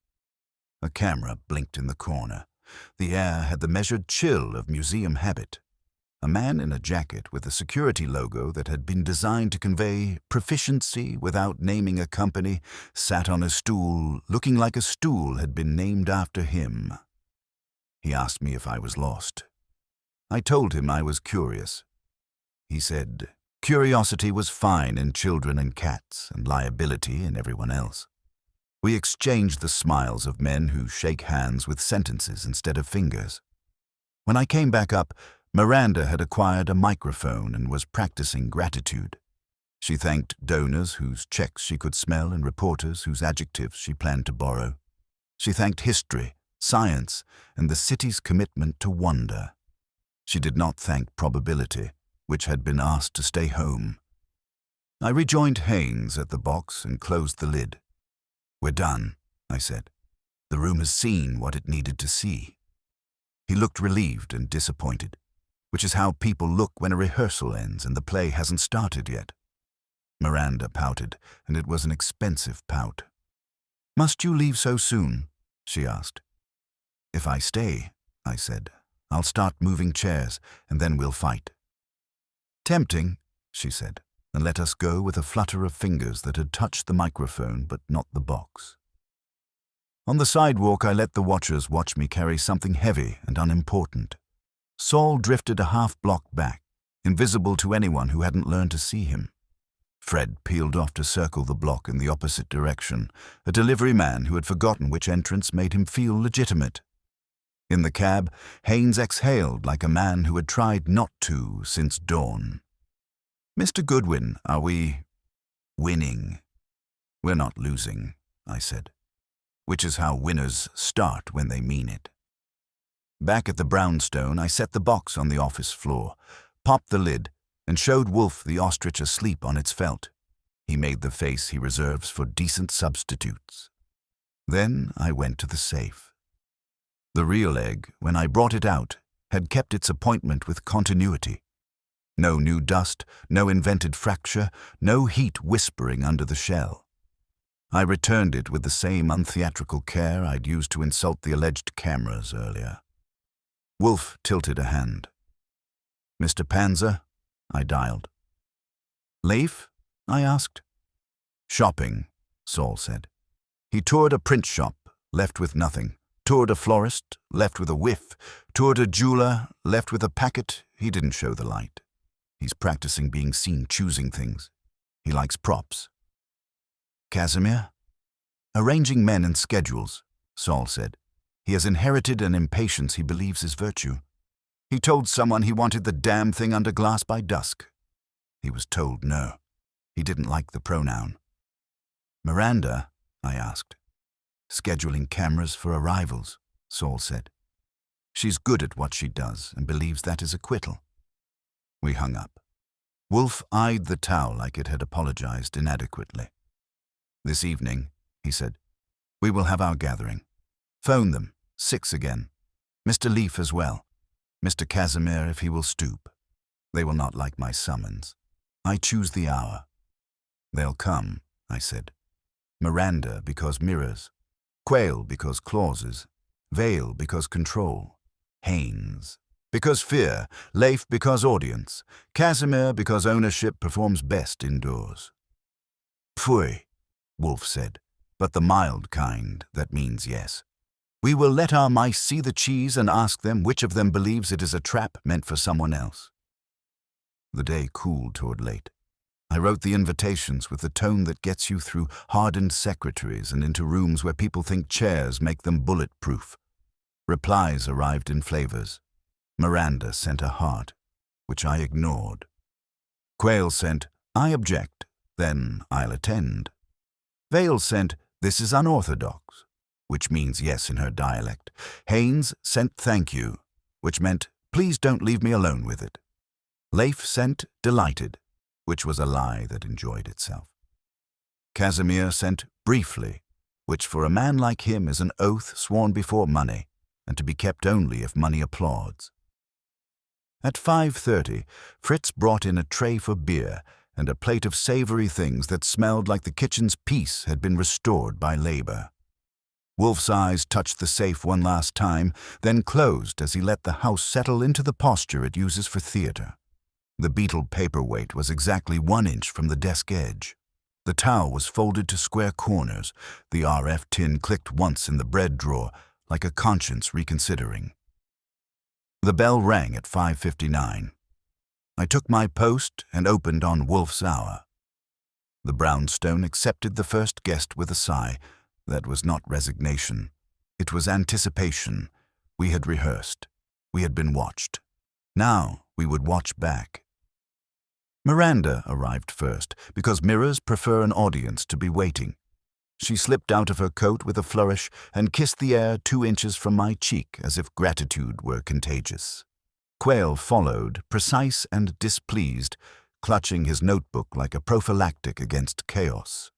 A camera blinked in the corner. The air had the measured chill of museum habit. A man in a jacket with a security logo that had been designed to convey proficiency without naming a company sat on a stool, looking like a stool had been named after him. He asked me if I was lost. I told him I was curious. He said, curiosity was fine in children and cats, and liability in everyone else. We exchanged the smiles of men who shake hands with sentences instead of fingers. When I came back up, Miranda had acquired a microphone and was practicing gratitude. She thanked donors whose checks she could smell and reporters whose adjectives she planned to borrow. She thanked history, science, and the city's commitment to wonder. She did not thank probability, which had been asked to stay home. I rejoined Haynes at the box and closed the lid. We're done, I said. The room has seen what it needed to see. He looked relieved and disappointed, which is how people look when a rehearsal ends and the play hasn't started yet. Miranda pouted, and it was an expensive pout. Must you leave so soon? She asked. If I stay, I said, I'll start moving chairs, and then we'll fight. Tempting, she said, and let us go with a flutter of fingers that had touched the microphone but not the box. On the sidewalk, I let the watchers watch me carry something heavy and unimportant. Saul drifted a half-block back, invisible to anyone who hadn't learned to see him. Fred peeled off to circle the block in the opposite direction, a delivery man who had forgotten which entrance made him feel legitimate. In the cab, Haynes exhaled like a man who had tried not to since dawn. Mr. Goodwin, are we winning? We're not losing, I said, which is how winners start when they mean it. Back at the brownstone, I set the box on the office floor, popped the lid, and showed Wolfe the ostrich asleep on its felt. He made the face he reserves for decent substitutes. Then I went to the safe. The real egg, when I brought it out, had kept its appointment with continuity. No new dust, no invented fracture, no heat whispering under the shell. I returned it with the same untheatrical care I'd used to insult the alleged cameras earlier. Wolfe tilted a hand. Mr. Panzer? I dialed. Leif? I asked. Shopping, Saul said. He toured a print shop, left with nothing. Toured a florist, left with a whiff. Toured a jeweler, left with a packet. He didn't show the light. He's practicing being seen choosing things. He likes props. Casimir? Arranging men and schedules, Saul said. He has inherited an impatience he believes is virtue. He told someone he wanted the damn thing under glass by dusk. He was told no. He didn't like the pronoun. Miranda? I asked. Scheduling cameras for arrivals, Saul said. She's good at what she does and believes that is acquittal. We hung up. Wolfe eyed the towel like it had apologized inadequately. This evening, he said, we will have our gathering. Phone them, 6 again. Mr. Leif as well. Mr. Casimir if he will stoop. They will not like my summons. I choose the hour. They'll come, I said. Miranda because mirrors. Quail because clauses. Vale because control. Haynes because fear. Leif because audience. Casimir because ownership performs best indoors. Pfui, Wolfe said, but the mild kind that means yes. We will let our mice see the cheese and ask them which of them believes it is a trap meant for someone else. The day cooled toward late. I wrote the invitations with the tone that gets you through hardened secretaries and into rooms where people think chairs make them bulletproof. Replies arrived in flavors. Miranda sent a heart, which I ignored. Quayle sent, "I object, then I'll attend." Vale sent, "This is unorthodox," which means yes in her dialect. Haynes sent, "Thank you," which meant, "Please don't leave me alone with it." Leif sent, "Delighted," which was a lie that enjoyed itself. Casimir sent, "Briefly," which for a man like him is an oath sworn before money, and to be kept only if money applauds. At 5:30, Fritz brought in a tray for beer and a plate of savory things that smelled like the kitchen's peace had been restored by labor. Wolfe's eyes touched the safe one last time, then closed as he let the house settle into the posture it uses for theater. The beetled paperweight was exactly 1 inch from the desk edge. The towel was folded to square corners. The RF tin clicked once in the bread drawer, like a conscience reconsidering. The bell rang at 5:59. I took my post and opened on Wolfe's hour. The brownstone accepted the first guest with a sigh. That was not resignation. It was anticipation. We had rehearsed. We had been watched. Now we would watch back. Miranda arrived first, because mirrors prefer an audience to be waiting. She slipped out of her coat with a flourish and kissed the air 2 inches from my cheek as if gratitude were contagious. Quayle followed, precise and displeased, clutching his notebook like a prophylactic against chaos.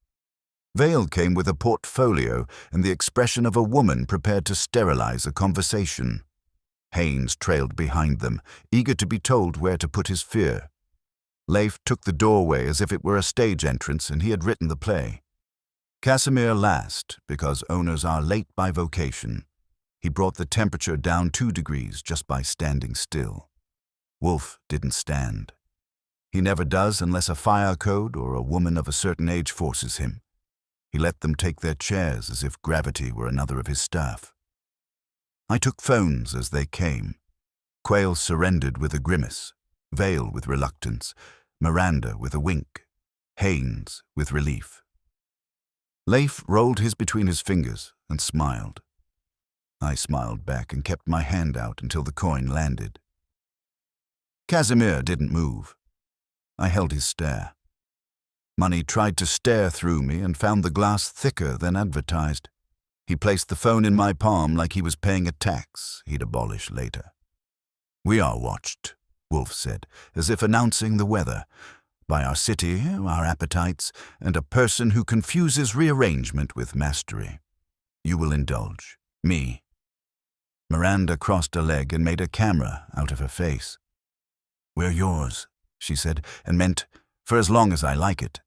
Vale came with a portfolio and the expression of a woman prepared to sterilize a conversation. Haynes trailed behind them, eager to be told where to put his fear. Leif took the doorway as if it were a stage entrance and he had written the play. Casimir last, because owners are late by vocation. He brought the temperature down 2 degrees just by standing still. Wolfe didn't stand. He never does unless a fire code or a woman of a certain age forces him. He let them take their chairs as if gravity were another of his staff. I took phones as they came. Quayle surrendered with a grimace, Vale with reluctance, Miranda with a wink, Haynes with relief. Leif rolled his between his fingers and smiled. I smiled back and kept my hand out until the coin landed. Casimir didn't move. I held his stare. Money tried to stare through me and found the glass thicker than advertised. He placed the phone in my palm like he was paying a tax he'd abolish later. "We are watched," Wolfe said, as if announcing the weather, "by our city, our appetites, and a person who confuses rearrangement with mastery. You will indulge. Me." Miranda crossed a leg and made a camera out of her face. "We're yours," she said, and meant, "for as long as I like it."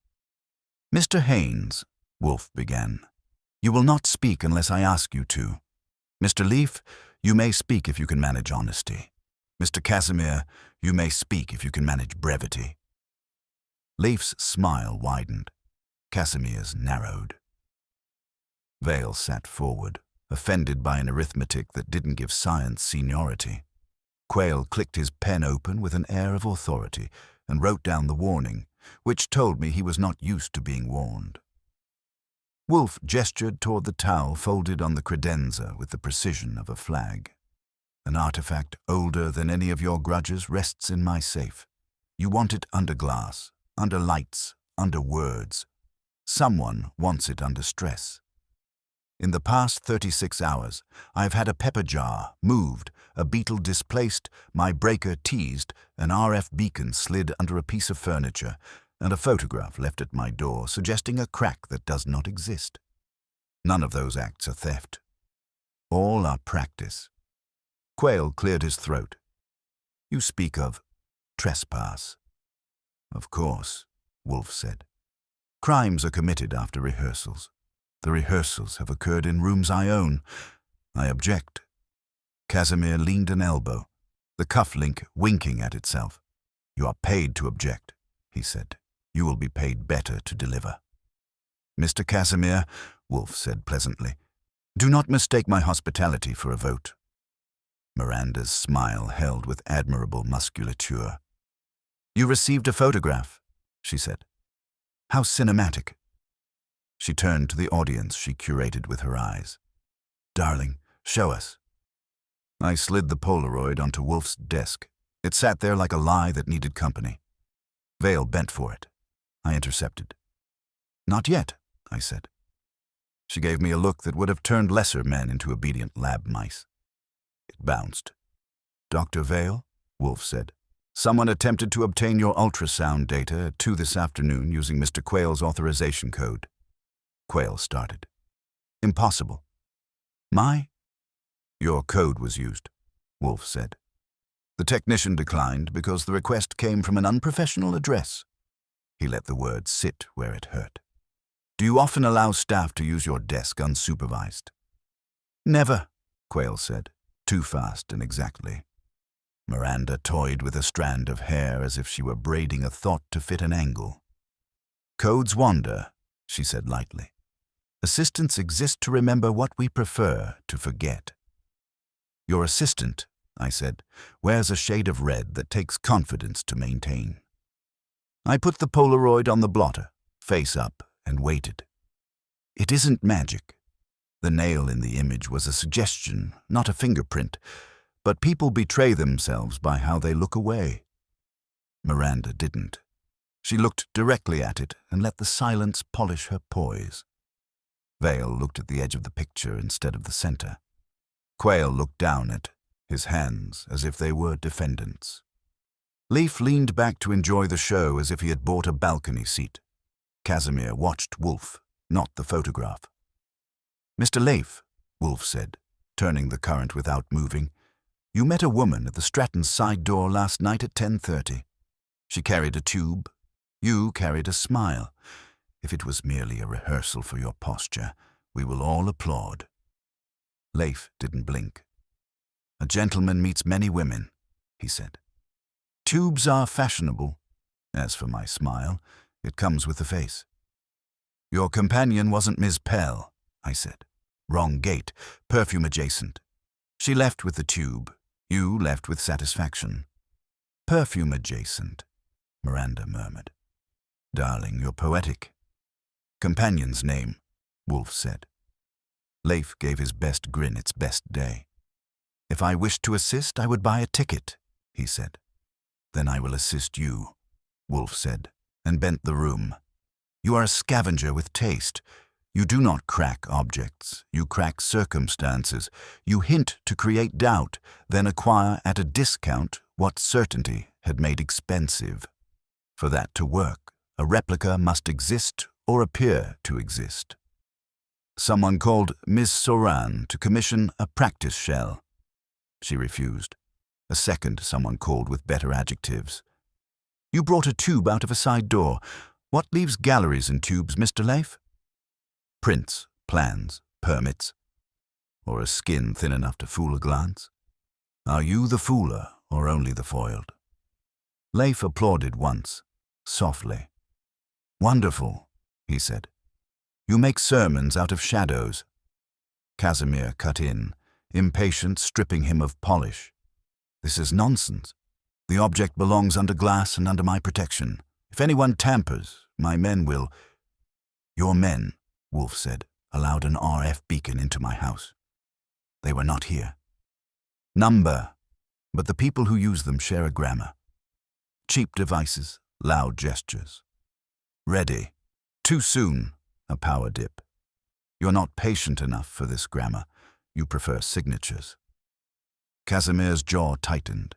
"Mr. Haynes," Wolfe began, "you will not speak unless I ask you to. Mr. Leif, you may speak if you can manage honesty. Mr. Casimir, you may speak if you can manage brevity." Leif's smile widened. Casimir's narrowed. Vale sat forward, offended by an arithmetic that didn't give science seniority. Quayle clicked his pen open with an air of authority and wrote down the warning, which told me he was not used to being warned. Wolfe gestured toward the towel folded on the credenza with the precision of a flag. "An artifact older than any of your grudges rests in my safe. You want it under glass, under lights, under words. Someone wants it under stress. In the past 36 hours, I've had a pepper jar moved, a beetle displaced, my breaker teased, an RF beacon slid under a piece of furniture, and a photograph left at my door suggesting a crack that does not exist. None of those acts are theft. All are practice." Quayle cleared his throat. "You speak of trespass." "Of course," Wolfe said. "Crimes are committed after rehearsals. The rehearsals have occurred in rooms I own. I object." Casimir leaned an elbow, the cufflink winking at itself. "You are paid to object," he said. "You will be paid better to deliver." "Mr. Casimir," Wolfe said pleasantly, "do not mistake my hospitality for a vote." Miranda's smile held with admirable musculature. "You received a photograph," she said. "How cinematic." She turned to the audience she curated with her eyes. "Darling, show us." I slid the Polaroid onto Wolfe's desk. It sat there like a lie that needed company. Vale bent for it. I intercepted. "Not yet," I said. She gave me a look that would have turned lesser men into obedient lab mice. It bounced. "Dr. Vale," Wolfe said, "someone attempted to obtain your ultrasound data at 2 this afternoon using Mr. Quayle's authorization code." Quayle started. "Impossible." "My?" "Your code was used," Wolfe said. "The technician declined because the request came from an unprofessional address." He let the word sit where it hurt. "Do you often allow staff to use your desk unsupervised?" "Never," Quayle said, too fast and exactly. Miranda toyed with a strand of hair as if she were braiding a thought to fit an angle. "Codes wander," she said lightly. "Assistants exist to remember what we prefer to forget." "Your assistant," I said, "wears a shade of red that takes confidence to maintain." I put the Polaroid on the blotter, face up, and waited. It isn't magic. The nail in the image was a suggestion, not a fingerprint, but people betray themselves by how they look away. Miranda didn't. She looked directly at it and let the silence polish her poise. Vale looked at the edge of the picture instead of the center. Quayle looked down at his hands as if they were defendants. Leif leaned back to enjoy the show as if he had bought a balcony seat. Casimir watched Wolfe, not the photograph. "Mr. Leif," Wolfe said, turning the current without moving, "you met a woman at the Stratton's side door last night at 10:30. She carried a tube. You carried a smile. If it was merely a rehearsal for your posture, we will all applaud." Leif didn't blink. "A gentleman meets many women," he said. "Tubes are fashionable. As for my smile, it comes with the face." "Your companion wasn't Ms. Pell," I said. "Wrong gate, perfume adjacent. She left with the tube. You left with satisfaction." "Perfume adjacent," Miranda murmured. "Darling, you're poetic." "Companion's name," Wolfe said. Leif gave his best grin its best day. "If I wished to assist, I would buy a ticket," he said. "Then I will assist you," Wolfe said, and bent the room. "You are a scavenger with taste. You do not crack objects. You crack circumstances. You hint to create doubt, then acquire at a discount what certainty had made expensive. For that to work, a replica must exist or appear to exist." "Someone called Miss Soran to commission a practice shell." She refused. A second someone called with better adjectives. "You brought a tube out of a side door. What leaves galleries in tubes, Mr. Leif?" "Prints, plans, permits. Or a skin thin enough to fool a glance? Are you the fooler or only the foiled?" Leif applauded once, softly. "Wonderful," he said. "You make sermons out of shadows." Casimir cut in, impatient, stripping him of polish. "This is nonsense. The object belongs under glass and under my protection. If anyone tampers, my men will—" "Your men," Wolfe said, "allowed an RF beacon into my house. They were not here. Number, but the people who use them share a grammar. Cheap devices, loud gestures. Ready. Too soon, a power dip. You're not patient enough for this grammar. You prefer signatures." Casimir's jaw tightened.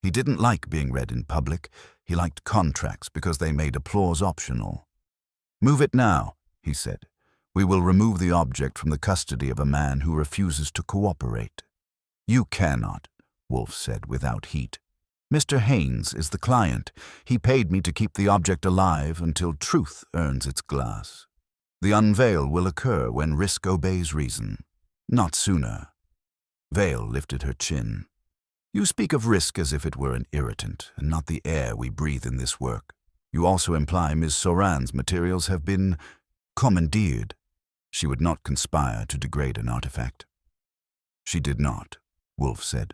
He didn't like being read in public. He liked contracts because they made applause optional. "Move it now," he said. "We will remove the object from the custody of a man who refuses to cooperate." "You cannot," Wolfe said without heat. "Mr. Haynes is the client. He paid me to keep the object alive until truth earns its glass. The unveil will occur when risk obeys reason, not sooner." Vale lifted her chin. "You speak of risk as if it were an irritant and not the air we breathe in this work. You also imply Ms. Soran's materials have been commandeered. She would not conspire to degrade an artifact." "She did not," Wolfe said.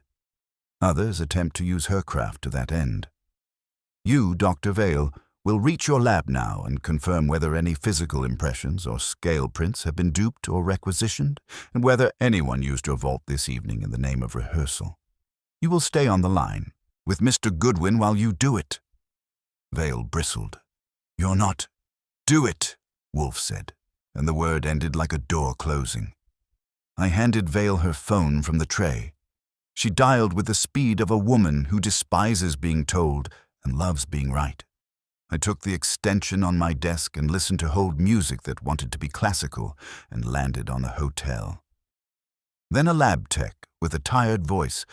"Others attempt to use her craft to that end. You, Dr. Vale, We'll reach your lab now and confirm whether any physical impressions or scale prints have been duped or requisitioned, and whether anyone used your vault this evening in the name of rehearsal. You will stay on the line with Mr. Goodwin while you do it." Vale bristled. "You're not—" "Do it," Wolfe said, and the word ended like a door closing. I handed Vale her phone from the tray. She dialed with the speed of a woman who despises being told and loves being right. I took the extension on my desk and listened to hold music that wanted to be classical and landed on a hotel. Then a lab tech with a tired voice.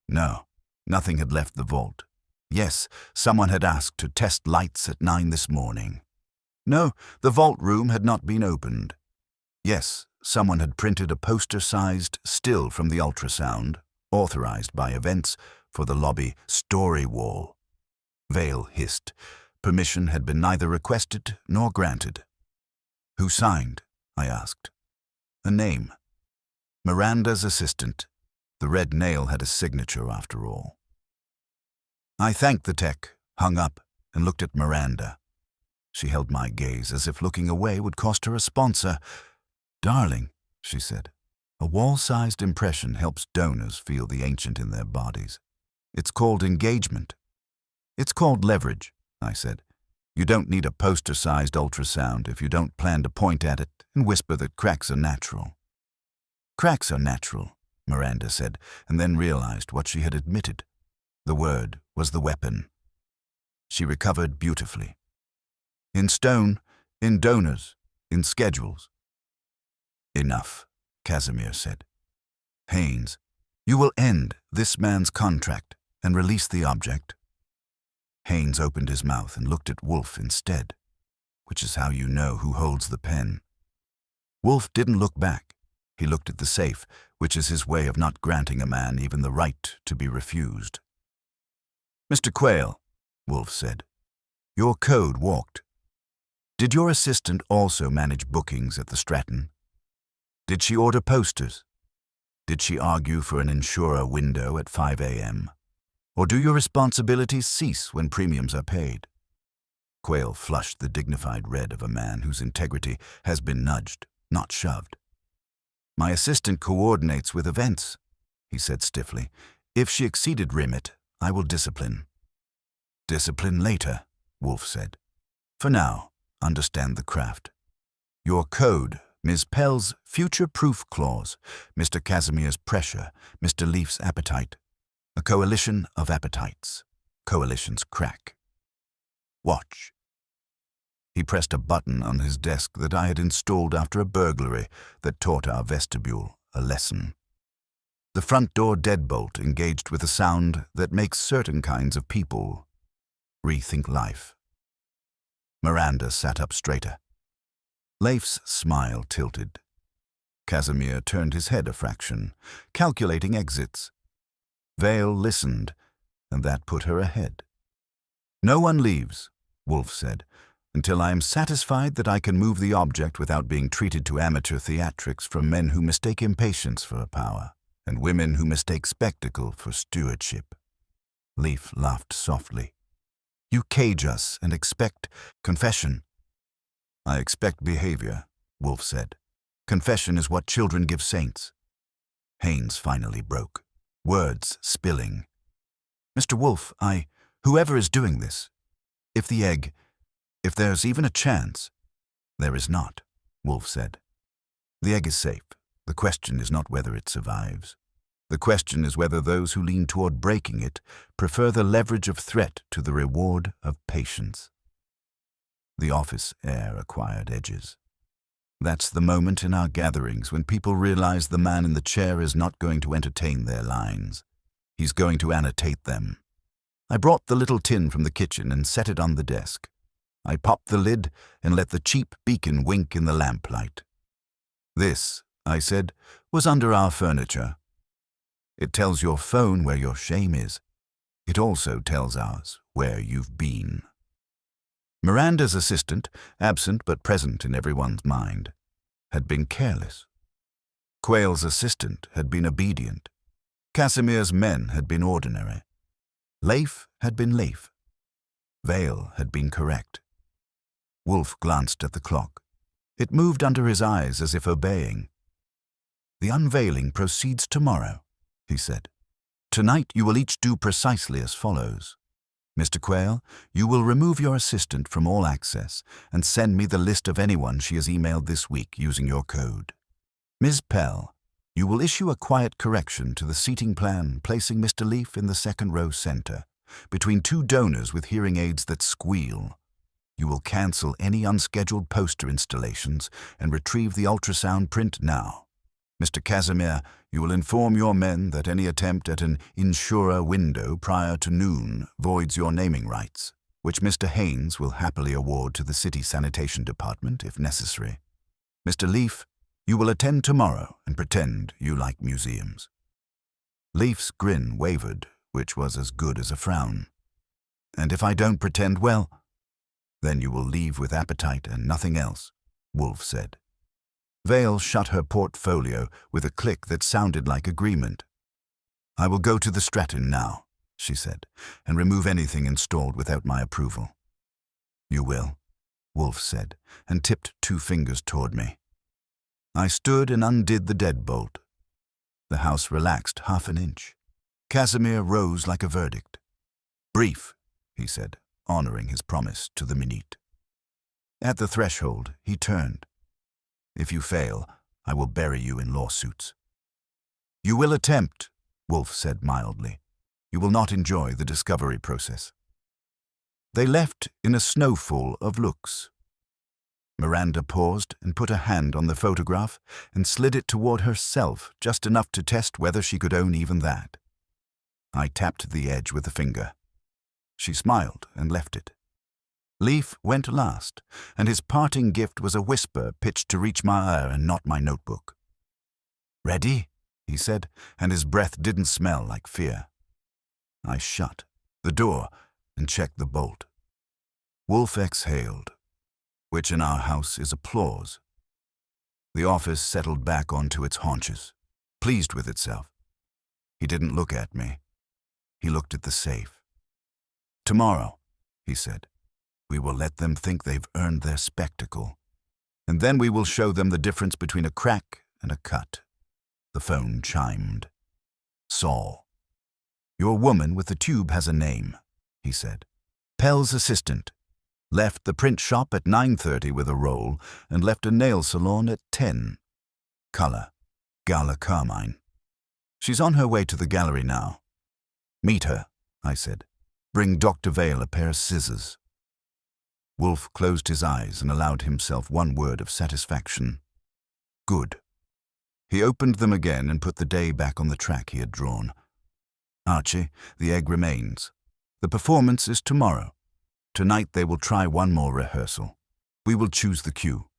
No, nothing had left the vault. Yes, someone had asked to test lights at 9 this morning. No, the vault room had not been opened. Yes, someone had printed a poster-sized still from the ultrasound, authorized by events, for the lobby story wall. Vale hissed. Permission had been neither requested nor granted. "Who signed?" I asked. A name. Miranda's assistant. The red nail had a signature after all. I thanked the tech, hung up, and looked at Miranda. She held my gaze as if looking away would cost her a sponsor. "Darling," she said, "a wall-sized impression helps donors feel the ancient in their bodies. It's called engagement." "It's called leverage," I said. "You don't need a poster-sized ultrasound if you don't plan to point at it and whisper that cracks are natural." "Cracks are natural," Miranda said, and then realized what she had admitted. The word was the weapon. She recovered beautifully. "In stone, in donors, in schedules." "Enough," Casimir said. "Haynes, you will end this man's contract and release the object." Haynes opened his mouth and looked at Wolfe instead, which is how you know who holds the pen. Wolfe didn't look back. He looked at the safe, which is his way of not granting a man even the right to be refused. "Mr. Quayle," Wolfe said, "your code walked. Did your assistant also manage bookings at the Stratton? Did she order posters? Did she argue for an insurer window at 5 a.m.? Or do your responsibilities cease when premiums are paid?" Quayle flushed the dignified red of a man whose integrity has been nudged, not shoved. "My assistant coordinates with events," he said stiffly. "If she exceeded remit, I will discipline." "Discipline later," Wolfe said. "For now, understand the craft. Your code, Ms. Pell's future-proof clause, Mr. Casimir's pressure, Mr. Leaf's appetite. A coalition of appetites. Coalitions crack. Watch." He pressed a button on his desk that I had installed after a burglary that taught our vestibule a lesson. The front door deadbolt engaged with a sound that makes certain kinds of people rethink life. Miranda sat up straighter. Leif's smile tilted. Casimir turned his head a fraction, calculating exits. Vale listened, and that put her ahead. "No one leaves," Wolfe said, "until I am satisfied that I can move the object without being treated to amateur theatrics from men who mistake impatience for power, and women who mistake spectacle for stewardship." Leaf laughed softly. "You cage us and expect confession." "I expect behavior," Wolfe said. "Confession is what children give saints." Haynes finally broke, words spilling. "Mr. Wolfe, whoever is doing this, if there's even a chance—" "There is not," Wolfe said. "The egg is safe. The question is not whether it survives. The question is whether those who lean toward breaking it prefer the leverage of threat to the reward of patience." The office air acquired edges. That's the moment in our gatherings when people realize the man in the chair is not going to entertain their lines. He's going to annotate them. I brought the little tin from the kitchen and set it on the desk. I popped the lid and let the cheap beacon wink in the lamplight. "This," I said, "was under our furniture. It tells your phone where your shame is. It also tells ours where you've been." Miranda's assistant, absent but present in everyone's mind, had been careless. Quayle's assistant had been obedient. Casimir's men had been ordinary. Leif had been Leif. Vale had been correct. Wolfe glanced at the clock. It moved under his eyes as if obeying. "The unveiling proceeds tomorrow," he said. "Tonight you will each do precisely as follows. Mr. Quayle, you will remove your assistant from all access and send me the list of anyone she has emailed this week using your code. Ms. Pell, you will issue a quiet correction to the seating plan, placing Mr. Leaf in the second row center, between two donors with hearing aids that squeal. You will cancel any unscheduled poster installations and retrieve the ultrasound print now. Mr. Casimir, you will inform your men that any attempt at an insurer window prior to noon voids your naming rights, which Mr. Haynes will happily award to the City Sanitation Department if necessary. Mr. Leaf, you will attend tomorrow and pretend you like museums." Leaf's grin wavered, which was as good as a frown. "And if I don't pretend well?" "Then you will leave with appetite and nothing else," Wolfe said. Vale shut her portfolio with a click that sounded like agreement. "I will go to the Stratton now," she said, "and remove anything installed without my approval." "You will," Wolfe said, and tipped 2 fingers toward me. I stood and undid the deadbolt. The house relaxed half an inch. Casimir rose like a verdict. "Brief," he said, honoring his promise to the minute. At the threshold, he turned. "If you fail, I will bury you in lawsuits." "You will attempt," Wolfe said mildly. "You will not enjoy the discovery process." They left in a snowfall of looks. Miranda paused and put a hand on the photograph and slid it toward herself, just enough to test whether she could own even that. I tapped the edge with a finger. She smiled and left it. Leaf went last, and his parting gift was a whisper pitched to reach my ear and not my notebook. "Ready?" he said, and his breath didn't smell like fear. I shut the door and checked the bolt. Wolfe exhaled, which in our house is applause. The office settled back onto its haunches, pleased with itself. He didn't look at me. He looked at the safe. "Tomorrow," he said, "we will let them think they've earned their spectacle. And then we will show them the difference between a crack and a cut." The phone chimed. "Saul." "Your woman with the tube has a name," he said. "Pell's assistant. Left the print shop at 9:30 with a roll and left a nail salon at 10. Color, Gala Carmine. She's on her way to the gallery now." "Meet her," I said. "Bring Dr. Vale a pair of scissors." Wolfe closed his eyes and allowed himself one word of satisfaction. "Good." He opened them again and put the day back on the track he had drawn. "Archie, the egg remains. The performance is tomorrow. Tonight they will try one more rehearsal. We will choose the cue."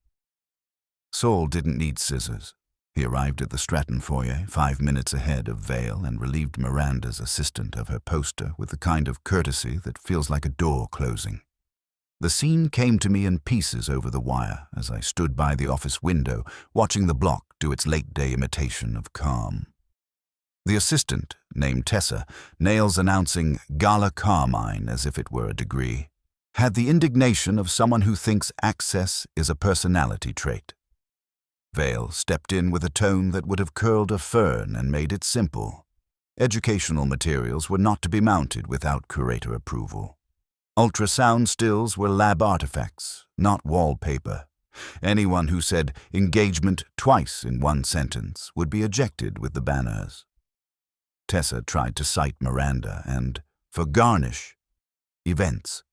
Saul didn't need scissors. He arrived at the Stratton foyer 5 minutes ahead of Vale and relieved Miranda's assistant of her poster with the kind of courtesy that feels like a door closing. The scene came to me in pieces over the wire as I stood by the office window, watching the block do its late-day imitation of calm. The assistant, named Tessa, nails announcing Gala Carmine as if it were a degree, had the indignation of someone who thinks access is a personality trait. Vale stepped in with a tone that would have curled a fern and made it simple. Educational materials were not to be mounted without curator approval. Ultrasound stills were lab artifacts, not wallpaper. Anyone who said engagement twice in one sentence would be ejected with the banners. Tessa tried to cite Miranda and, for garnish, events.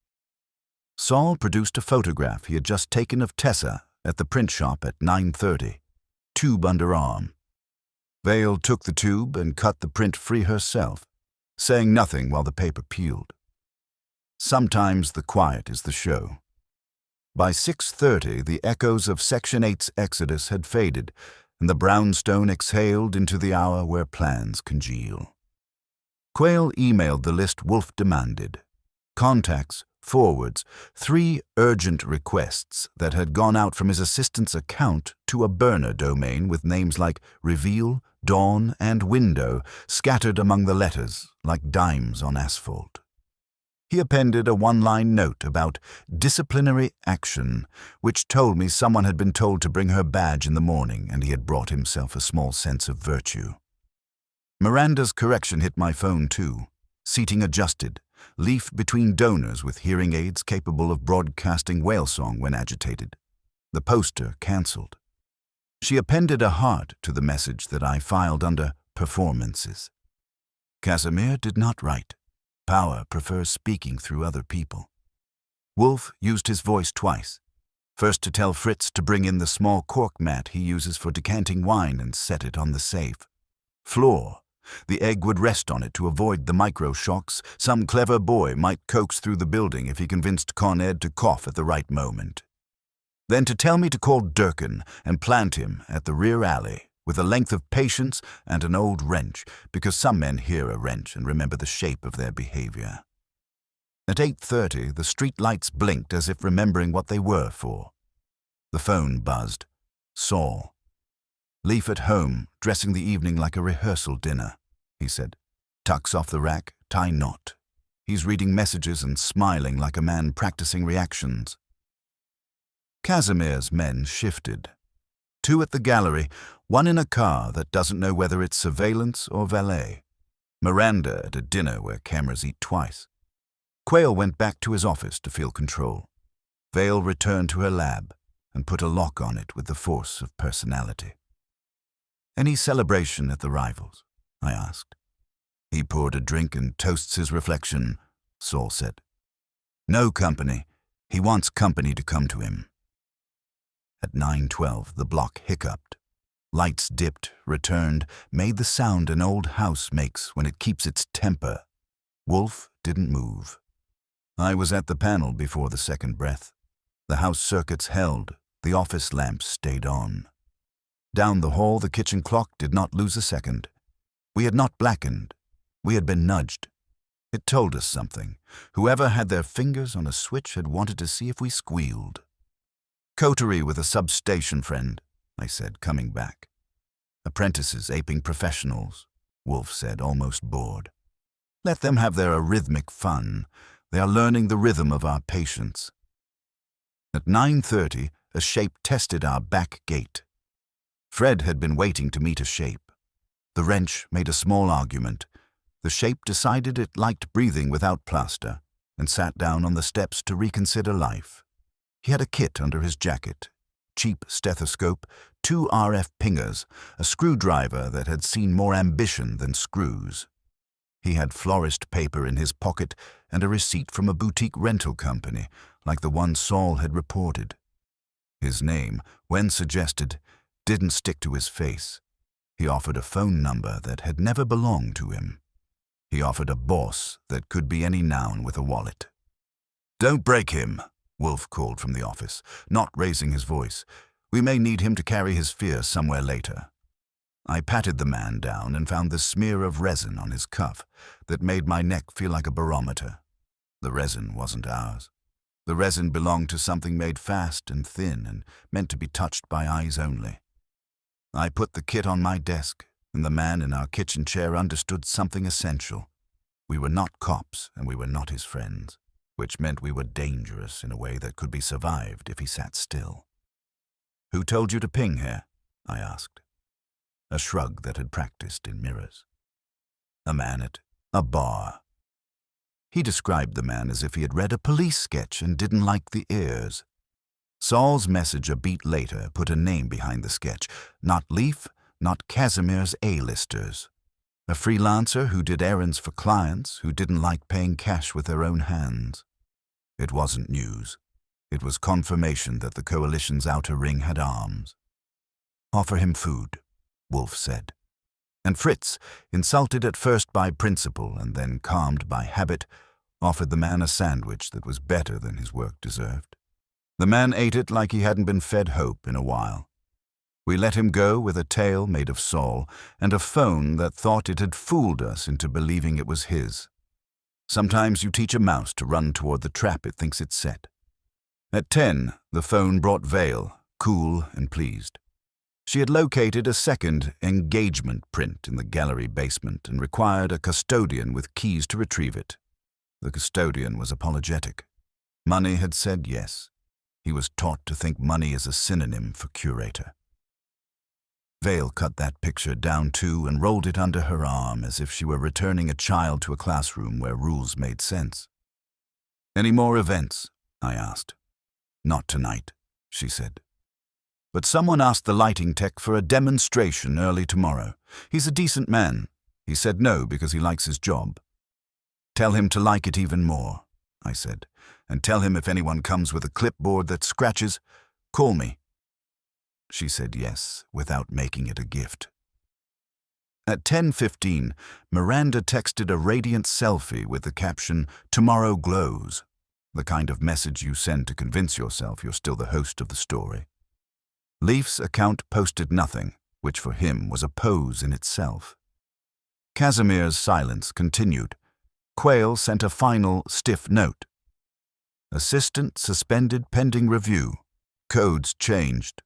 Saul produced a photograph he had just taken of Tessa at the print shop at 9:30, tube under arm. Vale took the tube and cut the print free herself, saying nothing while the paper peeled. Sometimes the quiet is the show. By 6:30, the echoes of Section 8's exodus had faded, and the brownstone exhaled into the hour where plans congeal. Quayle emailed the list Wolfe demanded. Contacts, forwards, 3 urgent requests that had gone out from his assistant's account to a burner domain with names like Reveal, Dawn, and Window scattered among the letters like dimes on asphalt. He appended a one-line note about disciplinary action, which told me someone had been told to bring her badge in the morning and he had brought himself a small sense of virtue. Miranda's correction hit my phone too. Seating adjusted. Leaf between donors with hearing aids capable of broadcasting whale song when agitated. The poster cancelled. She appended a heart to the message that I filed under performances. Casimir did not write. Power prefers speaking through other people. Wolfe used his voice twice. First to tell Fritz to bring in the small cork mat he uses for decanting wine and set it on the safe. Floor. The egg would rest on it to avoid the micro-shocks some clever boy might coax through the building if he convinced Con Ed to cough at the right moment. Then to tell me to call Durkin and plant him at the rear alley with a length of patience and an old wrench, because some men hear a wrench and remember the shape of their behavior. At 8:30, the street lights blinked as if remembering what they were for. The phone buzzed. Saul. Leaf at home, dressing the evening like a rehearsal dinner, he said. Tucks off the rack, tie knot. He's reading messages and smiling like a man practicing reactions. Casimir's men shifted. 2 at the gallery, 1 in a car that doesn't know whether it's surveillance or valet. Miranda at a dinner where cameras eat twice. Quayle went back to his office to feel control. Vale returned to her lab and put a lock on it with the force of personality. Any celebration at the rivals? I asked. He poured a drink and toasts his reflection, Saul said. No company. He wants company to come to him. At 9:12, the block hiccuped. Lights dipped, returned, made the sound an old house makes when it keeps its temper. Wolfe didn't move. I was at the panel before the second breath. The house circuits held, the office lamps stayed on. Down the hall, the kitchen clock did not lose a second. We had not blackened. We had been nudged. It told us something. Whoever had their fingers on a switch had wanted to see if we squealed. Coterie with a substation friend, I said, coming back. Apprentices aping professionals, Wolfe said, almost bored. Let them have their arrhythmic fun. They are learning the rhythm of our patience. At 9:30, a shape tested our back gate. Fred had been waiting to meet a shape. The wrench made a small argument. The shape decided it liked breathing without plaster and sat down on the steps to reconsider life. He had a kit under his jacket, cheap stethoscope, 2 RF pingers, a screwdriver that had seen more ambition than screws. He had florist paper in his pocket and a receipt from a boutique rental company, like the one Saul had reported. His name, when suggested, didn't stick to his face. He offered a phone number that had never belonged to him. He offered a boss that could be any noun with a wallet. Don't break him, Wolfe called from the office, not raising his voice. We may need him to carry his fear somewhere later. I patted the man down and found the smear of resin on his cuff that made my neck feel like a barometer. The resin wasn't ours. The resin belonged to something made fast and thin and meant to be touched by eyes only. I put the kit on my desk, and the man in our kitchen chair understood something essential. We were not cops, and we were not his friends, which meant we were dangerous in a way that could be survived if he sat still. Who told you to ping here? I asked. A shrug that had practiced in mirrors. A man at a bar. He described the man as if he had read a police sketch and didn't like the ears. Saul's message a beat later put a name behind the sketch, not Leaf, not Casimir's A-listers. A freelancer who did errands for clients who didn't like paying cash with their own hands. It wasn't news. It was confirmation that the coalition's outer ring had arms. Offer him food, Wolfe said. And Fritz, insulted at first by principle and then calmed by habit, offered the man a sandwich that was better than his work deserved. The man ate it like he hadn't been fed hope in a while. We let him go with a tale made of Saul and a phone that thought it had fooled us into believing it was his. Sometimes you teach a mouse to run toward the trap it thinks it's set. At 10, the phone brought Vale, cool and pleased. She had located a second engagement print in the gallery basement and required a custodian with keys to retrieve it. The custodian was apologetic. Money had said yes. He was taught to think money is a synonym for curator. Vale cut that picture down too and rolled it under her arm as if she were returning a child to a classroom where rules made sense. "Any more events?" I asked. "Not tonight," she said. "But someone asked the lighting tech for a demonstration early tomorrow. He's a decent man. He said no because he likes his job." "Tell him to like it even more," I said, "and tell him if anyone comes with a clipboard that scratches, call me." She said yes, without making it a gift. At 10:15, Miranda texted a radiant selfie with the caption, "Tomorrow glows," the kind of message you send to convince yourself you're still the host of the story. Leif's account posted nothing, which for him was a pose in itself. Casimir's silence continued. Quayle sent a final, stiff note. "Assistant suspended pending review. Codes changed."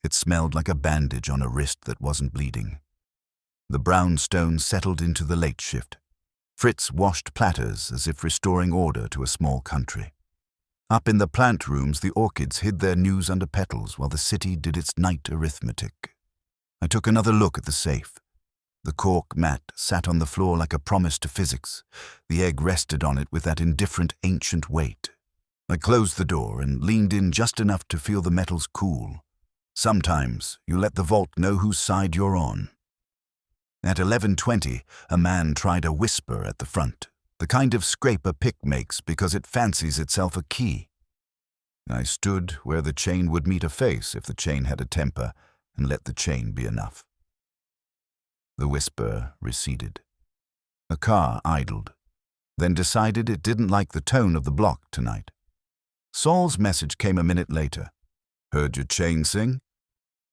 It smelled like a bandage on a wrist that wasn't bleeding. The brownstone settled into the late shift. Fritz washed platters as if restoring order to a small country. Up in the plant rooms, the orchids hid their news under petals while the city did its night arithmetic. I took another look at the safe. The cork mat sat on the floor like a promise to physics. The egg rested on it with that indifferent ancient weight. I closed the door and leaned in just enough to feel the metals cool. Sometimes you let the vault know whose side you're on. At 11:20, a man tried a whisper at the front, the kind of scrape a pick makes because it fancies itself a key. I stood where the chain would meet a face if the chain had a temper, and let the chain be enough. The whisper receded. A car idled, then decided it didn't like the tone of the block tonight. Saul's message came a minute later. "Heard your chain sing?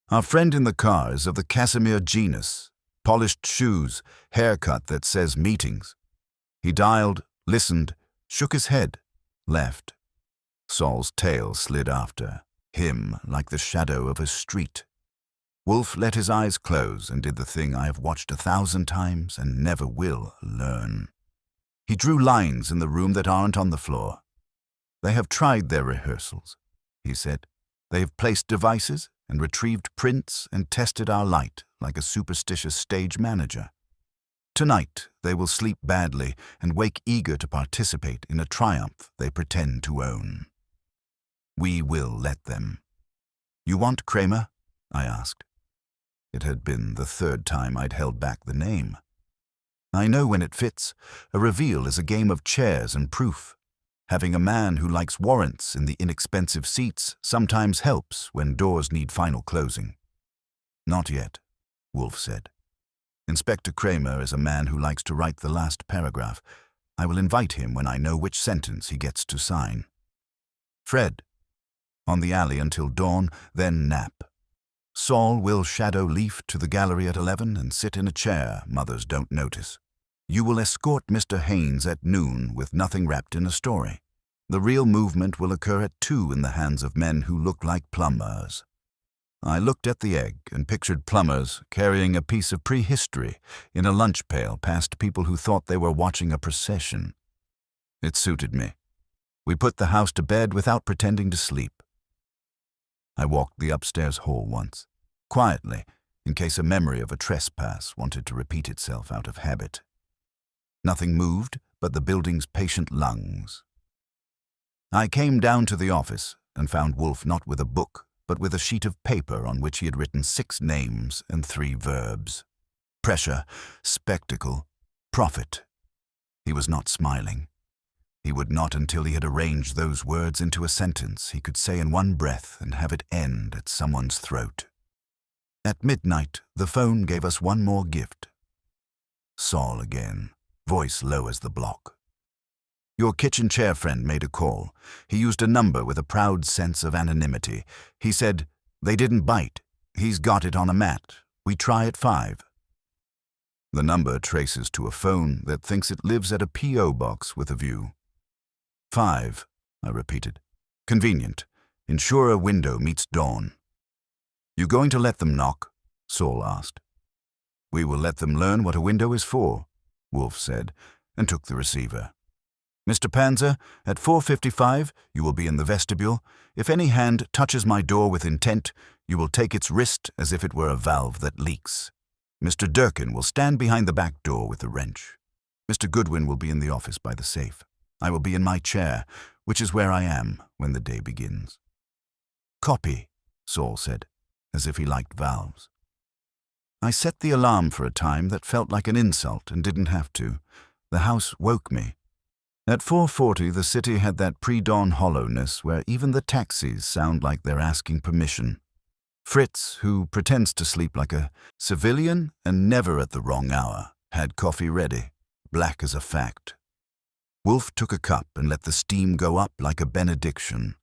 Our friend in the car is of the Casimir genus. Polished shoes, haircut that says meetings." He dialed, listened, shook his head, left. Saul's tail slid after him like the shadow of a street. Wolfe let his eyes close and did the thing I have watched 1,000 times and never will learn. He drew lines in the room that aren't on the floor. "They have tried their rehearsals," he said. "They have placed devices and retrieved prints and tested our light like a superstitious stage manager. Tonight they will sleep badly and wake eager to participate in a triumph they pretend to own. We will let them." "You want Kramer?" I asked. It had been the 3rd time I'd held back the name. I know when it fits. A reveal is a game of chairs and proof. Having a man who likes warrants in the inexpensive seats sometimes helps when doors need final closing. "Not yet," Wolfe said. "Inspector Kramer is a man who likes to write the last paragraph. I will invite him when I know which sentence he gets to sign." "Fred." "On the alley until dawn, then nap. Saul will shadow Leif to the gallery at 11 and sit in a chair mothers don't notice. You will escort Mr. Haynes at noon with nothing wrapped in a story. The real movement will occur at 2 in the hands of men who look like plumbers." I looked at the egg and pictured plumbers carrying a piece of prehistory in a lunch pail past people who thought they were watching a procession. It suited me. We put the house to bed without pretending to sleep. I walked the upstairs hall once, quietly, in case a memory of a trespass wanted to repeat itself out of habit. Nothing moved but the building's patient lungs. I came down to the office and found Wolfe not with a book, but with a sheet of paper on which he had written 6 names and 3 verbs. Pressure, spectacle, profit. He was not smiling. He would not until he had arranged those words into a sentence he could say in one breath and have it end at someone's throat. At midnight, the phone gave us one more gift. Saul again, voice low as the block. "Your kitchen chair friend made a call. He used a number with a proud sense of anonymity. He said, 'They didn't bite. He's got it on a mat. We try at 5. The number traces to a phone that thinks it lives at a P.O. box with a view. 5, I repeated. "Convenient. Ensure a window meets dawn." "You going to let them knock?" Saul asked. "We will let them learn what a window is for," Wolfe said, and took the receiver. Mr. Panzer, at 4:55, you will be in the vestibule. If any hand touches my door with intent, you will take its wrist as if it were a valve that leaks. Mr. Durkin will stand behind the back door with the wrench. Mr. Goodwin will be in the office by the safe. I will be in my chair, which is where I am when the day begins. Copy, Saul said, as if he liked valves. I set the alarm for a time that felt like an insult and didn't have to. The house woke me. At 4:40, the city had that pre-dawn hollowness where even the taxis sound like they're asking permission. Fritz, who pretends to sleep like a civilian and never at the wrong hour, had coffee ready, black as a fact. Wolfe took a cup and let the steam go up like a benediction.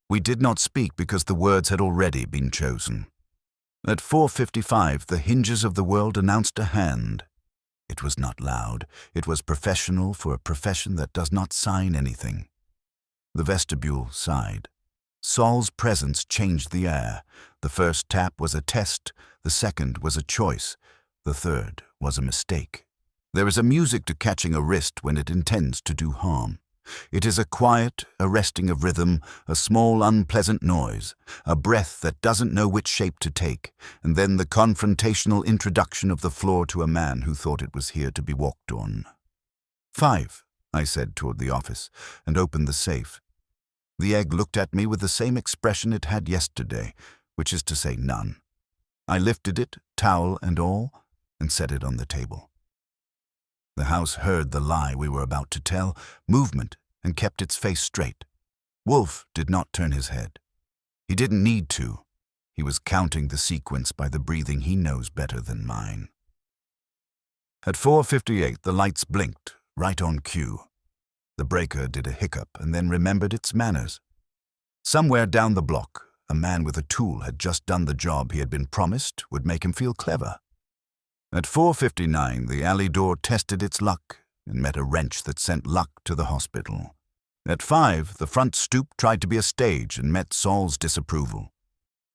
We did not speak because the words had already been chosen. At 4:55, the hinges of the world announced a hand. It was not loud. It was professional for a profession that does not sign anything. The vestibule sighed. Saul's presence changed the air. The first tap was a test. The second was a choice. The third was a mistake. There is a music to catching a wrist when it intends to do harm. It is a quiet arresting of rhythm, a small unpleasant noise, a breath that doesn't know which shape to take, and then the confrontational introduction of the floor to a man who thought it was here to be walked on. 5, I said toward the office, and opened the safe. The egg looked at me with the same expression it had yesterday, which is to say none. I lifted it, towel and all, and set it on the table. The house heard the lie we were about to tell, movement, and kept its face straight. Wolfe did not turn his head. He didn't need to. He was counting the sequence by the breathing he knows better than mine. At 4:58, the lights blinked, right on cue. The breaker did a hiccup and then remembered its manners. Somewhere down the block, a man with a tool had just done the job he had been promised would make him feel clever. At 4:59, the alley door tested its luck and met a wrench that sent luck to the hospital. At 5, the front stoop tried to be a stage and met Saul's disapproval.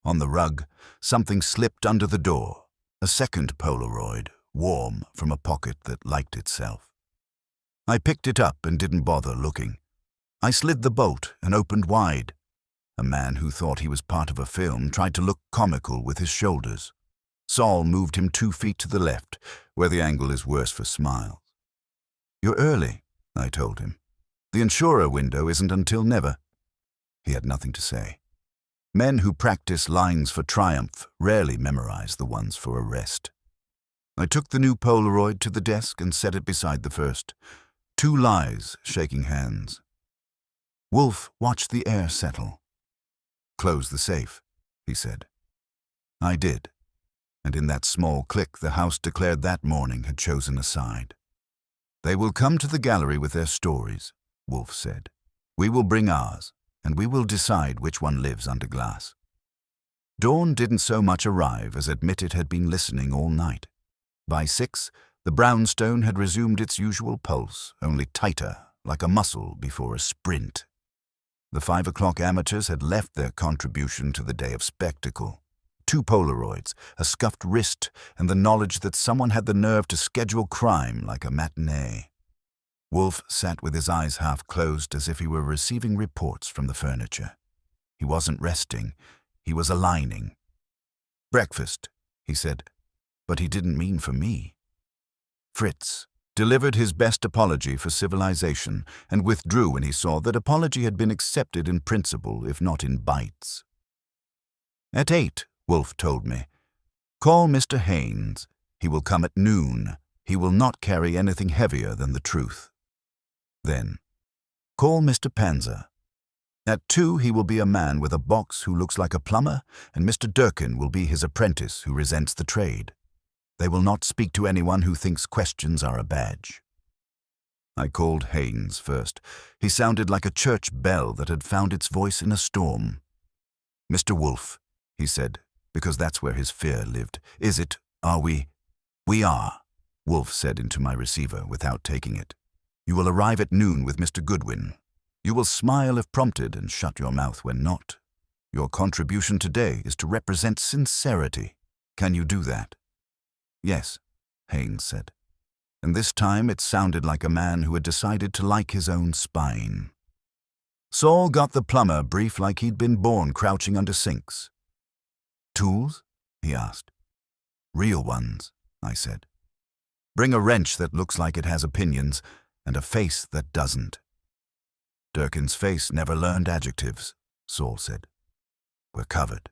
On the rug, something slipped under the door, a second Polaroid, warm from a pocket that liked itself. I picked it up and didn't bother looking. I slid the bolt and opened wide. A man who thought he was part of a film tried to look comical with his shoulders. Saul moved him 2 feet to the left, where the angle is worse for smiles. "You're early," I told him. "The insurer window isn't until never." He had nothing to say. Men who practice lines for triumph rarely memorize the ones for arrest. I took the new Polaroid to the desk and set it beside the first. 2 lies shaking hands. Wolfe watched the air settle. "Close the safe," he said. I did. And in that small click the house declared that morning had chosen a side. "They will come to the gallery with their stories," Wolfe said. "We will bring ours, and we will decide which one lives under glass." Dawn didn't so much arrive as admit it had been listening all night. By 6, the brownstone had resumed its usual pulse, only tighter, like a muscle before a sprint. The 5 o'clock amateurs had left their contribution to the day of spectacle. 2 Polaroids, a scuffed wrist, and the knowledge that someone had the nerve to schedule crime like a matinee. Wolfe sat with his eyes half closed as if he were receiving reports from the furniture. He wasn't resting. He was aligning. "Breakfast," he said, but he didn't mean for me. Fritz delivered his best apology for civilization and withdrew when he saw that apology had been accepted in principle, if not in bites. At 8, Wolfe told me, "Call Mr. Haynes. He will come at noon. He will not carry anything heavier than the truth." Then, "Call Mr. Panzer. At 2 he will be a man with a box who looks like a plumber, and Mr. Durkin will be his apprentice who resents the trade. They will not speak to anyone who thinks questions are a badge." I called Haynes first. He sounded like a church bell that had found its voice in a storm. "Mr. Wolfe," he said, because that's where his fear lived. "Is it? Are we?" "We are," Wolfe said into my receiver without taking it. "You will arrive at noon with Mr. Goodwin. You will smile if prompted and shut your mouth when not. Your contribution today is to represent sincerity. Can you do that?" "Yes," Haynes said. and this time it sounded like a man who had decided to like his own spine. Saul got the plumber brief like he'd been born crouching under sinks. "Tools?" he asked. "Real ones," I said. "Bring a wrench that looks like it has opinions and a face that doesn't." "Durkin's face never learned adjectives," Saul said. "We're covered."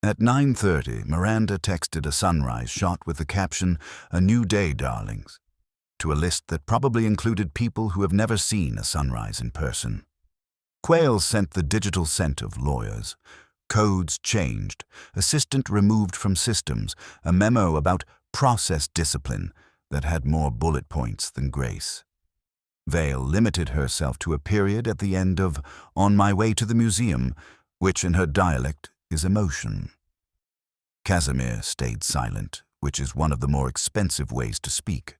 At 9:30, Miranda texted a sunrise shot with the caption, "A new day, darlings," to a list that probably included people who have never seen a sunrise in person. Quayle sent the digital scent of lawyers. Codes changed, assistant removed from systems, a memo about process discipline that had more bullet points than grace. Vale limited herself to a period at the end of "On my way to the museum," which in her dialect is emotion. Casimir stayed silent, which is one of the more expensive ways to speak.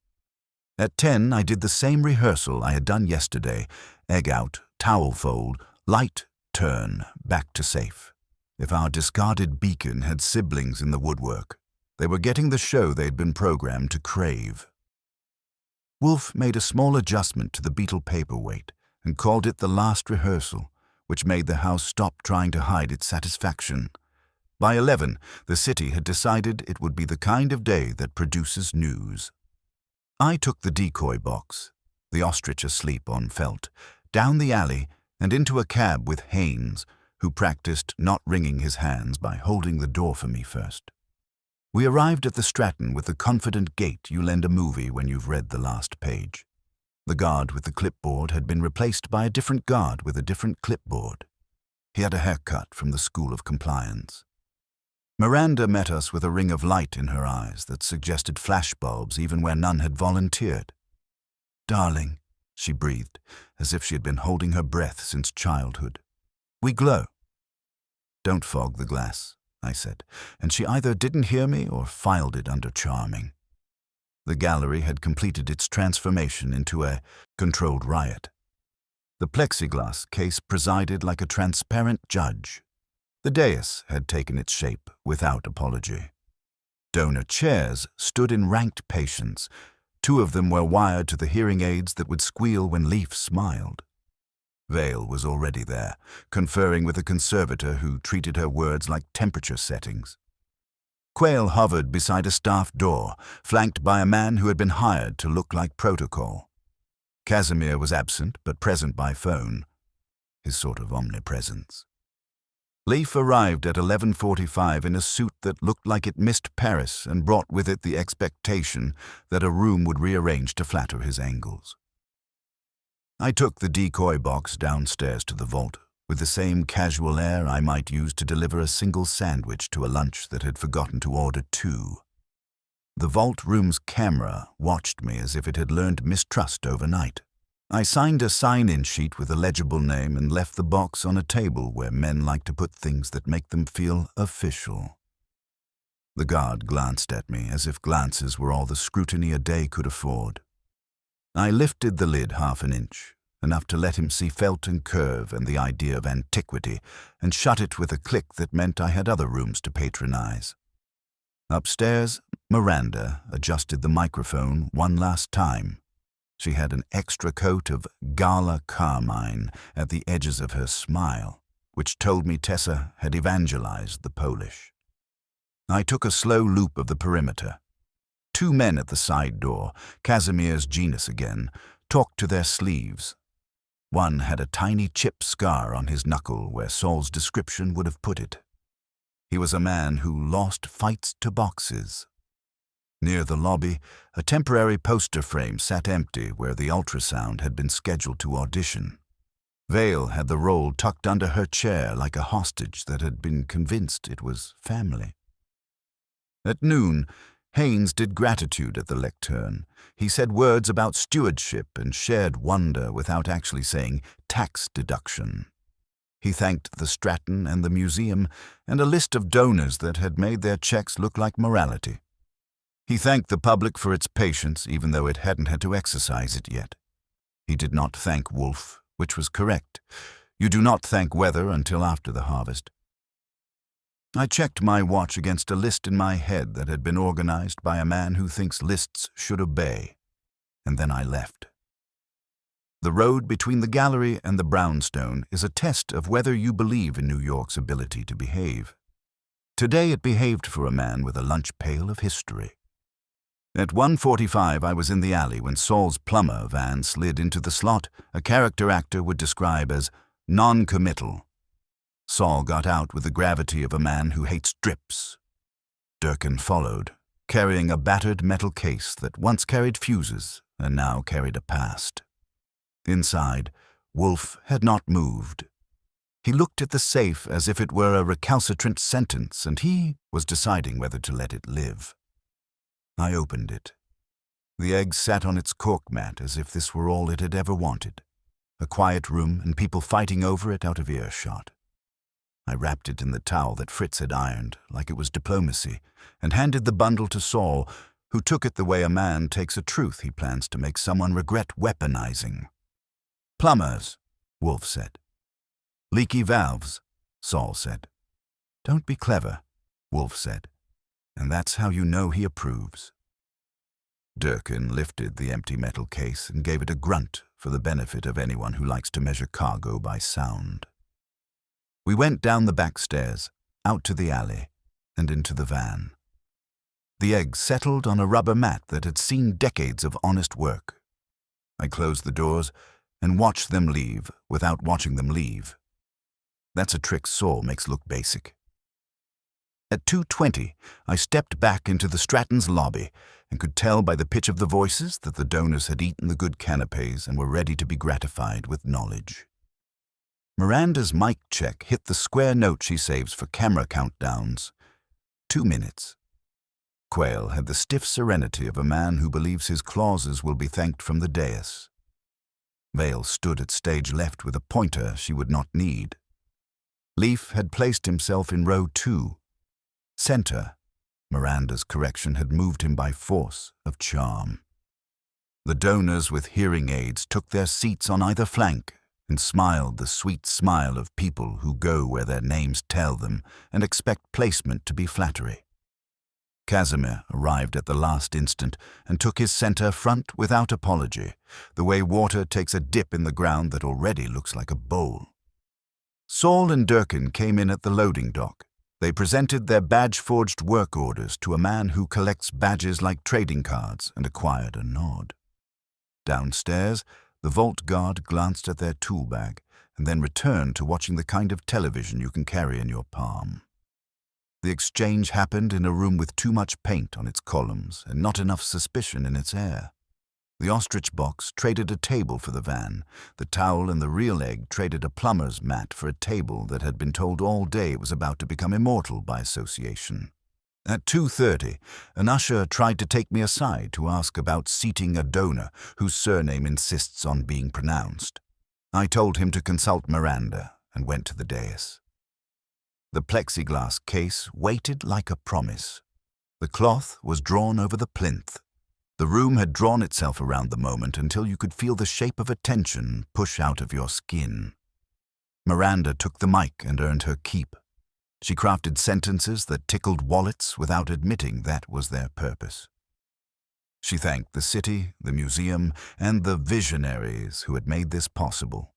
At 10, I did the same rehearsal I had done yesterday: egg out, towel fold, light, turn, back to safe. If our discarded beacon had siblings in the woodwork, they were getting the show they'd been programmed to crave. Wolfe made a small adjustment to the beetle paperweight and called it the last rehearsal, which made the house stop trying to hide its satisfaction. By 11, the city had decided it would be the kind of day that produces news. I took the decoy box, the ostrich asleep on felt, down the alley and into a cab with Haynes, who practiced not wringing his hands by holding the door for me first. We arrived at the Stratton with the confident gait you lend a movie when you've read the last page. The guard with the clipboard had been replaced by a different guard with a different clipboard. He had a haircut from the School of Compliance. Miranda met us with a ring of light in her eyes that suggested flashbulbs even where none had volunteered. "Darling," she breathed, as if she had been holding her breath since childhood. "We glow." "Don't fog the glass," I said, and she either didn't hear me or filed it under charming. The gallery had completed its transformation into a controlled riot. The plexiglass case presided like a transparent judge. The dais had taken its shape without apology. Donor chairs stood in ranked patience. 2 of them were wired to the hearing aids that would squeal when Leaf smiled. Vale was already there, conferring with a conservator who treated her words like temperature settings. Quayle hovered beside a staff door, flanked by a man who had been hired to look like protocol. Casimir was absent but present by phone, his sort of omnipresence. Leaf arrived at 11:45 in a suit that looked like it missed Paris and brought with it the expectation that a room would rearrange to flatter his angles. I took the decoy box downstairs to the vault, with the same casual air I might use to deliver a single sandwich to a lunch that had forgotten to order 2. The vault room's camera watched me as if it had learned mistrust overnight. I signed a sign-in sheet with a legible name and left the box on a table where men like to put things that make them feel official. The guard glanced at me as if glances were all the scrutiny a day could afford. I lifted the lid half an inch, enough to let him see felt and curve and the idea of antiquity, and shut it with a click that meant I had other rooms to patronize. Upstairs, Miranda adjusted the microphone one last time. She had an extra coat of gala carmine at the edges of her smile, which told me Tessa had evangelized the Polish. I took a slow loop of the perimeter. 2 men at the side door, Casimir's genus again, talked to their sleeves. One had a tiny chip scar on his knuckle where Saul's description would have put it. He was a man who lost fights to boxes. Near the lobby, a temporary poster frame sat empty where the ultrasound had been scheduled to audition. Vale had the role tucked under her chair like a hostage that had been convinced it was family. At noon, Haynes did gratitude at the lectern. He said words about stewardship and shared wonder without actually saying tax deduction. He thanked the Stratton and the museum and a list of donors that had made their checks look like morality. He thanked the public for its patience, even though it hadn't had to exercise it yet. He did not thank Wolfe, which was correct. You do not thank weather until after the harvest. I checked my watch against a list in my head that had been organized by a man who thinks lists should obey, and then I left. The road between the gallery and the brownstone is a test of whether you believe in New York's ability to behave. Today it behaved for a man with a lunch pail of history. At 1:45 I was in the alley when Saul's plumber van slid into the slot a character actor would describe as non-committal. Saul got out with the gravity of a man who hates drips. Durkin followed, carrying a battered metal case that once carried fuses and now carried a past. Inside, Wolfe had not moved. He looked at the safe as if it were a recalcitrant sentence, and he was deciding whether to let it live. I opened it. The egg sat on its cork mat as if this were all it had ever wanted. A quiet room and people fighting over it out of earshot. I wrapped it in the towel that Fritz had ironed, like it was diplomacy, and handed the bundle to Saul, who took it the way a man takes a truth he plans to make someone regret weaponizing. "Plumbers," Wolfe said. "Leaky valves," Saul said. "Don't be clever," Wolfe said. "And that's how you know he approves." Durkin lifted the empty metal case and gave it a grunt for the benefit of anyone who likes to measure cargo by sound. We went down the back stairs, out to the alley, and into the van. The egg settled on a rubber mat that had seen decades of honest work. I closed the doors and watched them leave without watching them leave. That's a trick Saul makes look basic. At 2:20, I stepped back into the Stratton's lobby and could tell by the pitch of the voices that the donors had eaten the good canapes and were ready to be gratified with knowledge. Miranda's mic check hit the square note she saves for camera countdowns. 2 minutes. Quayle had the stiff serenity of a man who believes his clauses will be thanked from the dais. Vale stood at stage left with a pointer she would not need. Leaf had placed himself in row 2. Center. Miranda's correction had moved him by force of charm. The donors with hearing aids took their seats on either flank and smiled the sweet smile of people who go where their names tell them and expect placement to be flattery. Casimir arrived at the last instant and took his center front without apology, the way water takes a dip in the ground that already looks like a bowl. Saul and Durkin came in at the loading dock. They presented their badge-forged work orders to a man who collects badges like trading cards and acquired a nod. Downstairs, the vault guard glanced at their tool bag and then returned to watching the kind of television you can carry in your palm. The exchange happened in a room with too much paint on its columns and not enough suspicion in its air. The ostrich box traded a table for the van. The towel and the real egg traded a plumber's mat for a table that had been told all day it was about to become immortal by association. At 2:30, an usher tried to take me aside to ask about seating a donor whose surname insists on being pronounced. I told him to consult Miranda and went to the dais. The plexiglass case waited like a promise. The cloth was drawn over the plinth. The room had drawn itself around the moment until you could feel the shape of attention push out of your skin. Miranda took the mic and earned her keep. She crafted sentences that tickled wallets without admitting that was their purpose. She thanked the city, the museum, and the visionaries who had made this possible.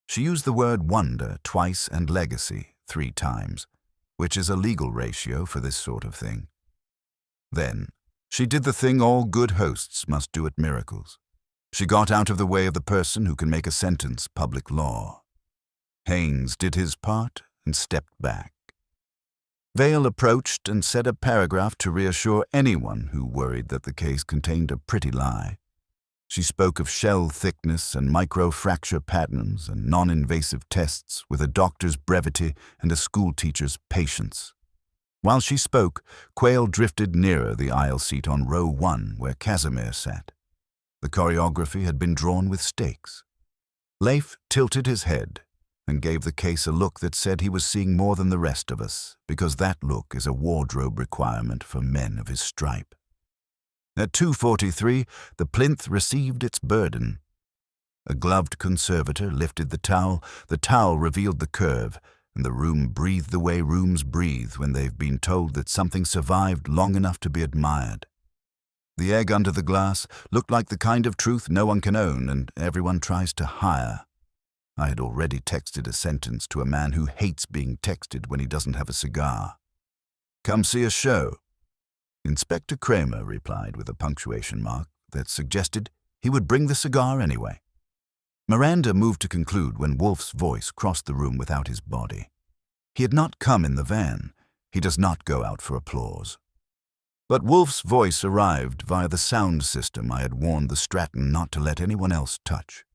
She used the word wonder twice and legacy 3 times, which is a legal ratio for this sort of thing. Then, she did the thing all good hosts must do at miracles. She got out of the way of the person who can make a sentence public law. Haynes did his part and stepped back. Vale approached and said a paragraph to reassure anyone who worried that the case contained a pretty lie. She spoke of shell thickness and microfracture patterns and non-invasive tests with a doctor's brevity and a schoolteacher's patience. While she spoke, Quayle drifted nearer the aisle seat on row 1 where Casimir sat. The choreography had been drawn with stakes. Leif tilted his head and gave the case a look that said he was seeing more than the rest of us, because that look is a wardrobe requirement for men of his stripe. At 2:43, the plinth received its burden. A gloved conservator lifted the towel revealed the curve, and the room breathed the way rooms breathe when they've been told that something survived long enough to be admired. The egg under the glass looked like the kind of truth no one can own and everyone tries to hire. I had already texted a sentence to a man who hates being texted when he doesn't have a cigar. "Come see a show." Inspector Kramer replied with a punctuation mark that suggested he would bring the cigar anyway. Miranda moved to conclude when Wolfe's voice crossed the room without his body. He had not come in the van. He does not go out for applause. But Wolfe's voice arrived via the sound system I had warned the Stratton not to let anyone else touch.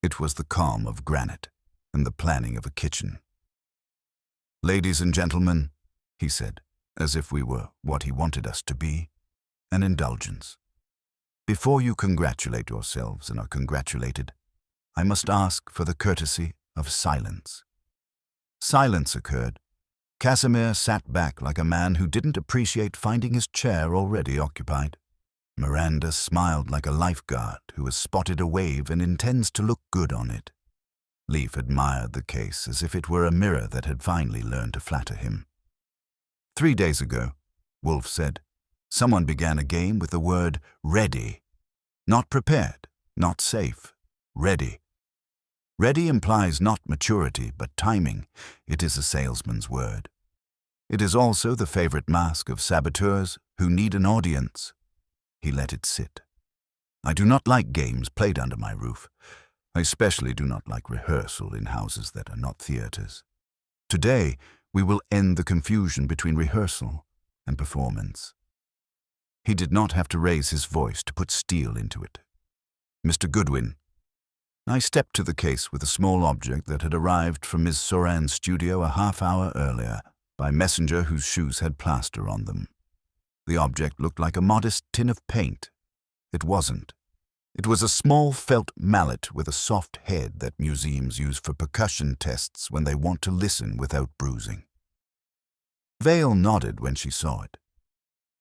It was the calm of granite and the planning of a kitchen. "Ladies and gentlemen," he said, as if we were what he wanted us to be, "an indulgence. Before you congratulate yourselves and are congratulated, I must ask for the courtesy of silence." Silence occurred. Casimir sat back like a man who didn't appreciate finding his chair already occupied. Miranda smiled like a lifeguard who has spotted a wave and intends to look good on it. Leaf admired the case as if it were a mirror that had finally learned to flatter him. 3 days ago, Wolfe said, someone began a game with the word ready. Not prepared, not safe, ready. Ready implies not maturity, but timing. It is a salesman's word. It is also the favorite mask of saboteurs who need an audience. He let it sit. I do not like games played under my roof. I especially do not like rehearsal in houses that are not theaters. Today, we will end the confusion between rehearsal and performance. He did not have to raise his voice to put steel into it. "Mr. Goodwin." I stepped to the case with a small object that had arrived from Ms. Soran's studio a half-hour earlier by messenger whose shoes had plaster on them. The object looked like a modest tin of paint. It wasn't. It was a small felt mallet with a soft head that museums use for percussion tests when they want to listen without bruising. Vale nodded when she saw it.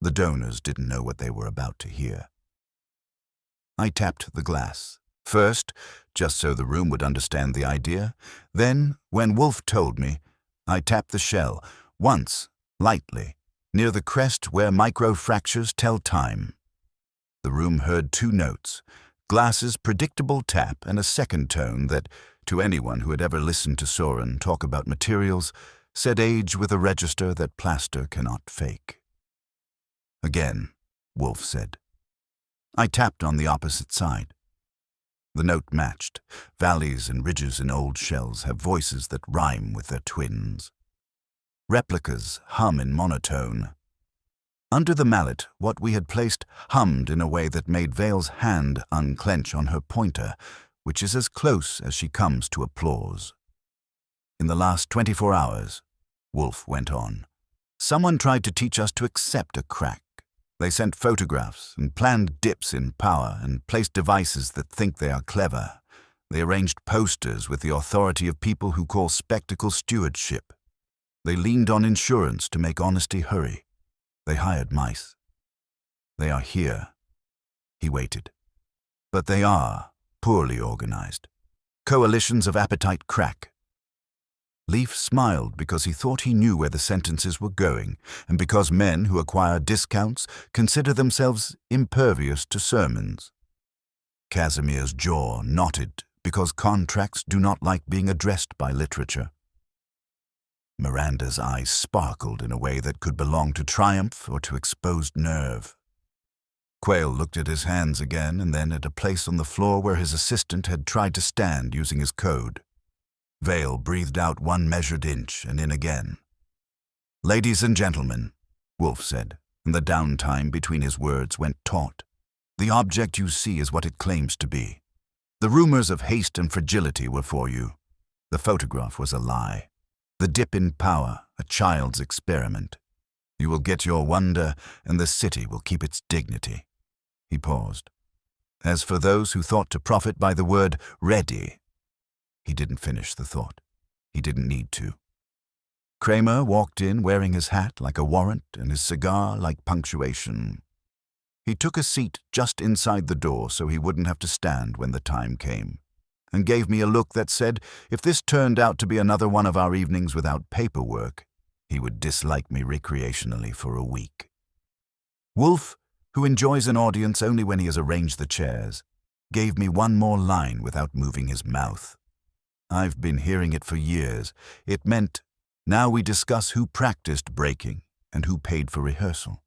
The donors didn't know what they were about to hear. I tapped the glass. First, just so the room would understand the idea. Then, when Wolfe told me, I tapped the shell, once, lightly, near the crest where microfractures tell time. The room heard 2 notes, glass's predictable tap and a second tone that, to anyone who had ever listened to Soran talk about materials, said age with a register that plaster cannot fake. Again, Wolfe said. I tapped on the opposite side. The note matched. Valleys and ridges in old shells have voices that rhyme with their twins. Replicas hum in monotone. Under the mallet, what we had placed hummed in a way that made Vale's hand unclench on her pointer, which is as close as she comes to applause. In the last 24 hours, Wolfe went on, someone tried to teach us to accept a crack. They sent photographs and planned dips in power and placed devices that think they are clever. They arranged posters with the authority of people who call spectacle stewardship. They leaned on insurance to make honesty hurry. They hired mice. They are here. He waited. But they are poorly organized. Coalitions of appetite crack. Leaf smiled because he thought he knew where the sentences were going, and because men who acquire discounts consider themselves impervious to sermons. Casimir's jaw knotted because contracts do not like being addressed by literature. Miranda's eyes sparkled in a way that could belong to triumph or to exposed nerve. Quayle looked at his hands again and then at a place on the floor where his assistant had tried to stand using his code. Vale breathed out 1 measured inch and in again. Ladies and gentlemen, Wolfe said, and the downtime between his words went taut. The object you see is what it claims to be. The rumors of haste and fragility were for you. The photograph was a lie. The dip in power, a child's experiment. You will get your wonder, and the city will keep its dignity. He paused. As for those who thought to profit by the word ready, he didn't finish the thought. He didn't need to. Kramer walked in wearing his hat like a warrant and his cigar like punctuation. He took a seat just inside the door so he wouldn't have to stand when the time came. and gave me a look that said if this turned out to be another one of our evenings without paperwork, he would dislike me recreationally for a week. Wolfe, who enjoys an audience only when he has arranged the chairs, gave me one more line without moving his mouth. I've been hearing it for years. It meant, now we discuss who practiced breaking and who paid for rehearsal.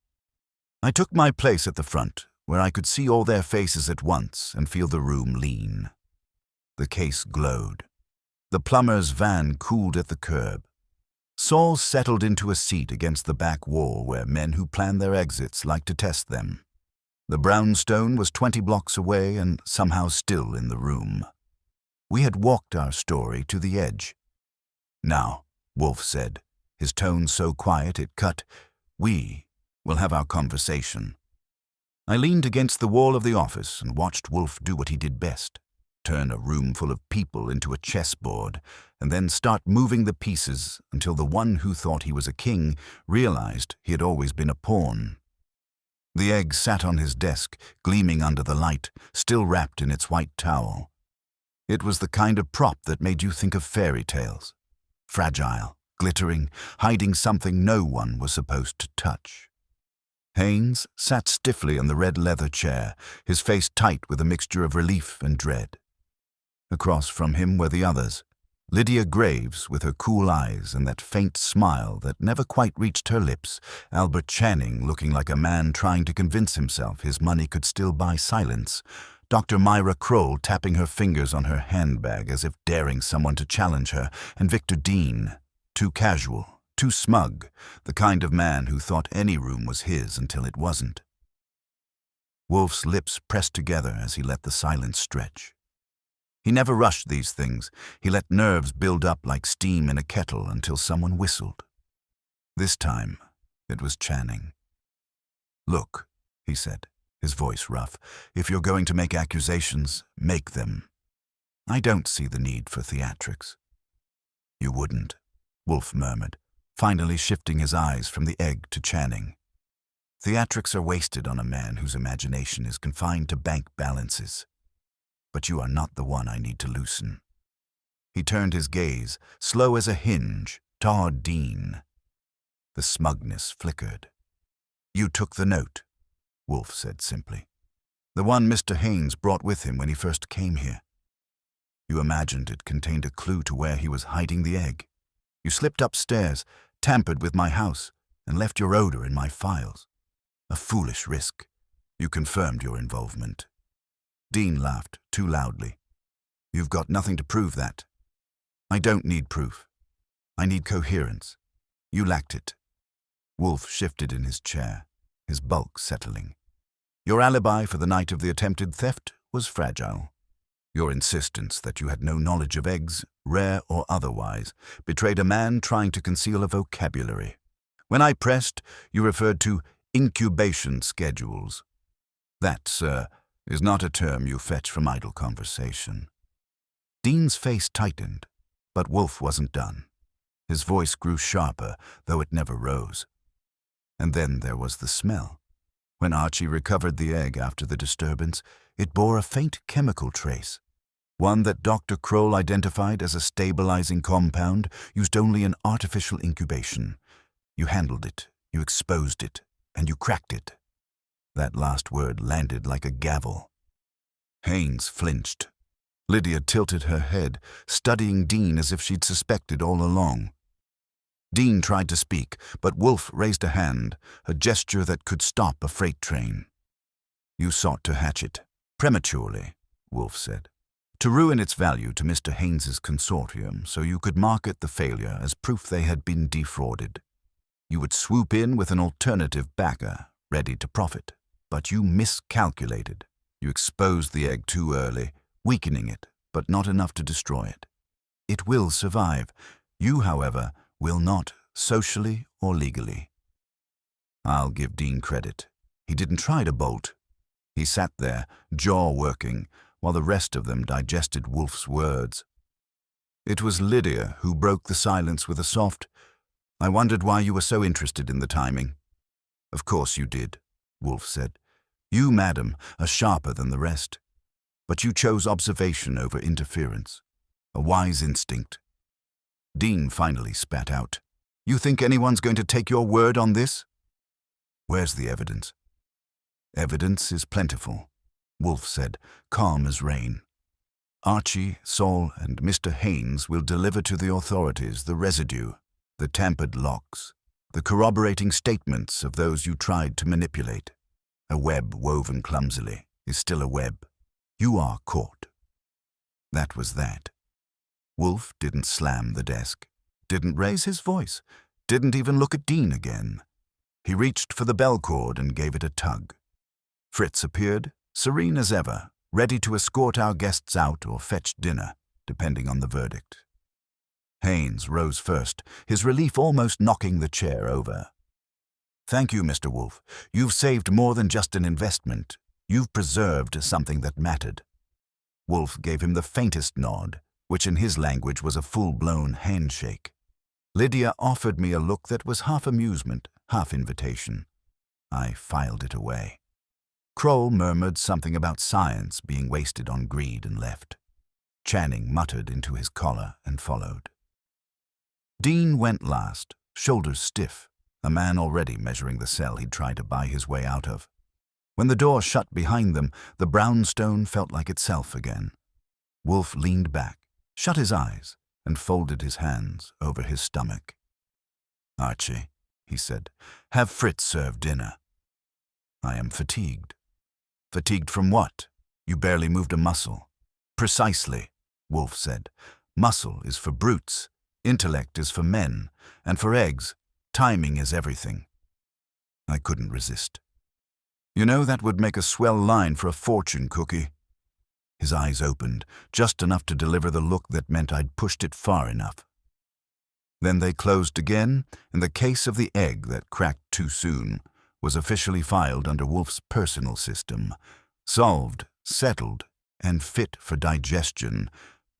I took my place at the front, where I could see all their faces at once and feel the room lean. The case glowed. The plumber's van cooled at the curb. Saul settled into a seat against the back wall where men who plan their exits like to test them. The brownstone was 20 blocks away and somehow still in the room. We had walked our story to the edge. Now, Wolfe said, his tone so quiet it cut, we will have our conversation. I leaned against the wall of the office and watched Wolfe do what he did best, turn a room full of people into a chessboard, and then start moving the pieces until the one who thought he was a king realized he had always been a pawn. The egg sat on his desk, gleaming under the light, still wrapped in its white towel. It was the kind of prop that made you think of fairy tales. Fragile, glittering, hiding something no one was supposed to touch. Haynes sat stiffly in the red leather chair, his face tight with a mixture of relief and dread. Across from him were the others, Lydia Graves with her cool eyes and that faint smile that never quite reached her lips, Albert Channing looking like a man trying to convince himself his money could still buy silence, Dr. Myra Kroll tapping her fingers on her handbag as if daring someone to challenge her, and Victor Dean, too casual, too smug, the kind of man who thought any room was his until it wasn't. Wolfe's lips pressed together as he let the silence stretch. He never rushed these things. He let nerves build up like steam in a kettle until someone whistled. This time, it was Channing. "Look," he said, his voice rough, "if you're going to make accusations, make them. I don't see the need for theatrics." "You wouldn't," Wolfe murmured, finally shifting his eyes from the egg to Channing. "Theatrics are wasted on a man whose imagination is confined to bank balances. But you are not the one I need to loosen." He turned his gaze, slow as a hinge, toward Dean. The smugness flickered. "You took the note," Wolfe said simply. "The one Mr. Haynes brought with him when he first came here. You imagined it contained a clue to where he was hiding the egg. You slipped upstairs, tampered with my house, and left your odor in my files. A foolish risk. You confirmed your involvement." Dean laughed, too loudly. "You've got nothing to prove that." "I don't need proof. I need coherence. You lacked it." Wolfe shifted in his chair, his bulk settling. "Your alibi for the night of the attempted theft was fragile. Your insistence that you had no knowledge of eggs, rare or otherwise, betrayed a man trying to conceal a vocabulary. When I pressed, you referred to incubation schedules. That, sir, is not a term you fetch from idle conversation." Dean's face tightened, but Wolfe wasn't done. His voice grew sharper, though it never rose. And then there was the smell. When Archie recovered the egg after the disturbance, it bore a faint chemical trace, one that Dr. Kroll identified as a stabilizing compound used only in artificial incubation. You handled it, you exposed it, and you cracked it. That last word landed like a gavel. Haynes flinched. Lydia tilted her head, studying Dean as if she'd suspected all along. Dean tried to speak, but Wolfe raised a hand, a gesture that could stop a freight train. "You sought to hatch it, prematurely," Wolfe said, "to ruin its value to Mr. Haynes's consortium so you could market the failure as proof they had been defrauded. You would swoop in with an alternative backer, ready to profit. But you miscalculated. You exposed the egg too early, weakening it, but not enough to destroy it. It will survive. You, however, will not, socially or legally." I'll give Dean credit. He didn't try to bolt. He sat there, jaw working, while the rest of them digested Wolfe's words. It was Lydia who broke the silence with a soft, "I wondered why you were so interested in the timing." "Of course you did," Wolfe said. "You, madam, are sharper than the rest. but you chose observation over interference. A wise instinct. Dean finally spat out. You think anyone's going to take your word on this? Where's the evidence? Evidence is plentiful, Wolfe said, calm as rain. Archie, Saul, and Mr. Haynes will deliver to the authorities the residue, the tampered locks, the corroborating statements of those you tried to manipulate. A web woven clumsily is still a web. You are caught. That was that. Wolfe didn't slam the desk, didn't raise his voice, didn't even look at Dean again. He reached for the bell cord and gave it a tug. Fritz appeared, serene as ever, ready to escort our guests out or fetch dinner, depending on the verdict. Haynes rose first, his relief almost knocking the chair over. Thank you, Mr. Wolfe. You've saved more than just an investment. You've preserved something that mattered. Wolfe gave him the faintest nod, which in his language was a full-blown handshake. Lydia offered me a look that was half amusement, half invitation. I filed it away. Kroll murmured something about science being wasted on greed and left. Channing muttered into his collar and followed. Dean went last, shoulders stiff, a man already measuring the cell he'd tried to buy his way out of. When the door shut behind them, the brownstone felt like itself again. Wolfe leaned back, shut his eyes, and folded his hands over his stomach. Archie, he said, have Fritz serve dinner. I am fatigued. Fatigued from what? You barely moved a muscle. Precisely, Wolfe said. Muscle is for brutes, intellect is for men, and for eggs, timing is everything. I couldn't resist. You know, that would make a swell line for a fortune cookie. His eyes opened, just enough to deliver the look that meant I'd pushed it far enough. Then they closed again, and the case of the egg that cracked too soon was officially filed under Wolfe's personal system, solved, settled, and fit for digestion,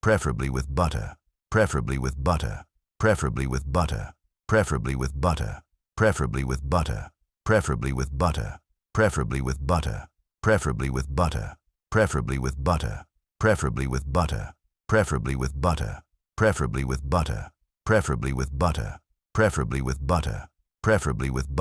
preferably with butter, preferably with butter, preferably with butter, preferably with butter, preferably with butter, preferably with butter, preferably with butter, preferably with butter, preferably with butter, preferably with butter, preferably with butter, preferably with butter, preferably with butter, preferably with butter, preferably with butter.